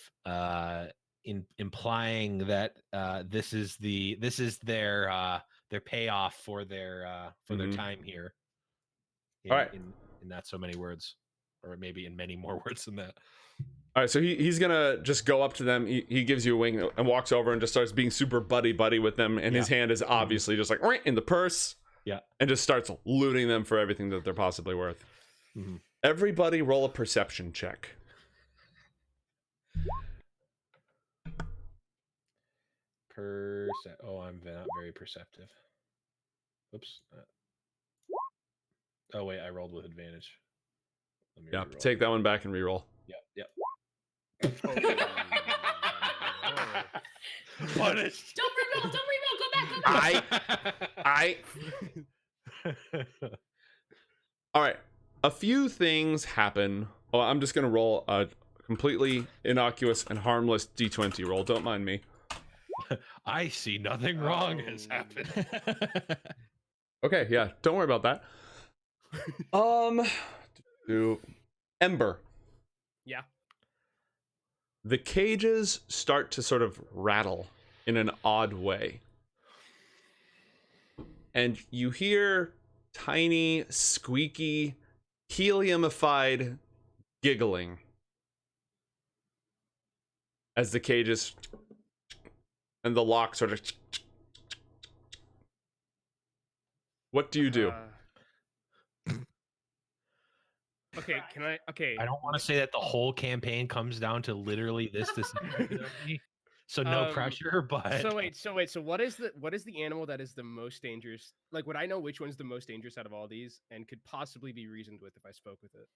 implying that this is their payoff for their Mhm. time here. All right. In not so many words, or maybe in many more words than that. All right, so he's gonna just go up to them. He gives you a wing and walks over and just starts being super buddy with them. And his hand is obviously just like in the purse. Yeah. And just starts looting them for everything that they're possibly worth. Mm-hmm. Everybody roll a perception check. Oh, I'm not very perceptive. Oops. Oh wait, I rolled with advantage. Let me Yeah, re-roll. take that one back and reroll. Yep. Punished. Don't reroll. Go back. All right. A few things happen. Oh, I'm just gonna roll a completely innocuous and harmless d20 roll. Don't mind me. I see nothing wrong has happened. Okay, yeah, don't worry about that. Ember. Yeah. The cages start to sort of rattle in an odd way. And you hear tiny, squeaky, heliumified giggling as the cages and the lock sort of. What do you do? Okay, can I? Okay. I don't want to say that the whole campaign comes down to literally this significantly. So no pressure, but So wait. So what is the animal that is the most dangerous? Like, would I know which one's the most dangerous out of all these, and could possibly be reasoned with if I spoke with it?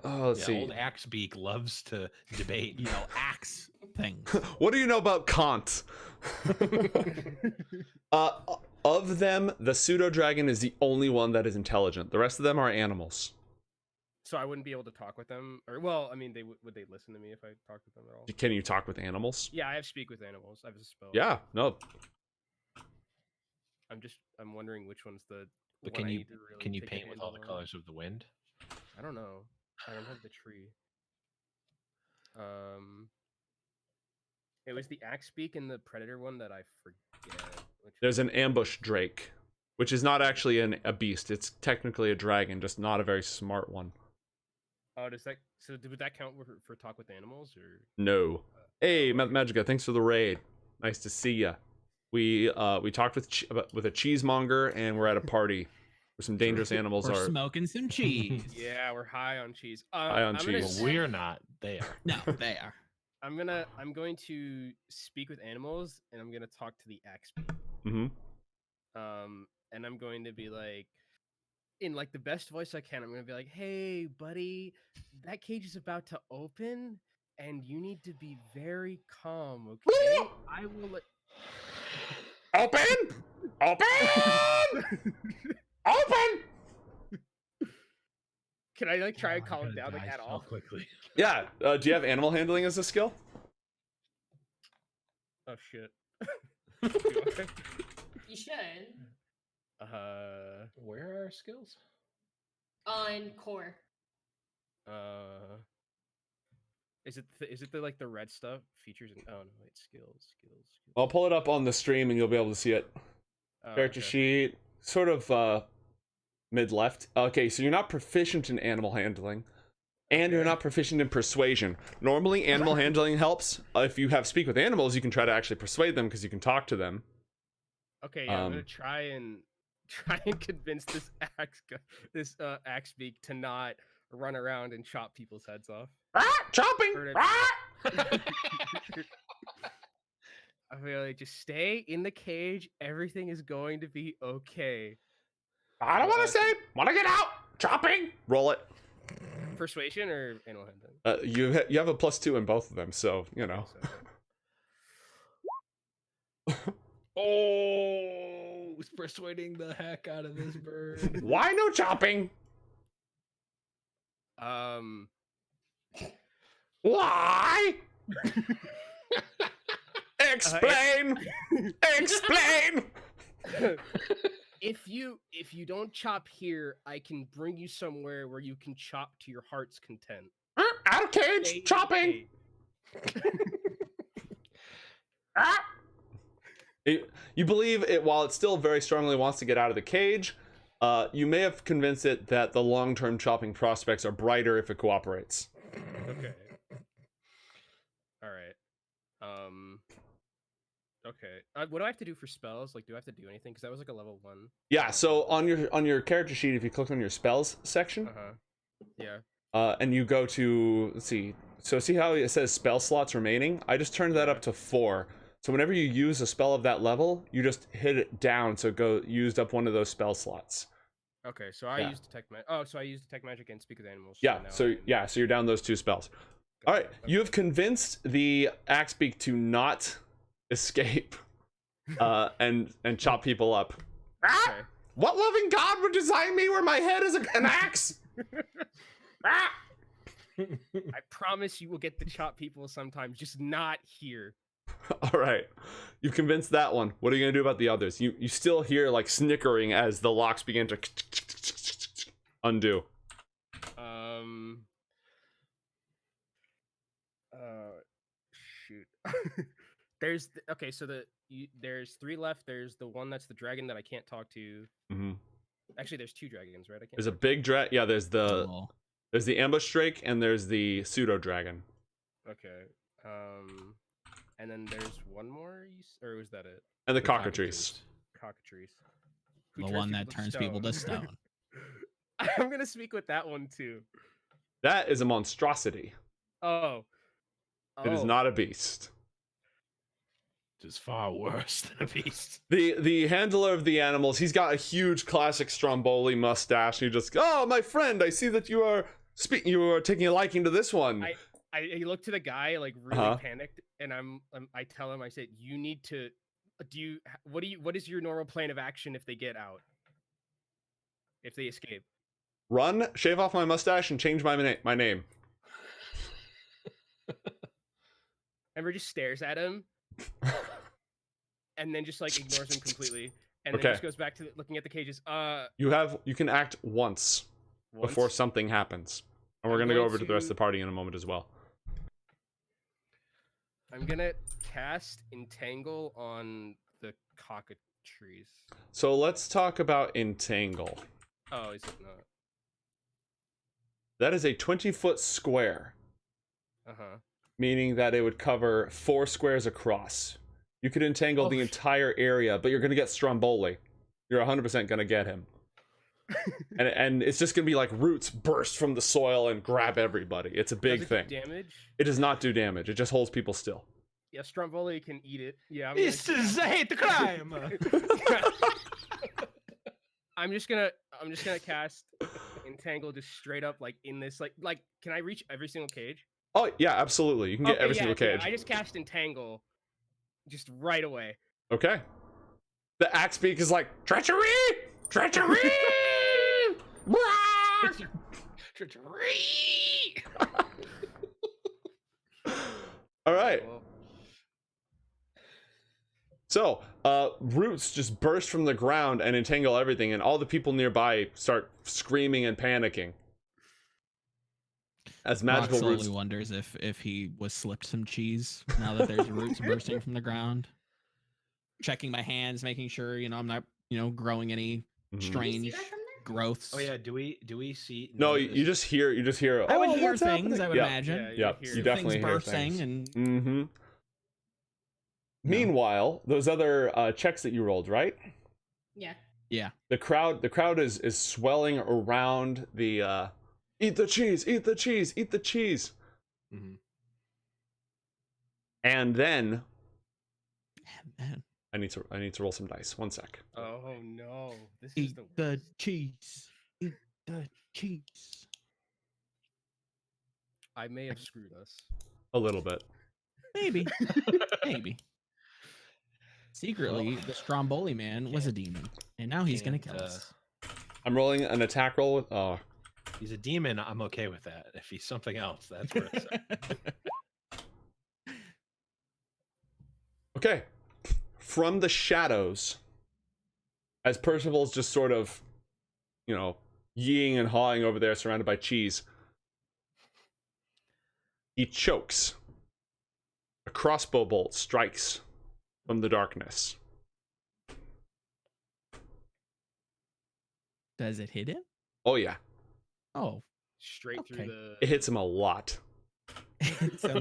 Let's see. Old Axebeak loves to debate. Axe things. What do you know about Kant? Of them, the pseudo dragon is the only one that is intelligent. The rest of them are animals. So I wouldn't be able to talk with them, or well, I mean, would they listen to me if I talked with them at all? Can you talk with animals? Yeah, I have speak with animals. I have a spell. Yeah, no. I'm wondering which one's the. But one can I you need to really can you take a paint with all the handle on. colors of the wind? I don't know. I don't have the tree. It was the axe beak and the predator one that I forget. There's an ambush drake, which is not actually a beast. It's technically a dragon, just not a very smart one. Oh, would that count for talk with animals or? No. Hey, Magica, thanks for the raid. Nice to see ya. We talked with a cheesemonger, and we're at a party where some dangerous animals We're are smoking some cheese. Yeah, we're high on cheese. high on I'm cheese. Well, we're not. They are. No, they are. I'm going to speak with animals, and I'm gonna talk to the axe beak. Mm-hmm. And I'm going to be like, in like the best voice I can, I'm gonna be like, "Hey, buddy, that cage is about to open, and you need to be very calm, okay? I will let." Open! Open! Can I like try and calm him down like at all? Quickly. Yeah. Do you have animal handling as a skill? Oh shit. You should. Where are our skills? On core. Is it the like the red stuff features and oh no wait skills. I'll pull it up on the stream and you'll be able to see it. Character Okay. sheet, sort of mid left. Okay, so you're not proficient in animal handling, and you're not proficient in persuasion. Normally, animal handling helps. If you have speak with animals, you can try to actually persuade them because you can talk to them. Okay, yeah, I'm gonna try and convince this axe beak to not run around and chop people's heads off. Chopping! I feel like just stay in the cage. Everything is going to be okay. I don't want to say. Want to get out? Chopping! Roll it. Persuasion or animal handling? You have a +2 in both of them, so you know. Oh, was persuading the heck out of this bird. Why no chopping? Why? Explain. Explain. If you don't chop here, I can bring you somewhere where you can chop to your heart's content. Out of cage. Stay Chopping. Ah! You believe it, while it still very strongly wants to get out of the cage, you may have convinced it that the long-term chopping prospects are brighter if it cooperates. Okay. All right. Okay. What do I have to do for spells? Like, do I have to do anything? Because that was like a level 1. Yeah, so on your character sheet, if you click on your spells section, Yeah. and you go to, let's see, so see how it says spell slots remaining? I just turned that up to 4. So whenever you use a spell of that level, you just hit it down so it used up one of those spell slots. Okay, so I used detect magic. Oh, so I used detect magic and speak with animals. Yeah, now so you're down those 2 spells. All right, you have convinced the Axebeak to not escape and chop people up. Okay. What loving god would design me where my head is an axe? I promise you will get to chop people sometimes, just not here. All right, you've convinced that one. What are you gonna do about the others? You still hear like snickering as the locks begin to undo. Shoot. Okay, so there's 3 left. There's the one that's the dragon that I can't talk to. Mm-hmm. Actually, there's 2 dragons, right? I can't. There's a big yeah. There's the ambush drake and there's the pseudo dragon. Okay. And then there's one more, or was that it? And the cockatrice. Cockatrice. The one that turns people to stone. I'm gonna speak with that one too. That is a monstrosity. Oh. It is not a beast. Is far worse than a beast. The handler of the animals, he's got a huge classic Stromboli mustache. And he just, oh, my friend, I see that you are taking a liking to this one. I look to the guy like really panicked, and I tell him, I said, you need to what is your normal plan of action if they get out? If they escape? Run, shave off my mustache, and change my name. Ember just stares at him. And then just like ignores him completely, and then just goes back to looking at the cages. You can act once before something happens, and we're gonna go over to the rest of the party in a moment as well. I'm gonna cast Entangle on the cockatrice. So let's talk about Entangle. Oh, is it not? That is a 20-foot square. Meaning that it would cover 4 squares across. You could entangle the entire area, but you're going to get Stromboli. You're 100% going to get him. and it's just going to be like roots burst from the soil and grab everybody. It's a big thing. Do damage? It does not do damage. It just holds people still. Yeah, Stromboli can eat it. Yeah. This is a hate the crime. I'm just gonna cast Entangle just straight up like in this like can I reach every single cage? Oh yeah, absolutely. You can get every single cage. I just cast Entangle just right away. Okay. The Axebeak is like, treachery! Treachery! Treachery! All right. So, roots just burst from the ground and entangle everything, and all the people nearby start screaming and panicking. As magical Rock roots. slowly wonders if he was slipped some cheese now that there's roots bursting from the ground. Checking my hands, making sure I'm not growing any strange growths. Oh yeah, do we see? No, you just hear. I would oh, hear what's things. happening? I would imagine. Yeah, you definitely things hear bursting things. and. Meanwhile, those other checks that you rolled, right? Yeah. Yeah. The crowd is swelling around the. Eat the cheese! Eat the cheese! Eat the cheese! Mm-hmm. And then. Man. I need to roll some dice. 1 sec. Oh no! This Eat is the cheese. Eat the cheese. I may have screwed us. A little bit. Maybe. Maybe. Secretly, the Stromboli man was a demon, and now he's gonna kill us. I'm rolling an attack roll with. Oh, he's a demon, I'm okay with that. If he's something else, that's where it's at. Okay. From the shadows, as Percival's just sort of, yeeing and hawing over there surrounded by cheese, he chokes. A crossbow bolt strikes from the darkness. Does it hit him? Oh yeah, Oh, Straight Okay. through the. it hits him a lot. it's a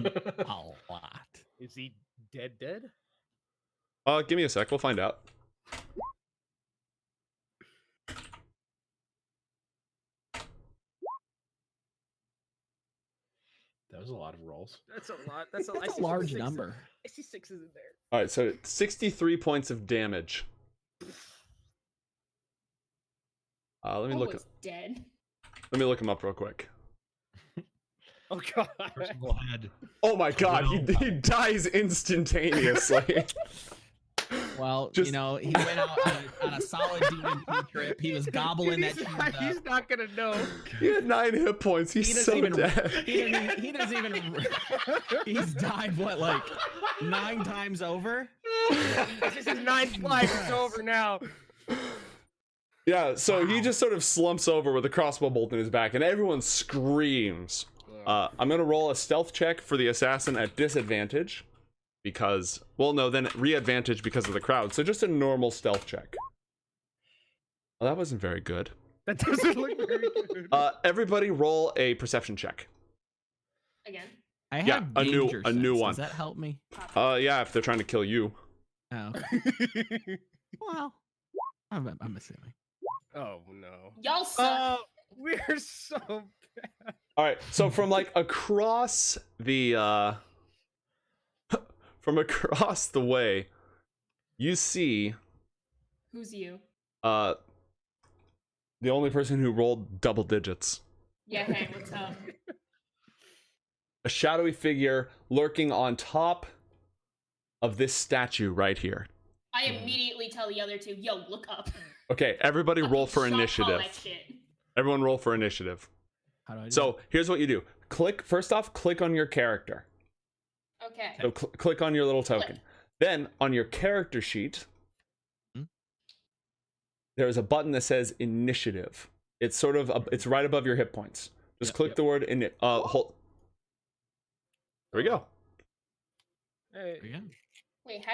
lot. Is he dead? Dead? Give me a sec, we'll find out. That was a lot of rolls. That's a lot. That's a, That's a large number. I see sixes in there. All right, so 63 points of damage. Let me look. Almost dead. Let me look him up real quick. Oh god. Percival had Oh my god, he dies instantaneously. Well, Just- he went out on a solid D&D trip. He was gobbling that cheese up. He's not gonna know. He had 9 hit points. He's He so doesn't even. dead. He doesn't even. He's died like 9 times over. This is his 9th life. It's over now. Yeah, so he just sort of slumps over with a crossbow bolt in his back, and everyone screams. I'm gonna roll a stealth check for the assassin at disadvantage, because, well, no, then re-advantage because of the crowd. So just a normal stealth check. Well, that wasn't very good. That doesn't look very good. Everybody roll a perception check. Again. I have Yeah, a new danger one. sense. Does that help me? Yeah, if they're trying to kill you. Oh. Well, I'm assuming. Oh no. Y'all suck. Oh, we're so bad. All right, so from like across the from across the way, you see Who's you? the only person who rolled double digits. Yeah, hey, what's up? A shadowy figure lurking on top of this statue right here. I immediately tell the other two, yo, look up. Okay, everybody roll for Fucking shot call initiative. that shit. Everyone roll for initiative. How do I do So here's what you do. First off, click on your character. Okay. So click on your little token. Click. Then on your character sheet, Hmm? there's a button that says initiative. It's sort of it's right above your hit points. Just Yep, click yep. the word in it. Hold. There we go. Hey, There we go. Wait,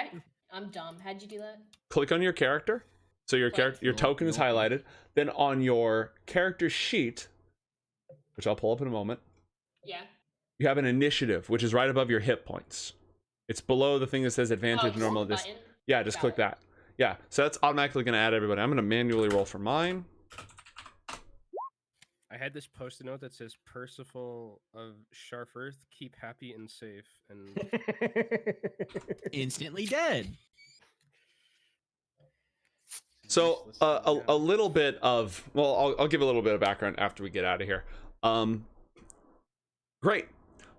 I'm dumb. How'd you do that? Click on your character. So your character, your token is highlighted. Then on your character sheet, which I'll pull up in a moment, Yeah. you have an initiative, which is right above your hit points. It's below the thing that says Oh, advantage. just Normal. the Just button? yeah, just Got click it. that. Yeah, so that's automatically going to add everybody. I'm going to manually roll for mine. I had this post-it note that says Percival of Sharfirth, keep happy and safe. And Instantly dead. So useless a now. little bit of, well, I'll give a little bit of background after we get out of here. Great.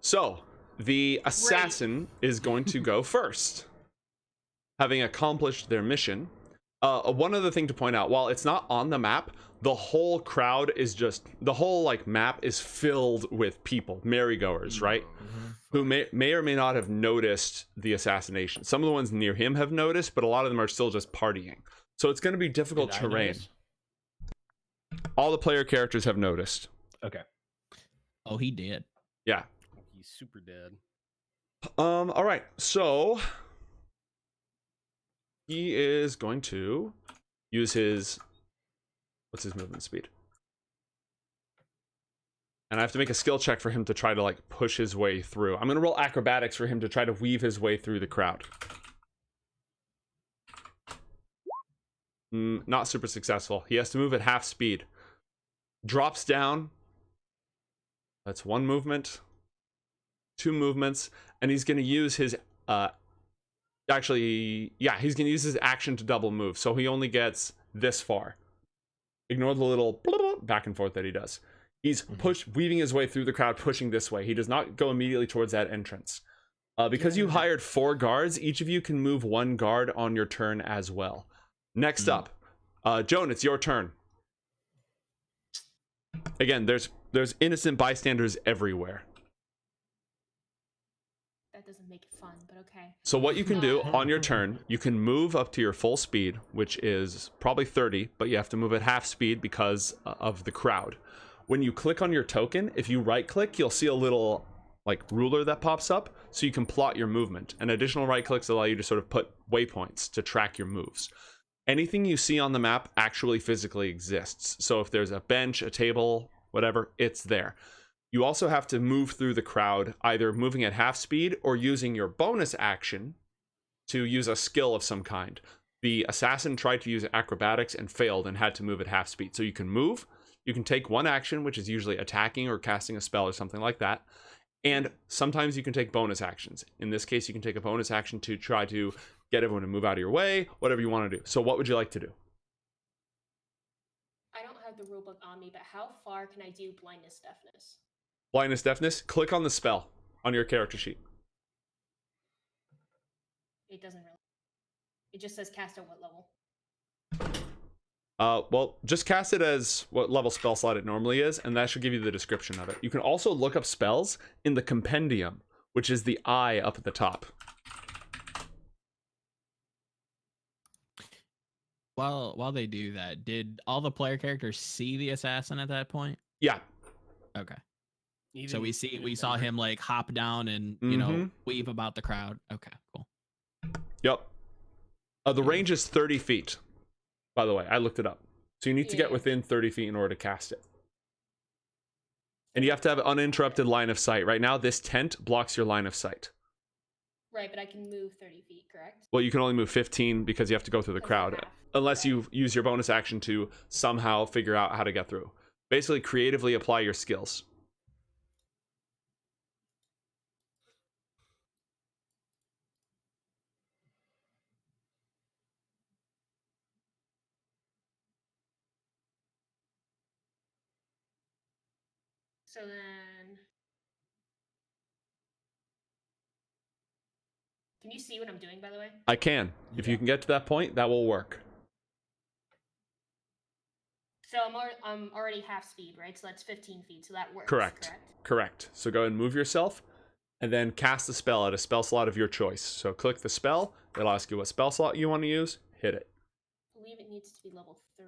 So the assassin is going to go first, having accomplished their mission. One other thing to point out, while it's not on the map, the whole crowd is just, the whole like map is filled with people, merrygoers, right? Who may or may not have noticed the assassination. Some of the ones near him have noticed, but a lot of them are still just partying. So it's going to be difficult Did I terrain. notice? All the player characters have noticed. Okay. Oh, he did. Yeah. he's super dead. All right. So he is going to use his, what's his movement speed? And I have to make a skill check for him to try to like push his way through. I'm going to roll acrobatics for him to try to weave his way through the crowd. Not super successful. He has to move at half speed. Drops down. That's one movement. 2 movements. And he's going to use his... Actually, yeah, he's going to use his action to double move. So he only gets this far. Ignore the little back and forth that he does. He's weaving his way through the crowd, pushing this way. He does not go immediately towards that entrance. Because you hired 4 guards, each of you can move 1 guard on your turn as well. Next up, Joan, it's your turn. Again, there's there's innocent bystanders everywhere. That doesn't make it fun, but okay. So what you can do on your turn, you can move up to your full speed, which is probably 30, but you have to move at half speed because of the crowd. When you click on your token, if you right click, you'll see a little like ruler that pops up, so you can plot your movement. And additional right clicks allow you to sort of put waypoints to track your moves. Anything you see on the map actually physically exists. So if there's a bench, a table, whatever, it's there. You also have to move through the crowd, either moving at half speed or using your bonus action to use a skill of some kind. The assassin tried to use acrobatics and failed and had to move at half speed. So you can move, you can take one action, which is usually attacking or casting a spell or something like that. And sometimes you can take bonus actions. In this case, you can take a bonus action to try to get everyone to move out of your way, whatever you want to do. So what would you like to do? I don't have the rulebook on me, but how far can I do blindness, deafness? Blindness, deafness, click on the spell on your character sheet. It doesn't really. It just says cast at what level? Well, just cast it as what level spell slot it normally is, and that should give you the description of it. You can also look up spells in the compendium, which is the eye up at the top. While they do that, did all the player characters see the assassin at that point? Yeah. Okay. Even, So we saw Ember. him like hop down and weave about the crowd. Okay, cool. Yep. The range is 30 feet. By the way, I looked it up. So you need to get within 30 feet in order to cast it. And you have to have uninterrupted line of sight. Right now, this tent blocks your line of sight. Right, but I can move 30 feet, correct? Well, you can only move 15 because you have to go through the Because crowd. of half. Unless you use your bonus action to somehow figure out how to get through. Basically, creatively apply your skills. So then, can you see what I'm doing, by the way? I can. If you can get to that point, that will work. So I'm already half speed, right? So that's 15 feet. So that works. Correct. Correct. So go ahead and move yourself, and then cast the spell at a spell slot of your choice. So click the spell. It'll ask you what spell slot you want to use. Hit it. I believe it needs to be level 3.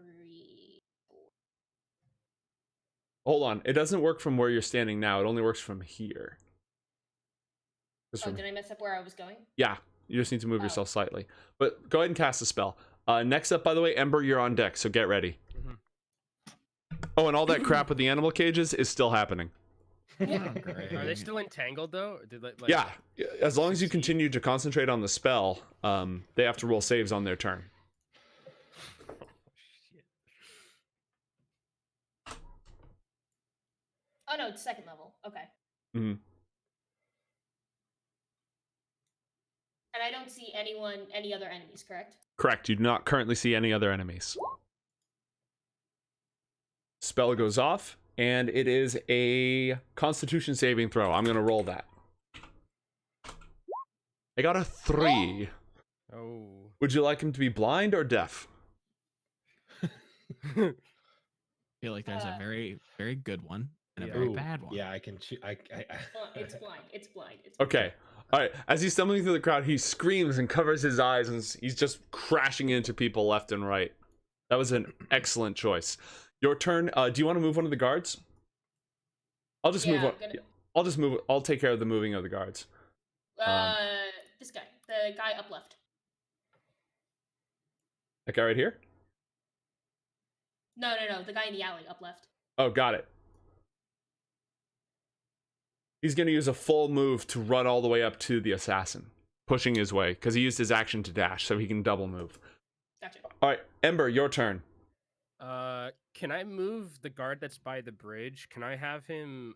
Hold on. It doesn't work from where you're standing now. It only works from here. Just Oh, from- did I mess up where I was going? Yeah. You just need to move Oh. yourself slightly. But go ahead and cast the spell. Next up, by the way, Ember, you're on deck. So get ready. Mhm. Oh, and all that crap with the animal cages is still happening. Great. Are they still entangled though? Or did like Yeah. As long as you succeed? continue to concentrate on the spell, they have to roll saves on their turn. Oh, shit. Oh no, it's second level. Okay. Mhm. And I don't see any other enemies, correct? Correct. You do not currently see any other enemies. Spell goes off, and it is a Constitution saving throw. I'm going to roll that. I got a 3. Oh. Would you like him to be blind or deaf? I feel like there's a Uh, very, very good one and a Yeah. very Ooh, bad one. Yeah, I can choose. It's blind. It's blind. It's blind. Okay. All right. As he's stumbling through the crowd, he screams and covers his eyes, and he's just crashing into people left and right. That was an excellent choice. Your turn. Do you want to move one of the guards? I'll just move Yeah, one. I'm gonna- I'll just move. I'll take care of the moving of the guards. This guy, the guy up left. That guy right here? No, the guy in the alley up left. Oh, got it. He's going to use a full move to run all the way up to the assassin, pushing his way, because he used his action to dash, so he can double move. Gotcha. All right, Ember, your turn. Can I move the guard that's by the bridge? Can I have him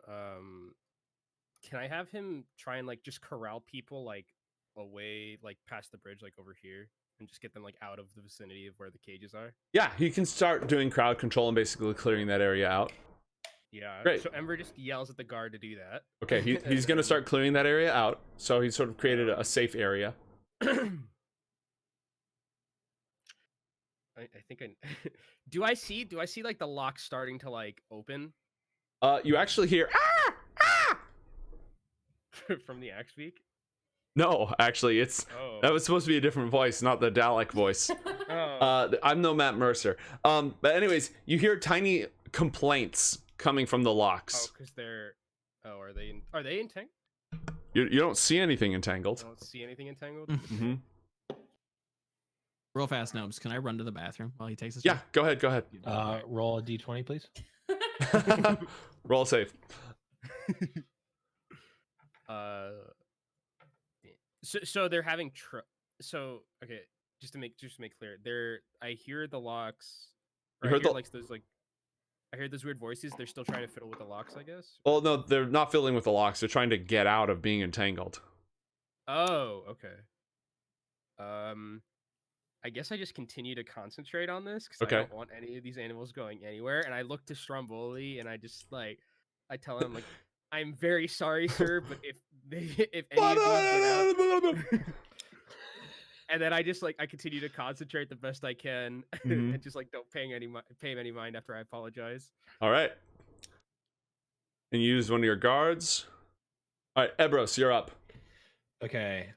try and like just corral people like away, like past the bridge, like over here, and just get them like out of the vicinity of where the cages are? Yeah, he can start doing crowd control and basically clearing that area out. Yeah. Great. So Ember just yells at the guard to do that. Okay, he's going to start clearing that area out, so he's sort of created a safe area. I think I do I see like the lock starting to like open? You actually hear From the axe beak. no, actually, it's Oh. that was supposed to be a different voice, not the Dalek voice. Oh. I'm no Matt Mercer. But anyways, you hear tiny complaints coming from the locks. Because they're. Oh, are they? Are they entangled? You don't see anything I entangled. don't see anything entangled. Mm-hmm. Real fast, Nobes. Can I run to the bathroom while he takes his? Yeah, go ahead. Roll a d20, please. Roll safe. So they're having so okay, just to make clear, I hear the locks. You Or heard I hear the- like those like I hear those weird voices. They're still trying to fiddle with the locks, I guess. Well, no, they're not fiddling with the locks. They're trying to get out of being entangled. Oh, okay. I guess I just continue to concentrate on this because Okay. I don't want any of these animals going anywhere. And I look to Stromboli and I just like I tell him like, I'm very sorry, sir, but if if any of these get out, and then I just like I continue to concentrate the best I can and just like don't pay him any mind after I apologize. All right. And you use one of your guards. All right, Ebros, you're up. Okay.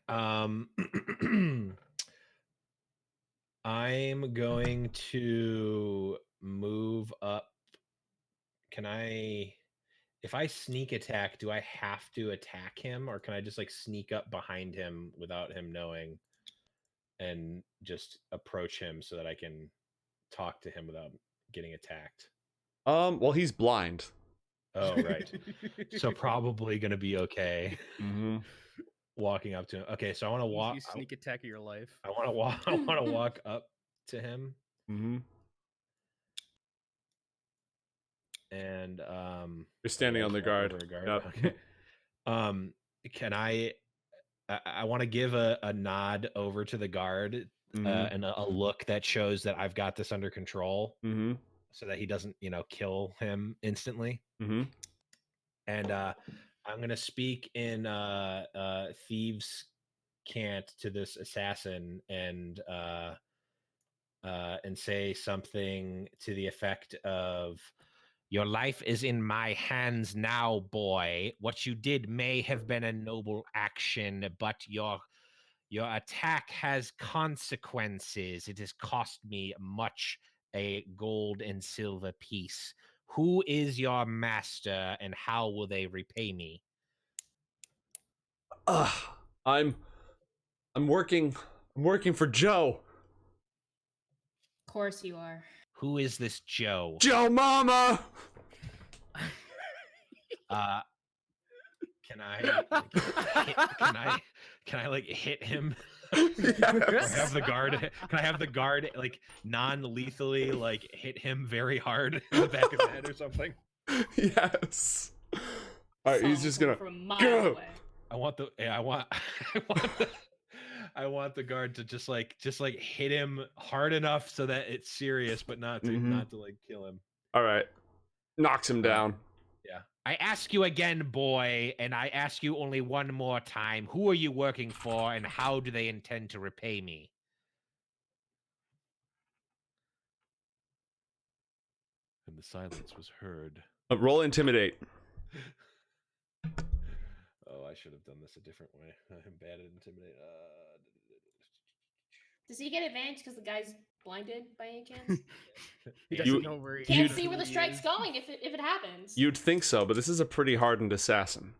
I'm going to move up. Can I, if I sneak attack, do I have to attack him, or can I just like sneak up behind him without him knowing and just approach him so that I can talk to him without getting attacked? Well, he's blind. Oh, right. So probably going to be okay Mm-hmm. walking up to him. Okay, so I want to walk. Easiest sneak attack of your life. I want to walk. I want to walk up to him. Mm-hmm. And You're standing on the guard. over a guard. Yep. Okay. Can I want to give a nod over to the guard and a look that shows that I've got this under control, Mm-hmm. so that he doesn't, kill him instantly. Mm-hmm. And I'm gonna speak in thieves' cant to this assassin and say something to the effect of, "Your life is in my hands now, boy. What you did may have been a noble action, but your attack has consequences. It has cost me much, a gold and silver piece. Who is your master, and how will they repay me?" I'm working for Joe. Of course you are. Who is this Joe? Joe Mama. Can I can I like hit him? Or Yes. have the guard? Can I have the guard like non-lethally like hit him very hard in the back of the head or something? Yes. All right, he's Saw just him gonna from miles go. away. I want I want the guard to just like hit him hard enough so that it's serious, but not to like kill him. All right, knocks him down. Yeah. I ask you again, boy, and I ask you only one more time. Who are you working for, and how do they intend to repay me? And the silence was heard. Roll intimidate. Oh, I should have done this a different way. I'm bad at intimidate. Does he get advantage because the guy's blinded by any chance? He Yeah. doesn't know where he Can't is see or where who the he strike's is. going if it happens. You'd think so, but this is a pretty hardened assassin.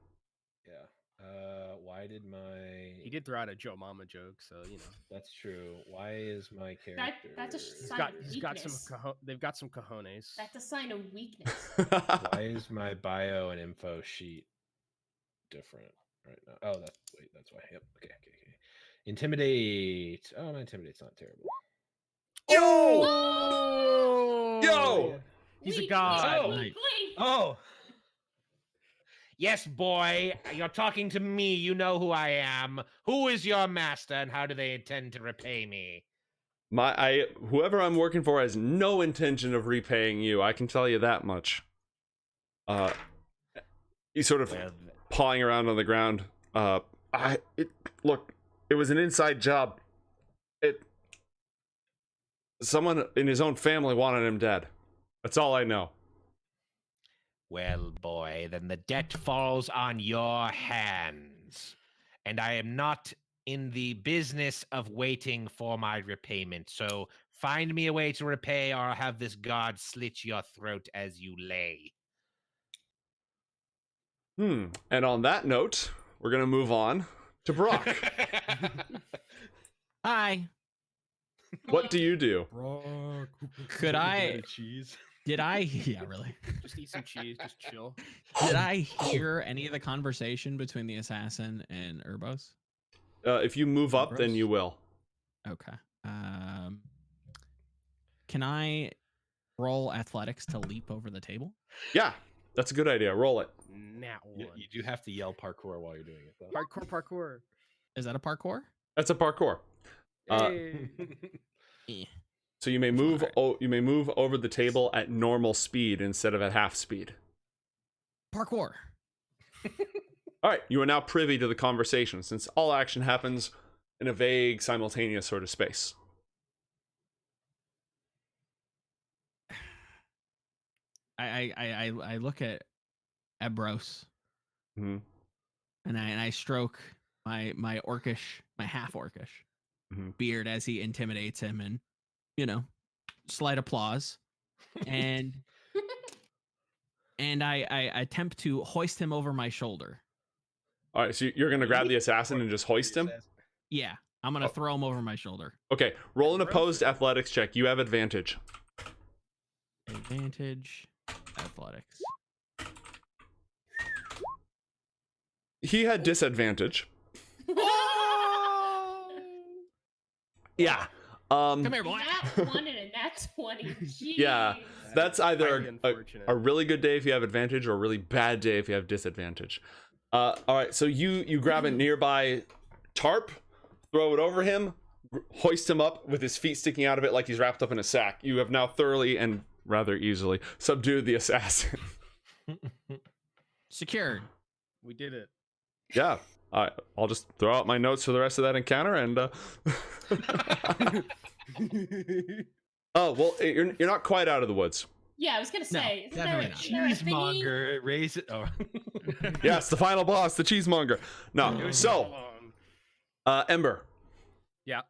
Yeah. Why did my? He did throw out a Joe Mama joke, so you know. That's true. Why is my character? That's a He's sign got of he's got some weakness. they've got some cojones. That's a sign of weakness. Why is my bio and info sheet different right now? Oh, that's why. Yep. Okay. Intimidate. Oh, my intimidate's not terrible. Yo! Oh! Yo! He's a Weak, god. weak, weak. Oh. Yes, boy. You're talking to me. You know who I am. Who is your master, and how do they intend to repay me? Whoever I'm working for has no intention of repaying you. I can tell you that much. He's sort of Well, pawing around on the ground. Look, it was an inside job. Someone in his own family wanted him dead. That's all I know. Well, boy, then the debt falls on your hands. And I am not in the business of waiting for my repayment. So find me a way to repay, or I'll have this guard slit your throat as you lay. And on that note, we're gonna move on to Brock. Hi. What do you do? Could I? cheese? Did I? Yeah, really. Just eat some cheese. Just chill. Did I hear any of the conversation between the assassin and Urbos? If you move up, then Gross. you will. Okay. Can I roll athletics to leap over the table? Yeah, that's a good idea. Roll it. Nat one. You do have to yell parkour while you're doing it, though. Parkour. Is that a parkour? That's a parkour. Hey. Eh. So you may move. Alright. You may move over the table at normal speed instead of at half speed. Parkour. All right, you are now privy to the conversation since all action happens in a vague, simultaneous sort of space. I look at Ebros Mhm. and I stroke my half orcish Mhm. beard as he intimidates him, and slight applause, and I attempt to hoist him over my shoulder. All right, so you're gonna grab the assassin and just hoist him. Yeah, I'm gonna Oh. throw him over my shoulder. Okay, roll an opposed athletics check. You have advantage. Advantage, athletics. He had disadvantage. Yeah. Come here, boy. Nat 1 and a nat 20. Jeez. Yeah. That's either Highly a unfortunate. really good day if you have advantage or a really bad day if you have disadvantage. All right, so you grab a nearby tarp, throw it over him, hoist him up with his feet sticking out of it like he's wrapped up in a sack. You have now thoroughly and rather easily subdued the assassin. Secured. We did it. Yeah. All right, I'll just throw out my notes for the rest of that encounter and oh, well, you're not quite out of the woods. Yeah, I was gonna No, say. isn't definitely there, not. isn't there a thingy? Cheesemonger, raise it. Oh. Yes, the final boss, the cheesemonger. No, so Ember, Yeah.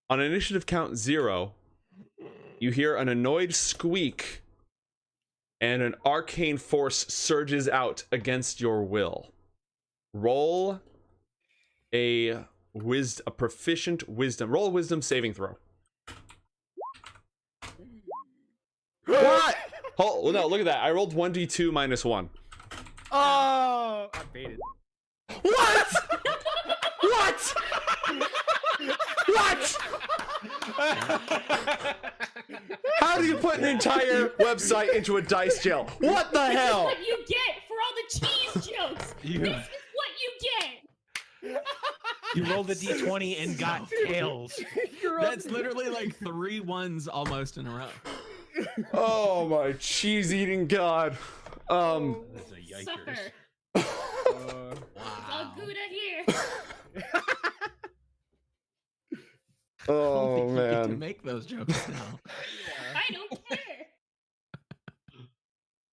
on initiative count 0, you hear an annoyed squeak and an arcane force surges out against your will. Roll a proficient wisdom. Roll a wisdom saving throw. What? Oh, no, look at that. I rolled 1d2 minus 1. Oh, I baited. What? What? What? How do you put an entire website into a dice jail? What the This is hell? what you get for all the cheese jokes. You- This is what you get. You rolled a d20 and got tails. That's literally like 3 ones almost in a row. Oh my cheese eating god. That's a yikers. Suffer. Uh, It's all Gouda here. Oh You get to man. make those jokes now. I don't care.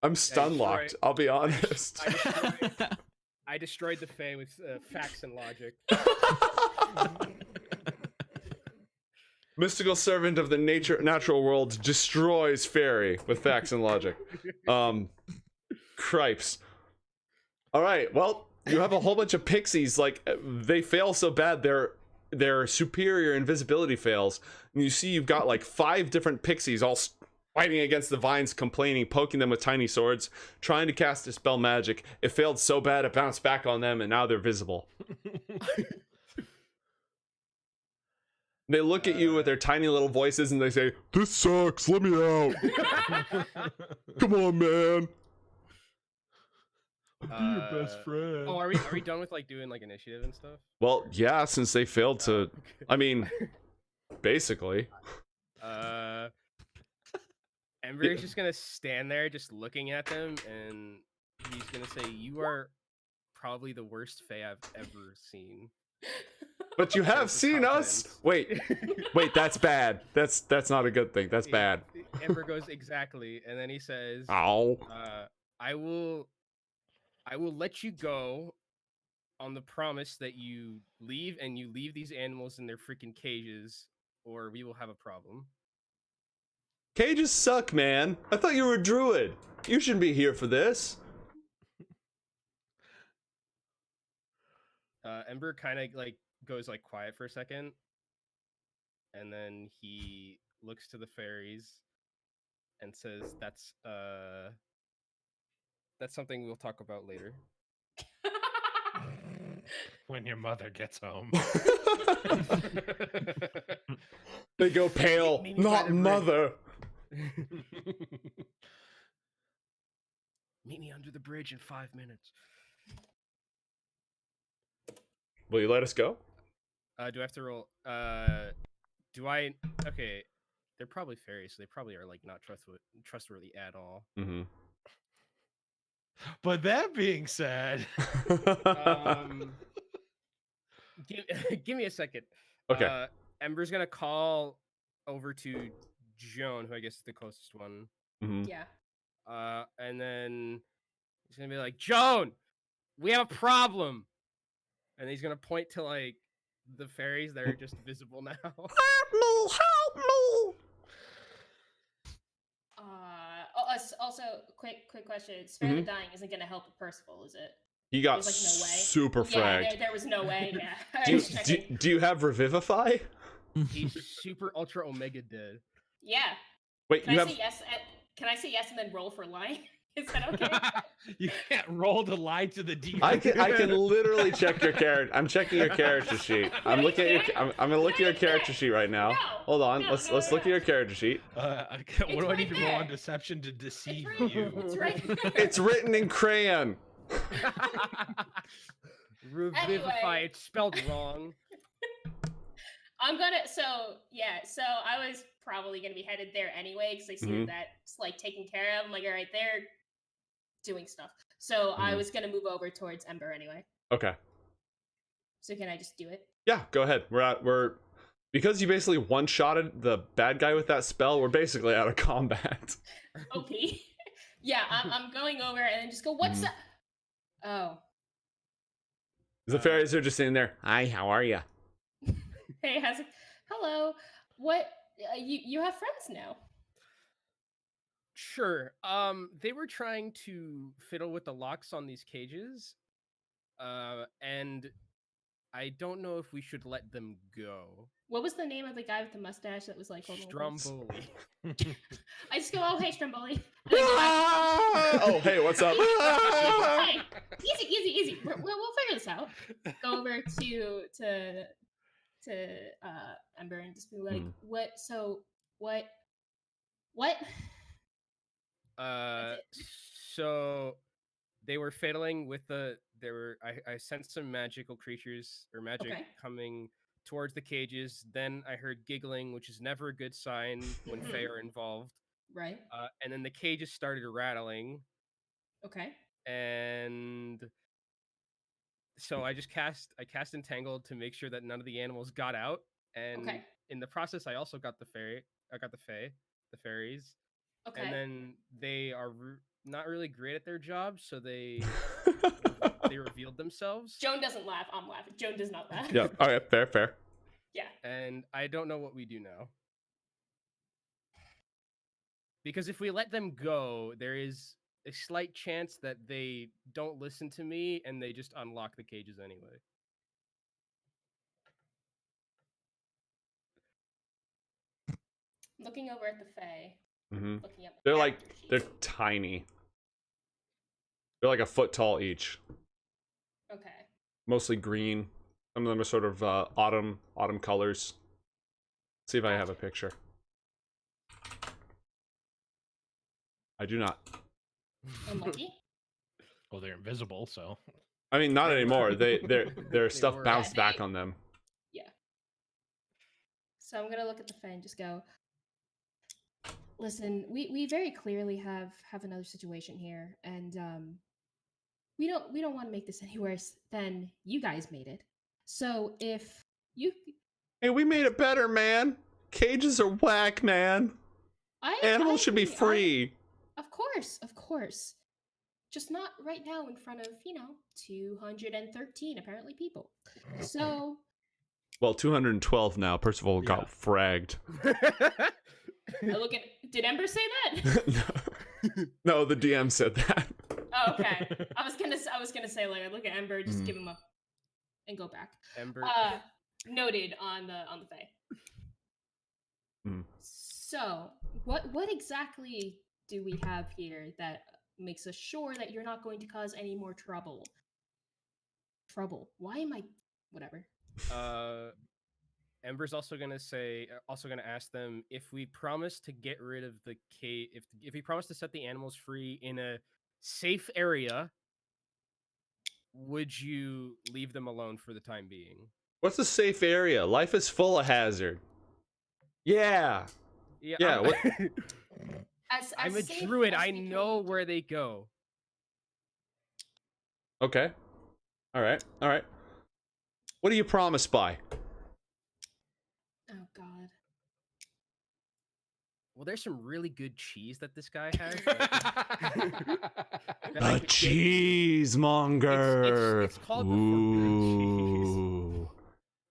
I'm stun locked, I'll be honest. I destroyed the Fae with facts and logic. Mystical servant of the natural world destroys fairy with facts and logic. Cripes. All right, well, you have a whole bunch of pixies. Like, they fail so bad, their superior invisibility fails. And you see you've got like 5 different pixies all fighting against the vines, complaining, poking them with tiny swords, trying to cast dispel magic. It failed so bad it bounced back on them, and now they're visible. They look at you with their tiny little voices and they say, "This sucks, let me out. Come on, man." friend. Oh, are we done with like doing like initiative and stuff? Well, yeah, since they failed to, I mean, basically. Ember is just gonna stand there, just looking at them, and he's gonna say, "You are probably the worst Fae I've ever seen." But you have With seen us. confidence. Wait, that's bad. That's not a good thing. That's Yeah, bad. Ember goes, "Exactly," and then he says, Ow. I will let you go on the promise that you leave these animals in their freaking cages, or we will have a problem. Cages suck, man. I thought you were a druid. You shouldn't be here for this. Ember kind of like goes like quiet for a second, and then he looks to the fairies and says, that's something we'll talk about later." When your mother gets home. They go pale, Meet me by not the bridge. mother. Meet me under the bridge in 5 minutes. Will you let us go? Do I have to roll? Do I? Okay, they're probably fairies, so they probably are like not trustworthy at all. Mm-hmm. But that being said, Give me a second. Okay. Ember's gonna call over to Joan, who I guess is the closest one. Mm-hmm. Yeah. And then he's gonna be like, "Joan, we have a problem," and he's gonna point to like the fairies that are just visible now. Help me! Also, quick question. Spare the dying isn't gonna help with Percival, is it? He got There's, like, no way. super fragged. Yeah, there was no way. Yeah. I do, was do, checking. do you have Revivify? He's super ultra omega dead. Yeah. Wait, Can you I have. say yes? Can I say yes and then roll for lying? Is that okay? you can't roll to lie to the demon. I can literally check your character. I'm checking your character sheet. I'm No, looking you at your. can't. I'm gonna look at No, your you character can't. sheet right now. No. Hold on. No, let's no, look no. at your character sheet. What do I right need to roll on there. deception to deceive right- you? It's right. It's written in crayon. Revivify. It's spelled wrong. So I was probably gonna be headed there anyway because I see Mhm. that's like taken care of. I'm like, all right, they're doing stuff. So I Mhm. was gonna move over towards Ember anyway. Okay. So can I just do it? Yeah, go ahead. We're because you basically one-shotted the bad guy with that spell. We're basically out of combat. OP. Yeah, I'm going over and then just go, what's Mhm. up? Oh. The fairies are just sitting there. Hi, how are you? Hey, how's it? Hello. What? You have friends now? Sure. They were trying to fiddle with the locks on these cages. And I don't know if we should let them go. What was the name of the guy with the mustache that was like holding the horse? Stromboli. I just go, oh hey Stromboli. Oh, hey, what's up? Hey, easy. We'll figure this out. Go over to Ember and just be like, Hmm. what? So what? So they were fiddling with I sensed some magical creatures or magic Okay. coming towards the cages. Then I heard giggling, which is never a good sign when Fae are involved. Right. And then the cages started rattling, Okay. and so I cast Entangled to make sure that none of the animals got out. And Okay. in the process, I also got the Fae, the fairies. Okay. And then they are not really great at their job, so they revealed themselves. Joan doesn't laugh. I'm laughing. Joan does not laugh. Yeah. All right. Fair. Yeah. And I don't know what we do now. Because if we let them go, there is a slight chance that they don't listen to me and they just unlock the cages anyway. Looking over at the Fae. Mm-hmm. Looking up. They're tiny. They're like a foot tall each. Okay. Mostly green. Some of them are sort of autumn colors. Let's see if I have a picture. I do not. Unlucky. Well, they're invisible, so. I mean, not anymore. Their stuff were. bounced Yeah, back on them. Yeah. So I'm gonna look at the Fae and just go. Listen, we very clearly have another situation here, and we don't want to make this any worse than you guys made it. So if you, Hey, we made it better, man. Cages are whack, man. Animals should be agree. free. Of course. just not right now in front of 213 apparently people. So Well, 212 now. Percival got fragged. I look at. Did Ember say that? No, the DM said that. Oh, okay. I was gonna say like I look at Ember, just give him a and go back. Ember. Noted on the Fae. So what exactly do we have here that makes us sure that you're not going to cause any more trouble? Why am I whatever? Ember's also gonna ask them if we promise to get rid of the cave, if we promise to set the animals free in a safe area, would you leave them alone for the time being? What's a safe area? Life is full of hazard. Yeah. Yeah. What? I'm a safe druid. as I we can know be. where they go. Okay. All right. What do you promise by? Oh God. Well, there's some really good cheese that this guy has. The cheesemonger. It's called the forbidden cheese. Ooh.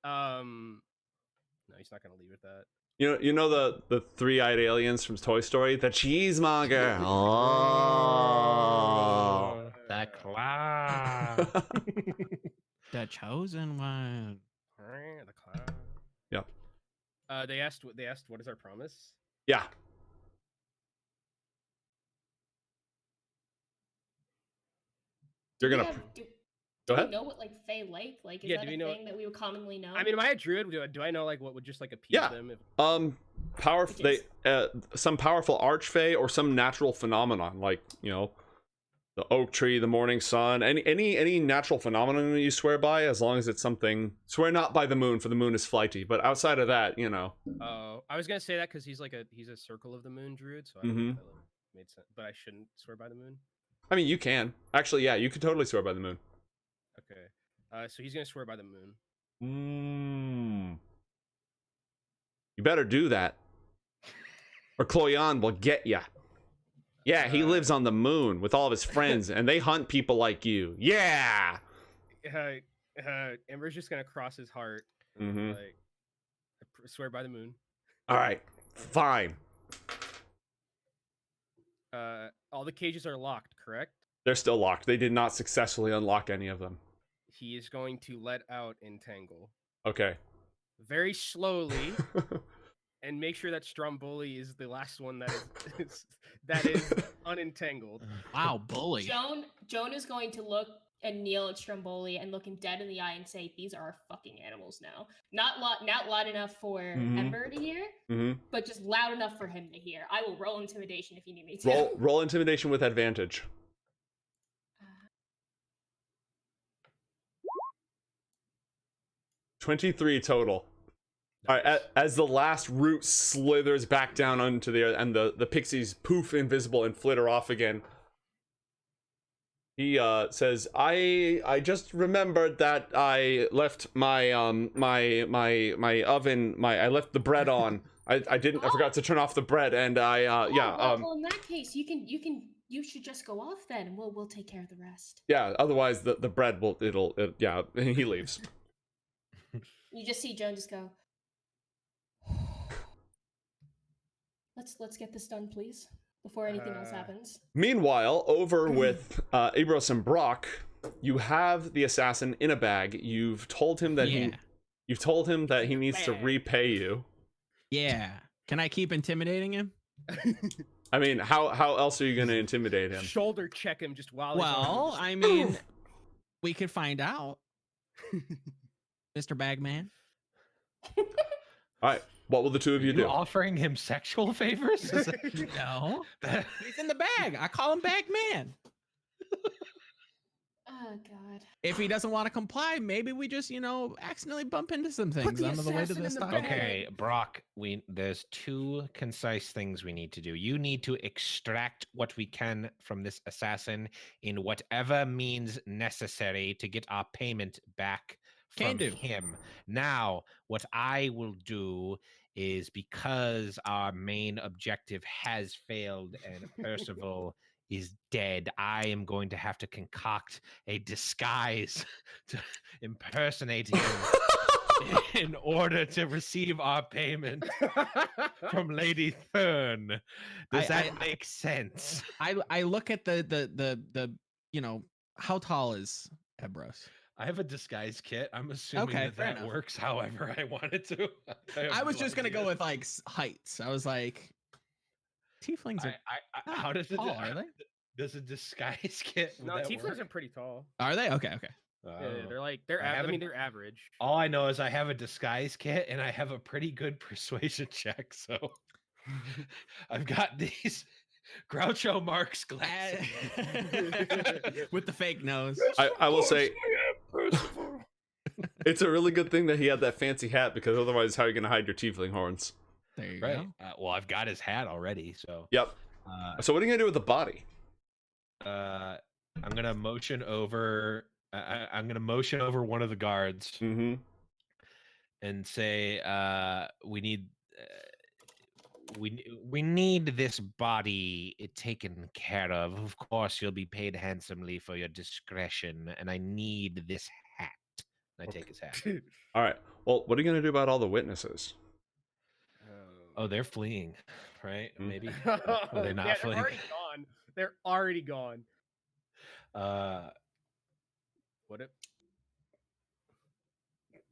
No, he's not gonna leave it that. You know the three-eyed aliens from Toy Story? The cheesemonger. Oh. The clown. The chosen one. The clown. Yeah. They asked what is our promise? Yeah. You're gonna Do go we ahead. know what like Fae like? Like is Yeah, that do a we know- thing that we would commonly know? I mean, am I a druid? Do I know like what would just like appease Yeah. them? If... Powerful. They some powerful archfey or some natural phenomenon, like the oak tree, the morning sun, any natural phenomenon that you swear by, as long as it's something. Swear not by the moon, for the moon is flighty. But outside of that, Oh, I was gonna say that because he's a circle of the moon druid, so I don't know if that like, made sense. But I shouldn't swear by the moon. I mean, you can actually, yeah, you could totally swear by the moon. Okay, so he's gonna swear by the moon. You better do that, or Cloyan will get ya. Yeah, he lives on the moon with all of his friends, and they hunt people like you. Yeah. Ember's just gonna cross his heart. Mm-hmm. Like, I swear by the moon. All right, fine. All the cages are locked, correct? They're still locked. They did not successfully unlock any of them. He is going to let out Entangle Okay. very slowly, and make sure that Stromboli is the last one that is unentangled. Wow, bully. Joan is going to look and kneel at Stromboli and look him dead in the eye and say, "These are our fucking animals now. Not loud enough for Ember to hear, but just loud enough for him to hear. I will roll intimidation if you need me to. Roll intimidation with advantage. 23 total. All right, as the last root slithers back down onto the earth and the pixies poof invisible and flitter off again, he says, I just remembered that I left my my oven, I left the bread on. I forgot to turn off the bread, and Well, in that case, you should just go off then, and we'll take care of the rest. yeah, otherwise the bread will he leaves. You just see Joan just go, let's get this done, please, before anything else happens. Meanwhile, over with Ibros and Brock, you have the assassin in a bag. You've told him that he needs to repay you. Yeah. Can I keep intimidating him? I mean, how else are you going to intimidate him? Shoulder check him just while. Well, I mean, we could find out, Mr. Bagman. All right. What will the two of you do? Offering him sexual favors? No. He's in the bag. I call him Bagman. Oh God. If he doesn't want to comply, maybe we just, accidentally bump into some things the on the way to assassin this in the dock. bag. Okay, Brock, there's two concise things we need to do. You need to extract what we can from this assassin in whatever means necessary to get our payment back from him. Now, what I will do is because our main objective has failed and Percival is dead, I am going to have to concoct a disguise to impersonate him in order to receive our payment from Lady Thurne. Does that make sense? I look at the how tall is Ebros? I have a disguise kit. I'm assuming Okay, that fair that enough. works however I want it to. I was just gonna go with like heights. I was like, tieflings are how does it? tall, are they? Does a disguise kit? Would No, that tieflings work? are pretty tall. Are they? Okay. Yeah, Oh. they're like they're. I mean, they're average. All I know is I have a disguise kit and I have a pretty good persuasion check. So I've got these Groucho Marx glasses With the fake nose. I will say, it's a really good thing that he had that fancy hat, because otherwise, how are you going to hide your tiefling horns? There you Right. go. Well, I've got his hat already. So. Yep. So what are you going to do with the body? I'm gonna motion over. I'm gonna motion over one of the guards Mm-hmm. and say, "We need, we need this body taken care of. Of course, you'll be paid handsomely for your discretion, and I need this hat." And I take his hat. All right. Well, what are you going to do about all the witnesses? Oh, they're fleeing, right? Mm. Maybe. Are they not Yeah, fleeing? they're already gone. They're already gone. What if?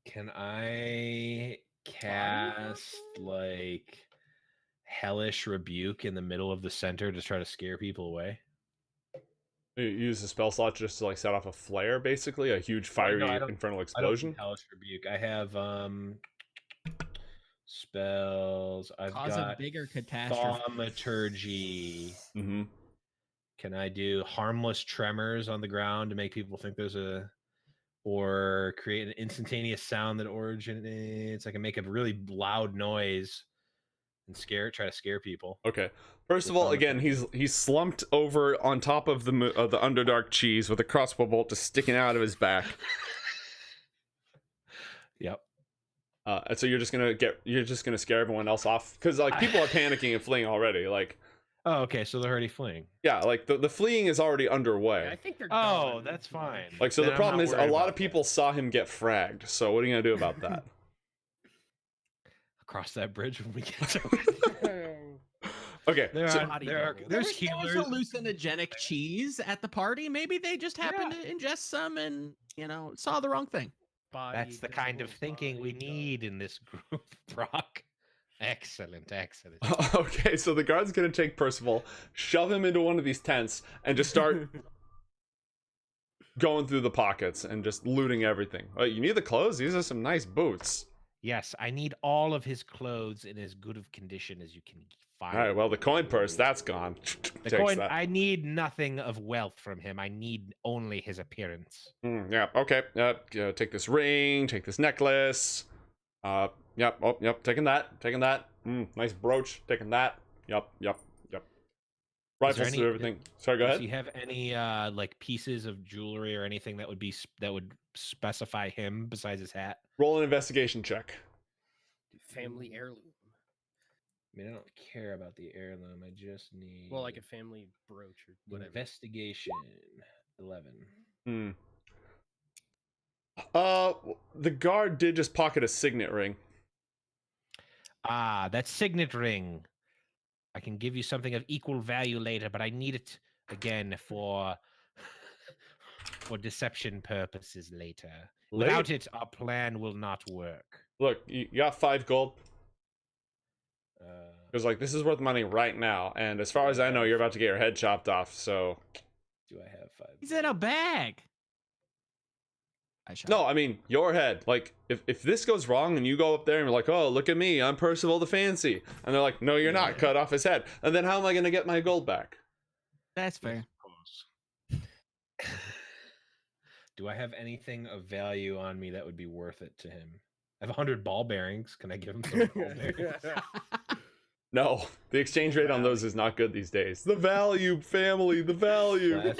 Can I cast like hellish rebuke in the middle of the center to try to scare people away? You use the spell slot just to like set off a flare, basically a huge fiery infernal explosion. Hellish rebuke. I have spells. I've Cause got a bigger catastrophe. thaumaturgy. Mm-hmm. Can I do harmless tremors on the ground to make people think there's a, or create an instantaneous sound that originates? I can make a really loud noise and try to scare people. Okay. First of all, again, he's slumped over on top of the Underdark cheese with a crossbow bolt just sticking out of his back. Yep. And so you're just gonna scare everyone else off, because like people are panicking and fleeing already. Like, oh, okay, so they're already fleeing. yeah, like the fleeing is already underway. Yeah, I think they're. Oh, gone. that's fine. Like, so Then the I'm problem not is a worried lot about of people saw him get fragged. So what are you gonna do about that? Cross that bridge when we get to it. Okay. There's healers. Hallucinogenic cheese at the party. Maybe they just happened to ingest some and saw the wrong thing. That's the kind of thinking we need in this group, Brock. Excellent. Okay, so the guard's gonna take Percival, shove him into one of these tents, and just start going through the pockets and just looting everything. Oh, you need the clothes? These are some nice boots. Yes, I need all of his clothes in as good of condition as you can find. All right, well, the coin purse, that's gone. The Takes coin, that. I need nothing of wealth from him. I need only his appearance. Yeah, okay. Take this ring, take this necklace. Yep, oh, yep, taking that. Nice brooch, taking that. Yep. Rifles through everything. Sorry, go ahead. Does he have any like pieces of jewelry or anything that would specify him besides his hat? Roll an investigation check. Family heirloom. I mean, I don't care about the heirloom. I just need Like a family brooch or whatever. Investigation 11. The guard did just pocket a signet ring. Ah, that signet ring. I can give you something of equal value later, but I need it again for deception purposes later. Without it, our plan will not work. Look, you got 5 gold. Because like this is worth money right now, and as far as I know, you're about to get your head chopped off. So, do I have 5? He's in a bag. No, I mean your head. Like if this goes wrong and you go up there and you're like, oh, look at me, I'm Percival the Fancy, and they're like, no, you're not. Cut off his head, and then how am I gonna get my gold back? That's fair. Do I have anything of value on me that would be worth it to him? I have 100 ball bearings. Can I give him some ball bearings? No, the exchange rate on those is not good these days. The value, family, the value.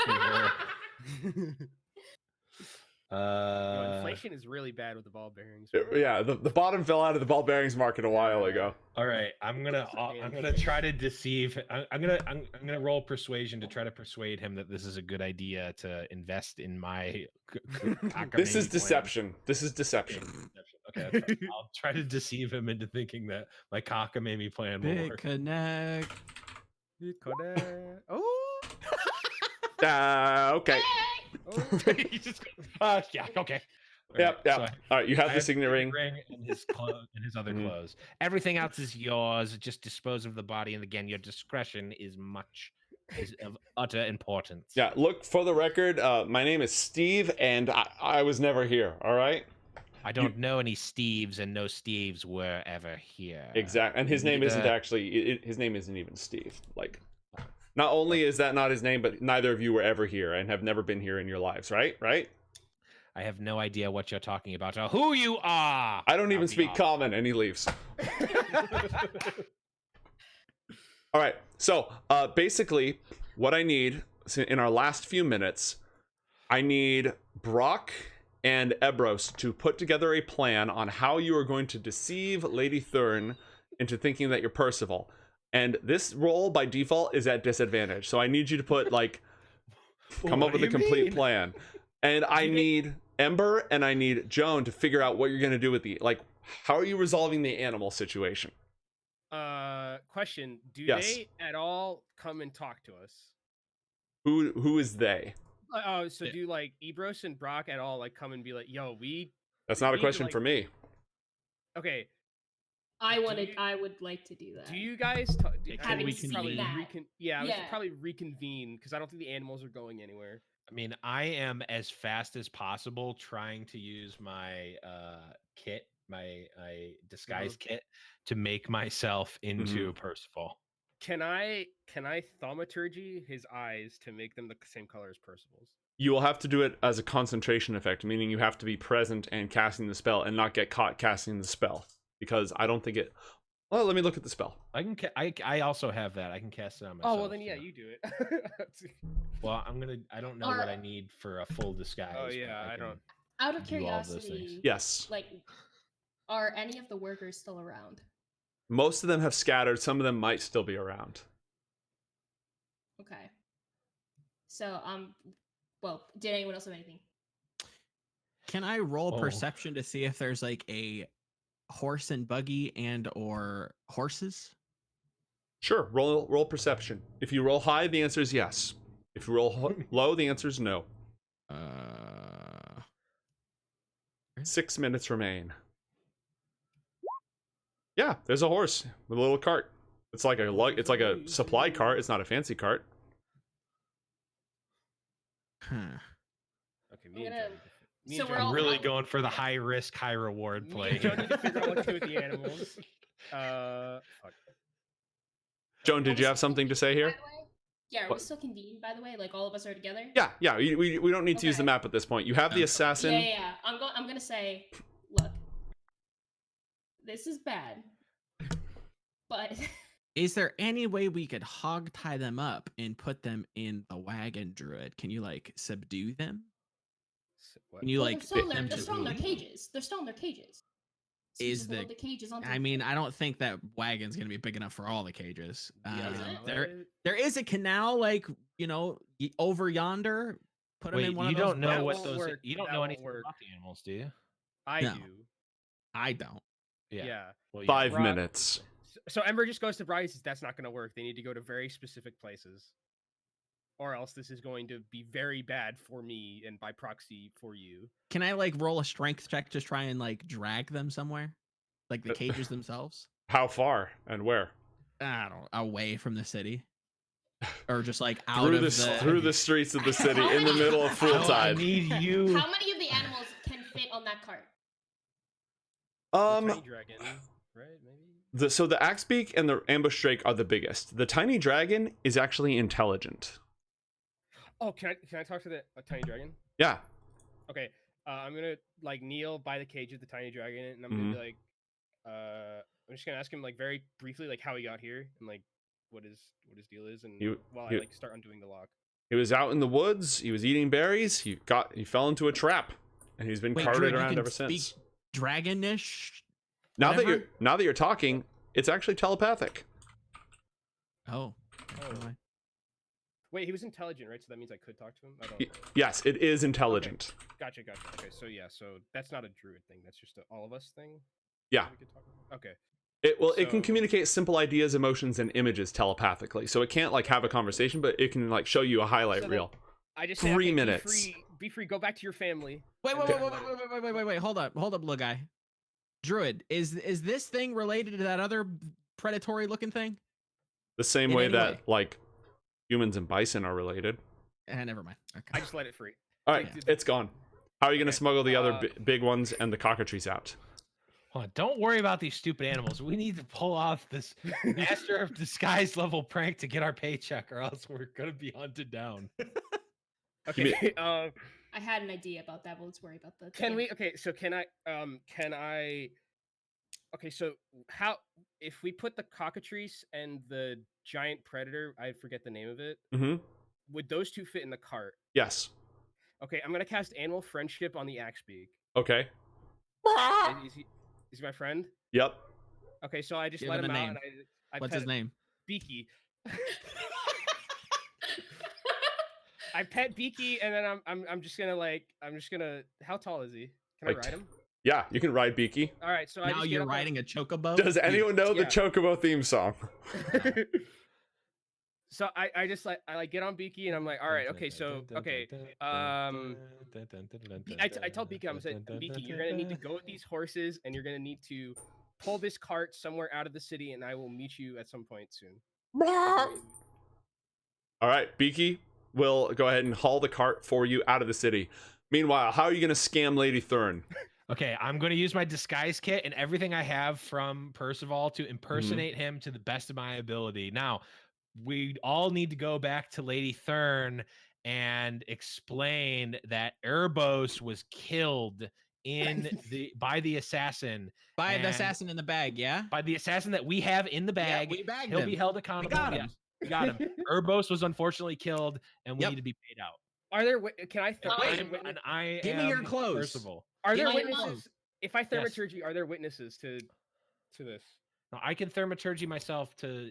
Inflation is really bad with the ball bearings. man. Yeah, the bottom fell out of the ball bearings market a while ago. All right, I'm gonna try to deceive. I'm gonna roll persuasion to try to persuade him that this is a good idea to invest in my. This is cockamamie plan. deception. This is deception. Okay, that's fine. I'll try to deceive him into thinking that my cockamamie plan will Big work. connect. Oh. Okay. Oh. He just, yeah, okay. Yep. So All right, you have I the signet ring. and his clothes and his other Mhm. clothes. Everything else is yours. Just dispose of the body, and again, your discretion is of utter importance. Yeah, look, for the record, my name is Steve, and I was never here, all right? I don't know any Steves, and no Steves were ever here. Exactly. And his name isn't Neither- actually, his name isn't even Steve. Like, not only is that not his name, but neither of you were ever here and have never been here in your lives, right? Right? I have no idea what you're talking about or who you are. I don't even I'll be speak off. common, and he leaves. All right. So, basically, what I need in our last few minutes, I need Brock and Ebros to put together a plan on how you are going to deceive Lady Thurne into thinking that you're Percival. And this roll by default is at disadvantage. So I need you to put come What up with do a you complete mean? plan. And I need Ember and I need Joan to figure out what you're going to do with how are you resolving the animal situation? Question: Do Yes. they at all come and talk to us? Who is they? Oh, so Yeah. do like Ebros and Brock at all come and be like, "Yo, That's not a need to, question for me. Okay, I Do wanted. you- I would like to do that. do you guys? Talk, They I can think we should probably reconvene. we should Yeah. probably reconvene because I don't think the animals are going anywhere. I mean, I am as fast as possible trying to use my kit, my disguise kit, to make myself into Percival. Can I thaumaturgy his eyes to make them the same color as Percival's? You will have to do it as a concentration effect, meaning you have to be present and casting the spell and not get caught casting the spell. Because I don't think it. Well, let me look at the spell. I can. I also have that. I can cast it on myself. Oh well, then yeah, so- you do it. Well, I'm gonna. I don't know what I need for a full disguise. Oh but yeah, I can don't. Out of do all of those things. curiosity, Yes. like, are any of the workers still around? Most of them have scattered. Some of them might still be around. Okay. So, well, did anyone else have anything? Can I roll Oh. perception to see if there's like a horse and buggy and or horses? Sure. Roll perception. If you roll high, the answer is yes. If you roll low, the answer is no. 6 minutes remain. Yeah, there's a horse with a little cart. It's like a supply cart. It's not a fancy cart. Huh. Okay, I'm me and gonna- Joe. Me so and we're Joe- all- I'm really going for the high risk, high reward Me play. and Joe need to figure out what to do with the animals. Fuck. Joan, did you have something to say here? By the way? Yeah, are What? we still convened, by the way? Like, all of us are together? Yeah. We don't need to use the Okay. map at this point. You have the Okay. assassin. Yeah. I'm gonna say, look, this is bad, but Is there any way we could hog tie them up and put them in the wagon, Druid? Can you like subdue them? What? Can you well, like they're still in them their, they're to still in their move? cages. They're still in their cages. So you Is just the- load the cages onto I the mean, thing. I don't think that wagon's gonna be big enough for all the cages. Yeah, Is it? There is a canal, like over yonder. Put them Wait, in one you of those. don't know That what won't those. work. You don't That know won't anything work. about the animals, do you? I No. do. I don't. Yeah. Well, 5 Brock- minutes. So Ember just goes to Bryce. Says, that's not going to work. They need to go to very specific places, or else this is going to be very bad for me and by proxy for you. Can I like roll a strength check to try and like drag them somewhere, like the cages themselves? How far and where? I don't away from the city, or just like out Through of the the through the streets of the city in the middle of I Fooltide. need you. How many of the animals can fit on that cart? The tiny dragon, right? Maybe. So the Axebeak and the Ambush Drake are the biggest. The tiny dragon is actually intelligent. Oh, can I talk to the tiny dragon? Yeah. Okay. I'm gonna like kneel by the cage of the tiny dragon, and I'm gonna be like, I'm just gonna ask him like very briefly like how he got here and like what his deal is, and while I like start undoing the lock. He was out in the woods. He was eating berries. He fell into a trap. and he's been Wait, carted Druid, you around can ever speak since. dragonish. Now that whatever? you're talking, it's actually telepathic. Oh. Oh. Wait, he was intelligent, right? So that means I could talk to him. I don't. Yes, it is intelligent. Gotcha. Okay, so yeah, so that's not a druid thing. That's just a all of us thing. Yeah. that we could talk about? Okay. It can So- communicate simple ideas, emotions, and images telepathically. So it can't like have a conversation, but it can like show you a highlight So then- reel. I just say, 3 okay, minutes. Be free. Go back to your family. Wait, and wait, then wait, let wait, it- wait. Hold up, little guy. Druid, is this thing related to that other predatory looking thing? The same In way any that way. like humans and bison are related. Never mind. Okay. I just let it free. All right, Like, it's gone. How are you going to Okay, smuggle the other big ones and the cockatrices out? Hold on, don't worry about these stupid animals. We need to pull off this master of disguise level prank to get our paycheck, or else we're gonna be hunted down. Okay. I had an idea about that, but let's worry about that. Can we? Okay. So can I? Can I? Okay. So how? If we put the cockatrice and the giant predator, I forget the name of it. Mm-hmm. Would those two fit in the cart? Yes. Okay. I'm gonna cast Animal Friendship on the Axebeak. Okay. Is he my friend? Yep. Okay. So I just Give let him him a out, name. and I What's pet his name? Beaky. I pet Beaky, and then I'm just gonna. How tall is he? Can I Like, ride him? Yeah, you can ride Beaky. All right. So I Now just get you're up on- riding a chocobo. Does anyone know the yeah. Chocobo theme song? So I just like I like get on Beaky and I'm like, all right, okay, so okay, I tell Beaky, I'm saying, Beaky, you're gonna need to go with these horses and you're gonna need to pull this cart somewhere out of the city, and I will meet you at some point soon. All right, Beaky will go ahead and haul the cart for you out of the city. Meanwhile, how are you going to scam Lady Thurne? Okay, I'm going to use my disguise kit and everything I have from Percival to impersonate him to the best of my ability. Now, we all need to go back to Lady Thurne and explain that Erebos was killed by the assassin. By the and- assassin in the bag, yeah? By the assassin that we have in the bag. we bagged He'll him. be held accountable. got him. Yes, we got him. Erebos was unfortunately killed, and we Yep. need to be paid out. Are there? Can I? And Wait, I give me your am clothes. Percival. Are Give there me your witnesses? clothes. If I Yes. thaumaturgy, are there witnesses to this? No, I can thaumaturgy myself to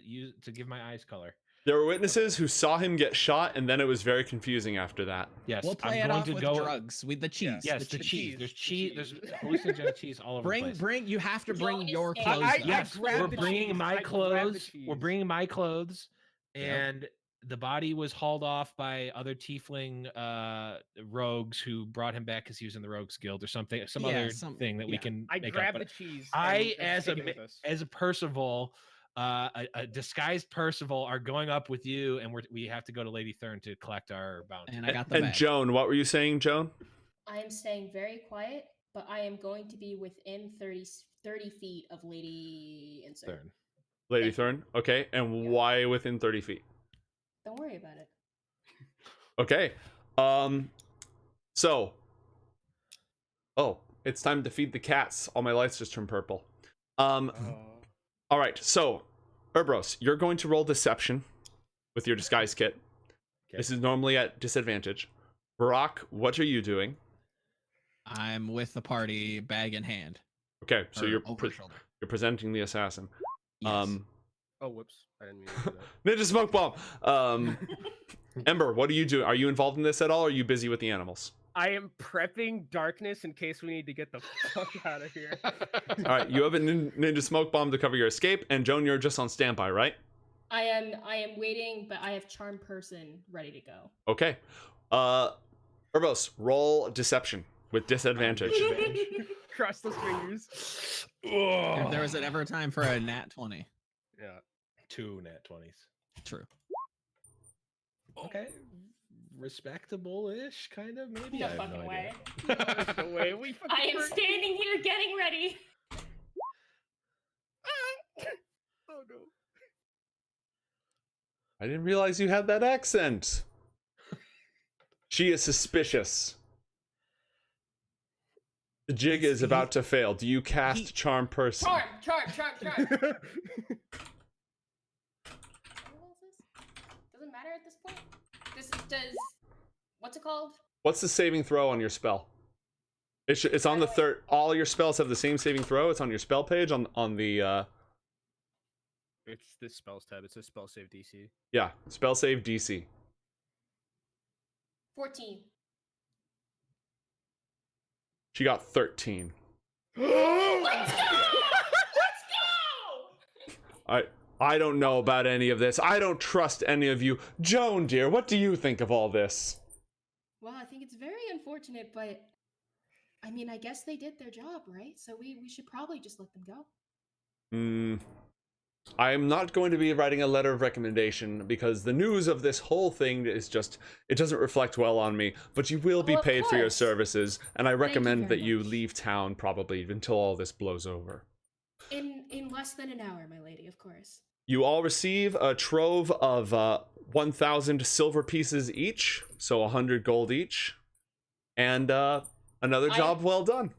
give my eyes color. There were witnesses who saw him get shot, and then it was very confusing after that. Yes, We'll play I'm it going off to with go. drugs, with the cheese. Yes, the the cheese. cheese. There's The cheese. There's cheese. hallucinogenic cheese all over the place. Bring. You have to Would you bring want me to your stay? clothes. I though. Yes, grabbed we're the bringing cheese. my I grabbed the clothes. We're cheese. bringing my clothes, Yep. and the body was hauled off by other tiefling rogues who brought him back because he was in the rogues guild or something, some Yeah, other some- thing that we yeah. can I make grabbed up. the But cheese. I, and as take it with us. a Percival, a disguised Percival, are going up with you, and we have to go to Lady Thurne to collect our bounty. And I got the And bag. Joan, what were you saying, Joan? I am staying very quiet, but I am going to be within 30 feet of Lady Insert. Thurne. Lady Thank you. Thurne. Okay, and Yeah. why within 30 feet? Don't worry about it. Okay. So. Oh, it's time to feed the cats. All my lights just turned purple. All right. So, Erebos, you're going to roll deception with your disguise kit. Okay. This is normally at disadvantage. Barack, what are you doing? I'm with the party, bag in hand. Okay, so or you're over shoulder. you're presenting the assassin. Yes. Oh, whoops! I didn't mean to do that. Ninja smoke bomb. Ember, what are you doing? Are you involved in this at all? Or are you busy with the animals? I am prepping darkness in case we need to get the fuck out of here. All right, you have a ninja smoke bomb to cover your escape, and Joan, you're just on standby, right? I am waiting, but I have charm person ready to go. Okay. Erebos, roll deception with disadvantage. Cross those fingers. If there was ever a time for a nat 20. Yeah. 2 nat 20s. True. Okay. Respectable-ish, kind of, maybe. No I have fucking no way. idea. No way. We fucking I am were- standing here getting ready. Oh no. I didn't realize you had that accent. She is suspicious. The jig is about to fail. Do you cast charm person? Charm. What is this? Doesn't matter at this point. This does. What's it called? What's the saving throw on your spell? It's on the third. All your spells have the same saving throw. It's on your spell page on the It's the spells tab. It's a spell save DC. yeah, spell save DC. 14. She got 13. Let's go! Let's go! I don't know about any of this. I don't trust any of you. Joan, dear, what do you think of all this? Well, I think it's very unfortunate, but I mean, I guess they did their job, right? So we should probably just let them go. I'm not going to be writing a letter of recommendation because the news of this whole thing is just, it doesn't reflect well on me, but you will be Oh, of paid for your course. services, and I recommend very that you much. leave town probably until all this blows over. In less than an hour, my lady, of course. You all receive a trove of 1,000 silver pieces each, so 100 gold each, and another job well done.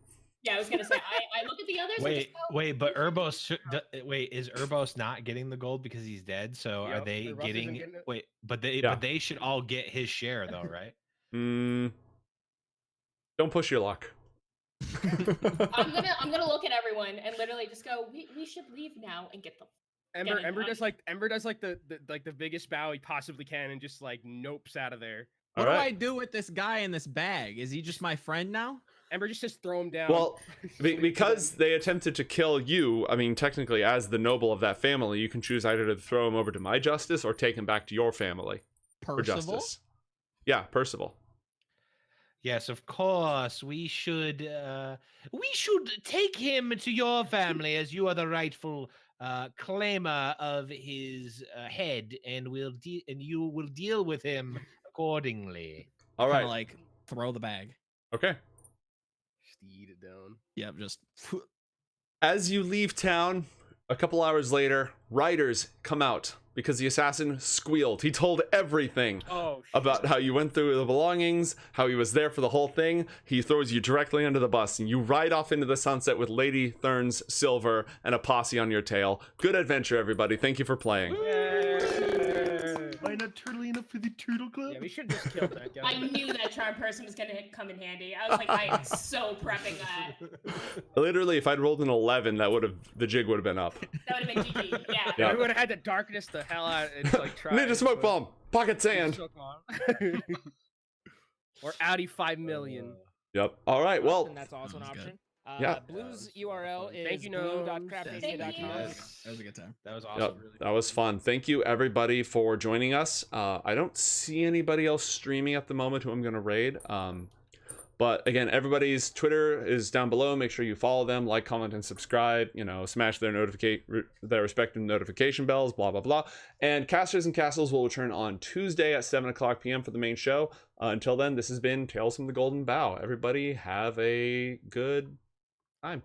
Yeah, I was gonna say, I look at the others. Wait, and just go, wait, but Urbos wait, is Urbos not getting the gold because he's dead? So are Yep, they Urbos isn't getting getting it. wait, but Yeah. they should all get his share though, right? Don't push your luck. I'm gonna look at everyone and literally just go. We should leave now and get the. Ember Getting Ember on. does like the biggest bow he possibly can and just like nopes out of there. What All do right. I do with this guy in this bag? Is he just my friend now? Ember just says throw him down. Well, because they attempted to kill you, I mean, technically, as the noble of that family, you can choose either to throw him over to my justice or take him back to your family for Percival? justice. Yeah, Percival. Yes, of course. We should take him to your family as you are the rightful claimer of his head, and you will deal with him accordingly. All Kind right. of like throw the bag. Okay. Just eat it down. Yep, just. As you leave town, a couple hours later, riders come out because the assassin squealed. He told everything Oh, about how you went through the belongings, how he was there for the whole thing. He throws you directly under the bus, and you ride off into the sunset with Lady Thurne's silver and a posse on your tail. Good adventure, everybody. Thank you for playing. Am I not turtly enough for the turtle club? Yeah, we should just kill that guy. I knew that charm person was gonna come in handy. I was like, I am so prepping that. Literally, if I'd rolled an 11, the jig would have been up. That would have been GG. Yeah. Yeah. We would have had to darkness the hell out and like try. Ninja smoke bomb, pocket sand. Or Audi 5 million. Yep. All right. Well, And that's also an Sounds good. option. Yeah. Blue's URL is Thank you, Gnomes. blue.craftmedia.com. Thank you. That was a good time. That was yep, awesome. that was fun. Thank you, everybody, for joining us. I don't see anybody else streaming at the moment who I'm going to raid. But again, everybody's Twitter is down below. Make sure you follow them, like, comment, and subscribe. You know, smash their respective notification bells. Blah blah blah. And Casters and Castles will return on Tuesday at 7:00 p.m. for the main show. Until then, this has been Tales from the Golden Bough. Everybody have a good time.